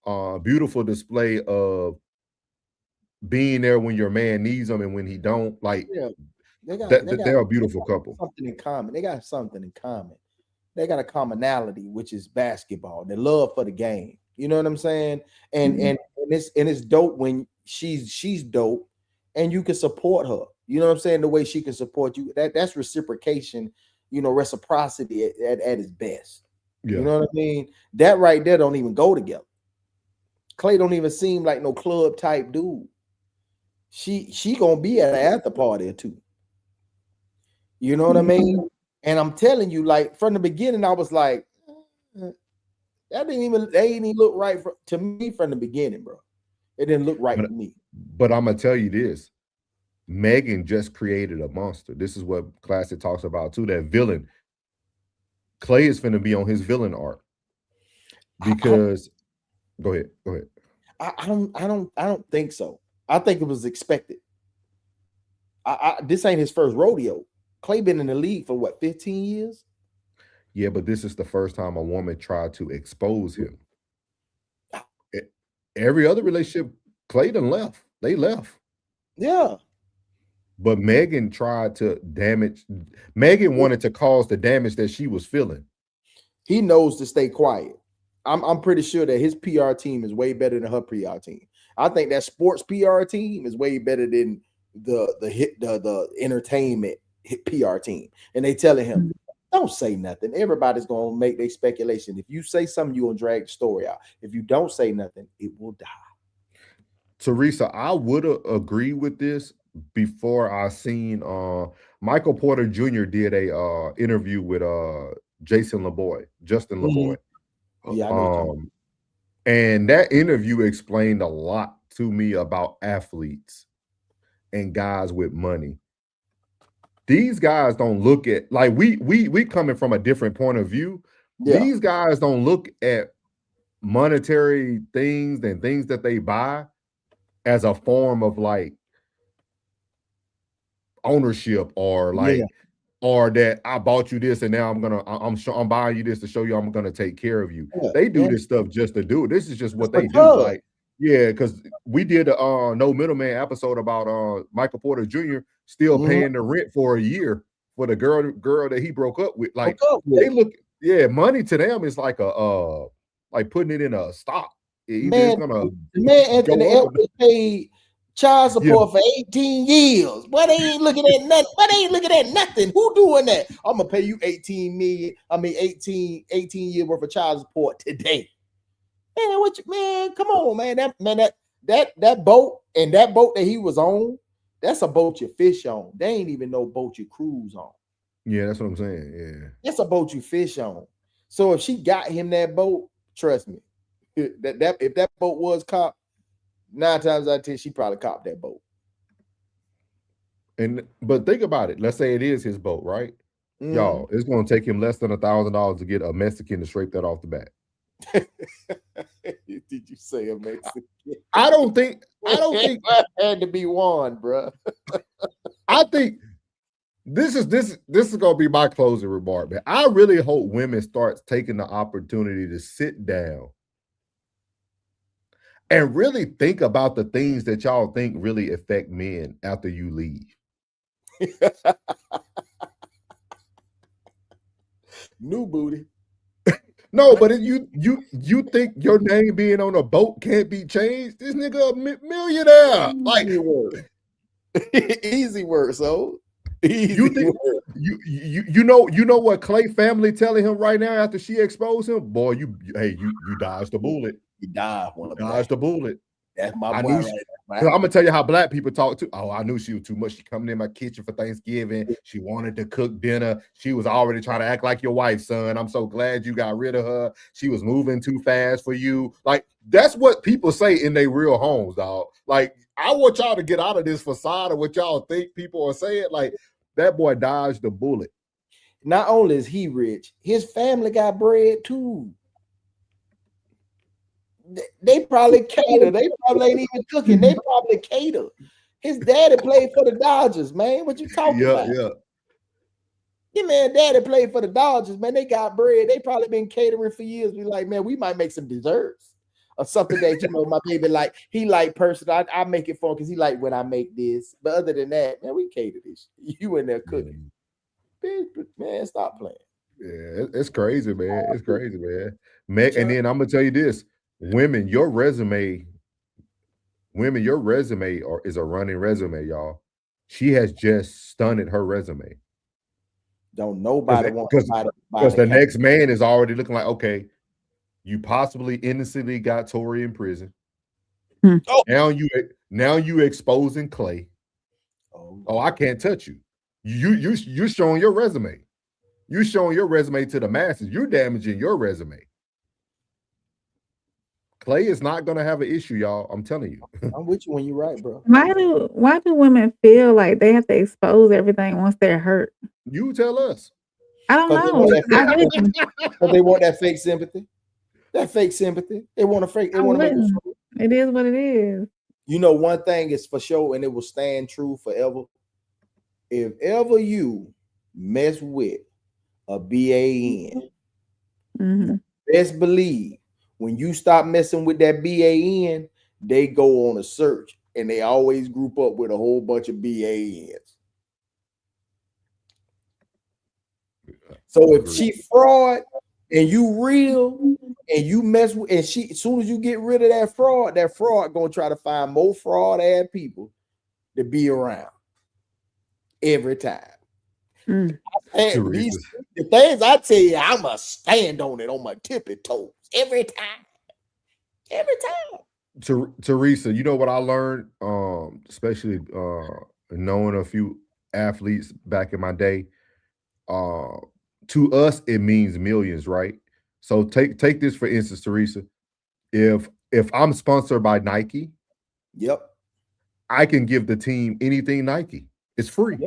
beautiful display of being there when your man needs them and when he don't. Like, yeah, they're a beautiful couple. Something in common. They got something in common. They got a commonality, which is basketball. The love for the game. You know what I'm saying? And it's dope when she's dope, and you can support her. You know what I'm saying? The way she can support you. That's reciprocation. You know, reciprocity at its best. Yeah. You know what I mean? That right there don't even go together. Klay don't even seem like no club type dude. She gonna be at an after party or two. You know what I mean? And I'm telling you, like from the beginning, I was like, that ain't even look right to me from the beginning, bro. It didn't look right to me. But I'm gonna tell you this: Megan just created a monster. This is what Classic talks about too. That villain. Klay is finna be on his villain arc because. Go ahead. I don't think so. I think it was expected. This ain't his first rodeo. Klay been in the league for what, 15 years? Yeah, but this is the first time a woman tried to expose him. Every other relationship, Klay done left. They left. Yeah. But Megan tried to damage. Megan wanted to cause the damage that she was feeling. He knows to stay quiet. I'm pretty sure that his PR team is way better than her PR team. I think that sports PR team is way better than the entertainment PR team. And they telling him, don't say nothing. Everybody's gonna make their speculation. If you say something, you're gonna drag the story out. If you don't say nothing, it will die. Teresa, I would agree with this before I seen Michael Porter Jr. did a interview with Justin LeBoy. Yeah, I know. And that interview explained a lot to me about athletes and guys with money. These guys don't look at, like, we coming from a different point of view. Yeah. These guys don't look at monetary things and things that they buy as a form of like ownership or like, or that I bought you this and now I'm buying you this to show you I'm gonna take care of you. Yeah. They do this stuff just to do it. This is just what they do. Like, yeah, because we did a No Middleman episode about Michael Porter Jr. still paying the rent for a year for the girl that he broke up with. Like, they look, money to them is like a like putting it in a stock. Anthony Edwards paid child support for 18 years. But they ain't looking at nothing. Who doing that? I'm gonna pay you 18 years worth of child support today. Man, come on, man. That boat and that boat that he was on, that's a boat you fish on. They ain't even no boat you cruise on. Yeah, that's what I'm saying. Yeah. It's a boat you fish on. So if she got him that boat, trust me, if that boat was caught, 9 times out of 10, she probably copped that boat. But think about it. Let's say it is his boat, right? Y'all, it's going to take him less than $1,000 to get a Mexican to scrape that off the back. Did you say a Mexican? I don't think that had to be one, bro. I think this is gonna be my closing remark, man. I really hope women start taking the opportunity to sit down. And really think about the things that y'all think really affect men after you leave. New booty. No, but you think your name being on a boat can't be changed? This nigga a millionaire. Like Easy work. Easy work, so easy you think work. you know what Klay family telling him right now after she exposed him? Boy, you dodged the bullet. He died one of Dodged the bullet. That's my I boy knew right she, there, I'm man. gonna tell you how black people talk too. Oh, I knew she was too much. She coming in my kitchen for Thanksgiving. She wanted to cook dinner. She was already trying to act like your wife, son. I'm so glad you got rid of her. She was moving too fast for you. Like, that's what people say in their real homes, dog. Like, I want y'all to get out of this facade of what y'all think people are saying. Like, that boy dodged the bullet. Not only is he rich, his family got bread too. They probably cater. They probably ain't even cooking. They probably cater. His daddy played for the Dodgers, man. What you talking about? Yeah, man, daddy played for the Dodgers, man. They got bread. They probably been catering for years. Be like, man, we might make some desserts or something that, you know, my baby like. He like personal. I make it for him because he like when I make this. But other than that, man, we cater this. You in there cooking. Man, stop playing. Yeah, it's crazy, man. It's crazy, man. And then I'm gonna tell you this: women, your resume is a running resume, y'all. She has just stunted her resume. Don't nobody want because the next man is already looking like, okay, you possibly innocently got Tory in prison. Now you exposing Klay. Oh, I can't touch you. You're showing your resume. You're showing your resume to the masses. You're damaging your resume. Klay is not gonna have an issue, y'all. I'm telling you. I'm with you when you're right, bro. Why do women feel like they have to expose everything once they're hurt? You tell us. I don't know. But they want that fake sympathy. That fake sympathy. They want to fake. They want to make it. It is what it is. You know, one thing is for sure, and it will stand true forever. If ever you mess with a BAN, best believe when you stop messing with that BAN, they go on a search and they always group up with a whole bunch of BANs. So if she fraud and you real and you mess with, and as soon as you get rid of that fraud gonna try to find more fraud ass people to be around every time. The things I tell you, I'ma stand on it on my tippy toes every time. Every time. Teresa, you know what I learned, especially knowing a few athletes back in my day. To us, it means millions, right? So take this for instance, Teresa. If I'm sponsored by Nike, I can give the team anything Nike. It's free.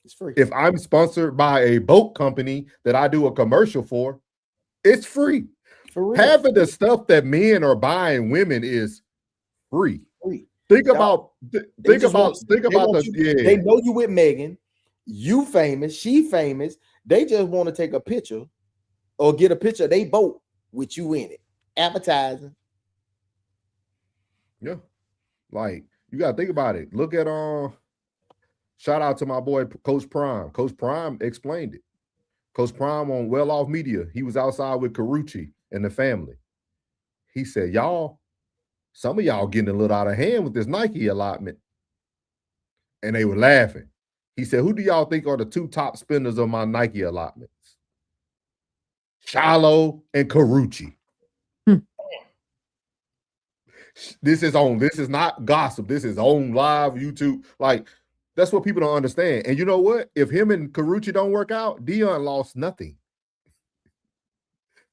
It's free. If I'm sponsored by a boat company that I do a commercial for, it's free. Half of the stuff that men are buying women is free. Think about They know you with Megan, you famous, she famous. They just want to take a picture or get a picture of they boat with you in it. Advertising. Yeah. Like, you gotta think about it. Look at shout out to my boy Coach Prime. Coach Prime explained it. Coach Prime on Well Off Media. He was outside with Carucci and the family. He said, some of y'all getting a little out of hand with this Nike allotment. And they were laughing. He said, who do y'all think are the two top spenders of my Nike allotments? Shiloh and Carucci. This is not gossip. This is on live YouTube. Like, that's what people don't understand. And you know what? If him and Carucci don't work out, Dion lost nothing.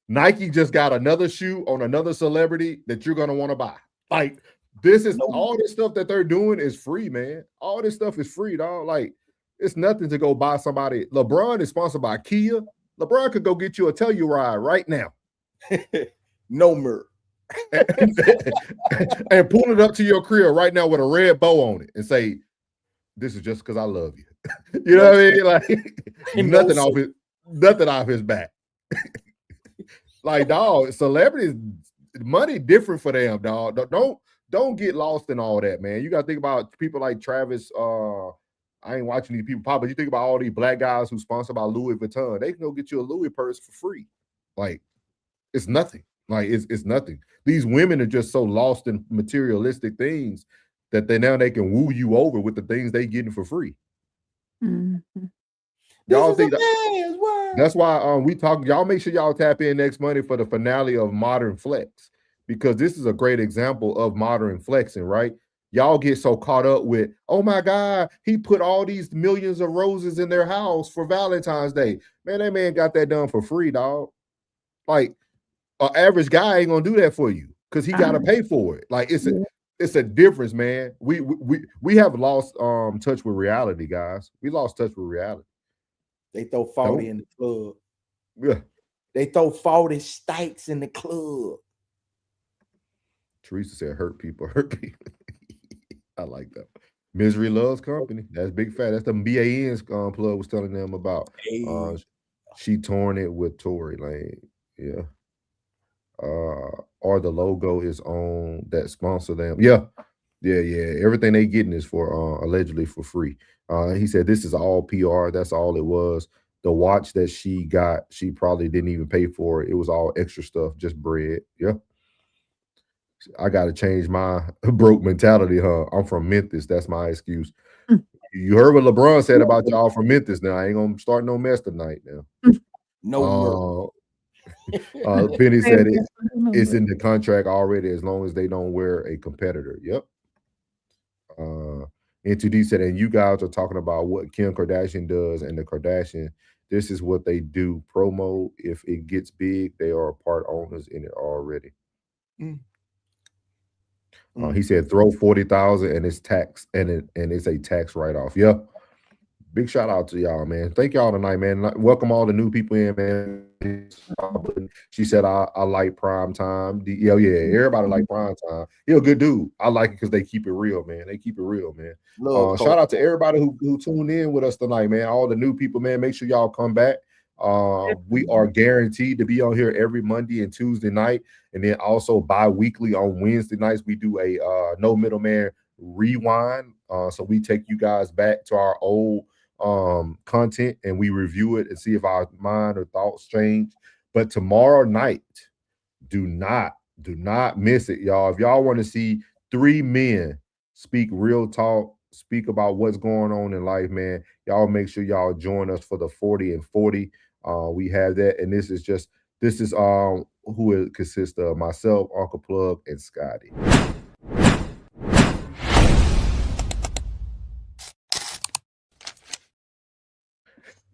Nike just got another shoe on another celebrity that you're going to want to buy. Like, this is all this stuff that they're doing is free, man. All this stuff is free, dog. Like, it's nothing to go buy somebody. LeBron is sponsored by Kia. LeBron could go get you a Telluride right now. No mer. And pull it up to your crib right now with a red bow on it and say, this is just because I love you. You know what I mean? Like, nothing off his back. Like, dog, celebrities, money different for them, dog. Don't get lost in all that, man. You got to think about people like Travis. I ain't watching these people pop, but you think about all these black guys who sponsored by Louis Vuitton. They can go get you a Louis purse for free. Like, it's nothing. Like, it's nothing. These women are just so lost in materialistic things that they can woo you over with the things they getting for free. Mm-hmm. Y'all think that's why we talk. Y'all make sure y'all tap in next Monday for the finale of Modern Flex, because this is a great example of modern flexing, right? Y'all get so caught up with, oh my God, he put all these millions of roses in their house for Valentine's Day. Man, that man got that done for free, dog. Like, an average guy ain't gonna do that for you because he got to pay for it. Like, it's a difference, man. We have lost touch with reality, guys. We lost touch with reality. They throw 40 in the club. Yeah. They throw 40 stakes in the club. Teresa said, hurt people. I like that. Misery loves company. That's big fat. That's the BAN's plug was telling them about. Hey. She torn it with Tory Lane. Yeah. Or the logo is on that sponsor them. Yeah. Everything they getting is for allegedly for free. He said this is all PR. That's all it was. The watch that she got, she probably didn't even pay for it. It was all extra stuff, just bread. Yeah. I got to change my broke mentality, huh? I'm from Memphis. That's my excuse. You heard what LeBron said about y'all from Memphis. Now I ain't gonna start no mess tonight. Now, Penny said it's in the contract already as long as they don't wear a competitor. Yep. N2D said, and you guys are talking about what Kim Kardashian does and the Kardashian. This is what they do. Promo. If it gets big, they are part owners in it already. He said throw 40,000 and it's tax and it's a tax write-off. Yeah. Big shout out to y'all, man. Thank y'all tonight, man. Welcome all the new people in, man. She said I like prime time. Yeah, everybody like prime time. He a good dude. I like it because they keep it real, man. They keep it real, man. Shout out to everybody who tuned in with us tonight, man. All the new people, man. Make sure y'all come back. We are guaranteed to be on here every Monday and Tuesday night, and then also bi-weekly on Wednesday nights. We do a no middleman rewind. So we take you guys back to our old content and we review it and see if our mind or thoughts change. But tomorrow night, do not miss it, y'all. If y'all want to see three men speak real talk, speak about what's going on in life, man, y'all make sure y'all join us for the 40 and 40. We have that, and this is who it consists of: myself, Uncle Plug, and Scotty.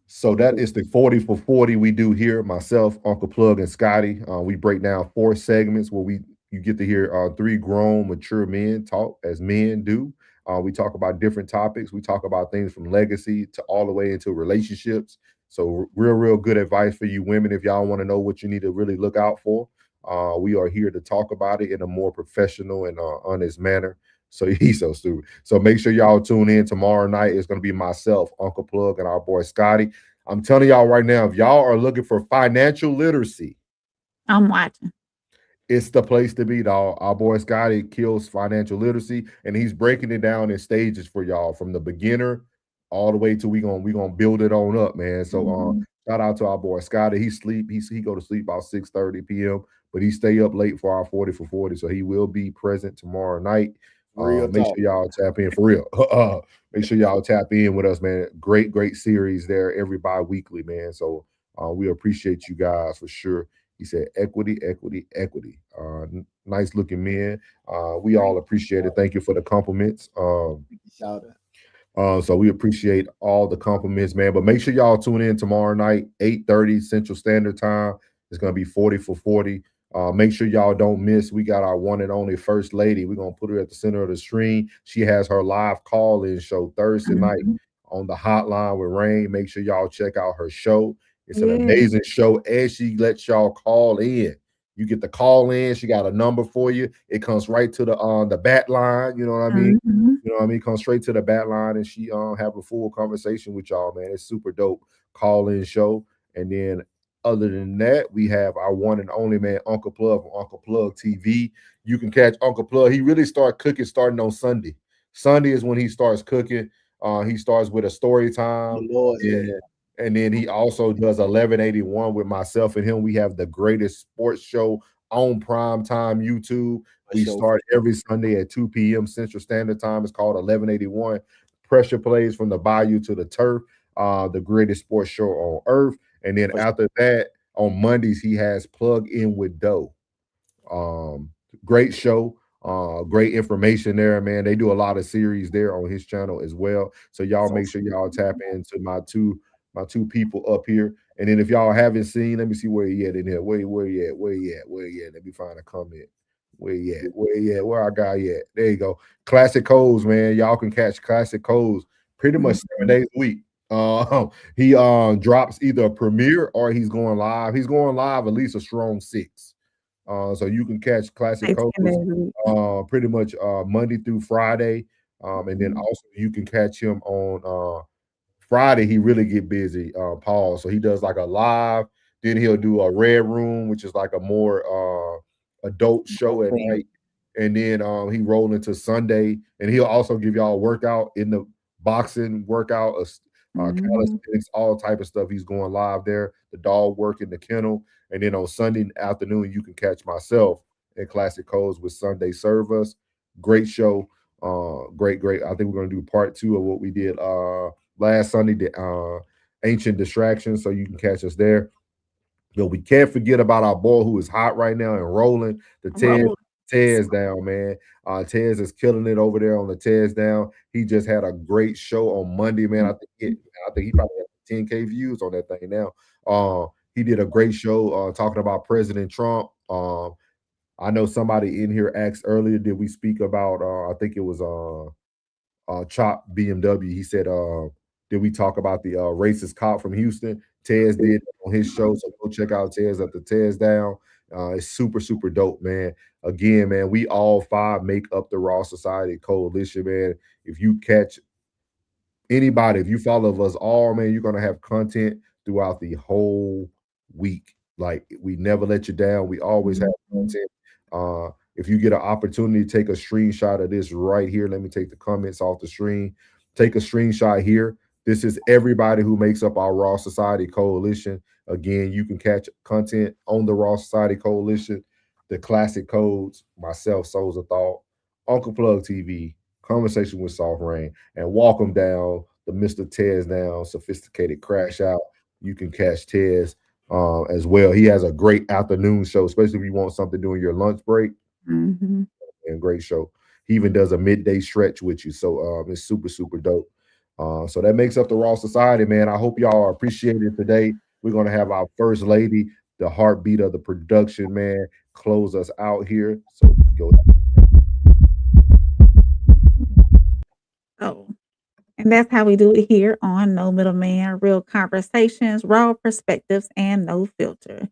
So that is the 40 for 40 we do here. Myself, Uncle Plug, and Scotty. We break down 4 segments where you get to hear 3 grown, mature men talk as men do. We talk about different topics. We talk about things from legacy to all the way into relationships. So real good advice for you women if y'all want to know what you need to really look out for. We are here to talk about it in a more professional and honest manner. So he's so stupid. So make sure y'all tune in tomorrow night. It's going to be myself, Uncle Plug, and our boy Scotty. I'm telling y'all right now, if y'all are looking for financial literacy, I'm watching. It's the place to be, dog. Our boy Scotty kills financial literacy, and he's breaking it down in stages for y'all from the beginner all the way to we gonna build it on up, man. So shout out to our boy Scotty. He go to sleep about 6:30 p.m., but he stay up late for our 40 for 40. So he will be present tomorrow night. Make sure y'all tap in for real. Make sure y'all tap in with us, man. Great series there every bi-weekly, man. So we appreciate you guys for sure. He said equity. Nice looking men. We all appreciate it. Thank you for the compliments. Shout out. So we appreciate all the compliments, man. But make sure y'all tune in tomorrow night, 8:30 Central Standard Time. It's gonna be 40 for 40. Make sure y'all don't miss. We got our one and only First Lady. We're gonna put her at the center of the screen. She has her live call-in show Thursday night on the hotline with Rain. Make sure y'all check out her show. It's an amazing show, and she lets y'all call in. You get the call in. She got a number for you. It comes right to the bat line. You know what I mean? You know what I mean? Comes straight to the bat line, and she have a full conversation with y'all, man. It's super dope call in show. And then Other than that, we have our one and only man, Uncle Plug from Uncle Plug TV. You can catch Uncle Plug. He really started cooking starting on Sunday. Sunday is when he starts cooking. He starts with a story time. And then he also does 1181 with myself and him. We have the greatest sports show on prime time YouTube. We start every Sunday at 2 p.m. Central Standard Time. It's called 1181. Pressure plays from the bayou to the turf. The greatest sports show on earth. And then after that, on Mondays, he has Plug In with Doe. Great show. Great information there, man. They do a lot of series there on his channel as well. So y'all make sure y'all tap into my two people up here. And then if y'all haven't seen, let me see where he at in here. Where he at? Let me find a comment. Where he at? Where our guy at? There you go. Classic Codes, man. Y'all can catch Classic Codes pretty much 7 days a week. He drops either a premiere or he's going live. He's going live at least a strong 6. So you can catch Classic Codes pretty much Monday through Friday. And then also you can catch him on Friday. He really get busy, Paul. So he does like a live, then he'll do a Red Room, which is like a more adult show at night. And then he roll into Sunday, and he'll also give y'all a workout in the boxing workout, calisthenics, all type of stuff. He's going live there, the dog work in the kennel. And then on Sunday afternoon, you can catch myself at Classic Codes with Sunday Serve Us. Great show. Great. I think we're going to do part 2 of what we did last Sunday, the Ancient Distractions. So you can catch us there. But we can't forget about our boy who is hot right now and rolling, the Tez down, man. Tez is killing it over there on the Tez down. He just had a great show on Monday, man. I think he probably has 10K views on that thing now. He did a great show talking about President Trump. I know somebody in here asked earlier, did we speak about, I think it was Chop BMW. He said, did we talk about the racist cop from Houston? Tez did on his show, so go check out Tez at the Tez Down. It's super, super dope, man. Again, man, we all 5 make up the Raw Society Coalition, man. If you catch anybody, if you follow us all, man, you're going to have content throughout the whole week. Like, we never let you down. We always have content. If you get an opportunity to take a screenshot of this right here, let me take the comments off the screen. Take a screenshot here. This is everybody who makes up our Raw Society Coalition. Again, you can catch content on the Raw Society Coalition, the Classic Codes, myself, Souls of Thought, Uncle Plug TV, Conversation with Soft Rain, and Walk 'em Down, the Mr. Tez Down, Sophisticated Crash Out. You can catch Tez as well. He has a great afternoon show, especially if you want something during your lunch break. And great show. He even does a midday stretch with you. So it's super, super dope. So that makes up the Raw Society, man. I hope y'all appreciate it today. We're going to have our first lady, the heartbeat of the production, man, close us out here. So go. Oh, and that's how we do it here on No Middleman, real conversations, raw perspectives, and no filter.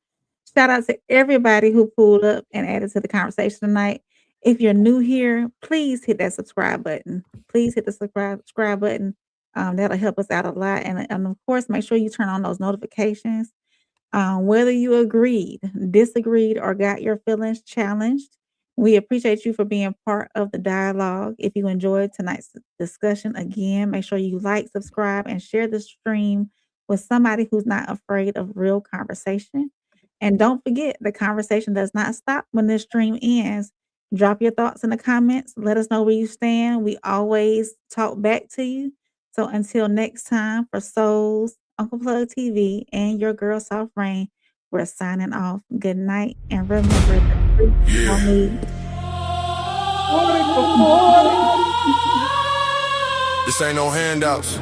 Shout out to everybody who pulled up and added to the conversation tonight. If you're new here, please hit that subscribe button. Please hit the subscribe button. That'll help us out a lot. And of course, make sure you turn on those notifications. Whether you agreed, disagreed, or got your feelings challenged, we appreciate you for being part of the dialogue. If you enjoyed tonight's discussion, again, make sure you like, subscribe, and share the stream with somebody who's not afraid of real conversation. And don't forget, the conversation does not stop when this stream ends. Drop your thoughts in the comments. Let us know where you stand. We always talk back to you. So until next time, for Souls, Uncle Plug TV, and your girl Soft Rain, we're signing off. Good night, and remember This ain't no handouts.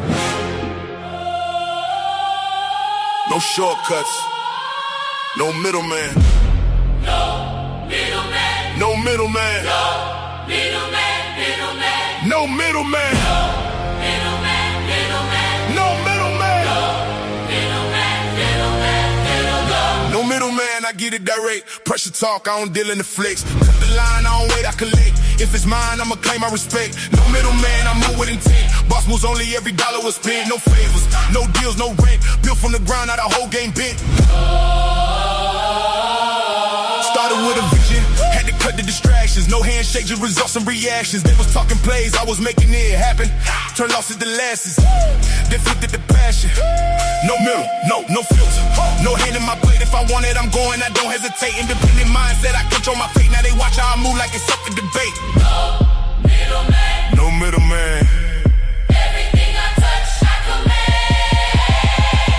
No shortcuts. No middleman. No middleman. No middleman. No middleman. No middleman. No middleman. No middleman. No middleman. I I get it direct. Pressure talk, I don't deal in the flex. Cut the line, I don't wait, I collect. If it's mine, I'ma claim my respect. No middleman, I move with intent. Boss moves only every dollar was spent. No favors, no deals, no rent. Built from the ground, now the whole game bent. Started with a vision, had to cut the distractions. No handshake, just results and reactions. They was talking plays, I was making it happen. Turn losses to losses, then flipped it to passion. No middle, no filter. No hand in my plate, if I want it, I'm going. I don't hesitate, independent mindset, I control my fate. Now they watch how I move like it's up to debate. No middleman. Everything I touch, I command.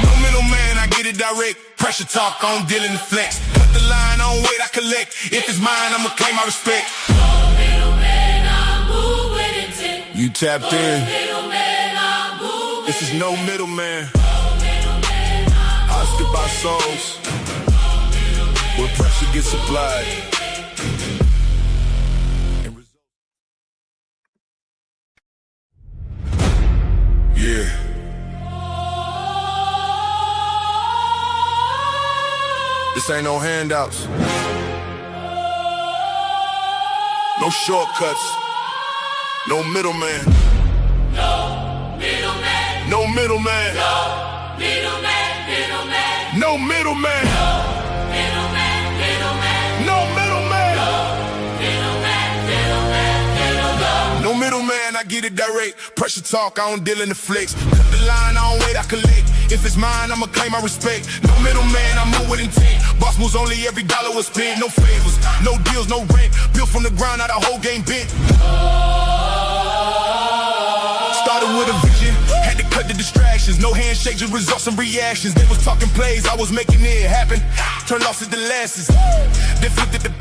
No middleman, I get it direct. Pressure talk, I don't deal in the flex. Cut the line, I don't wait, I collect. If it's mine, I'ma claim my respect. No middleman, I move with intent. You tapped in. No middleman, I move. This is no middleman. I skip our souls where pressure gets applied. Yeah. This ain't no handouts. No shortcuts. No middleman. No middleman. No middleman. No middleman, middleman. No middleman. Middleman, middleman. No middleman. Middleman, middleman, middleman. No middleman, I get it direct. Pressure talk, I don't deal in the flex. Cut the line, I don't wait, I collect. If it's mine, I'ma claim my respect. No middleman, I move with intent. Boss moves only every dollar was spent. No favors, no deals, no rent. Built from the ground, now the whole game bent. Started with a vision, had to cut the distractions. No handshake, just results and reactions. They was talking plays, I was making it happen. Turn losses to losses, then flipped it to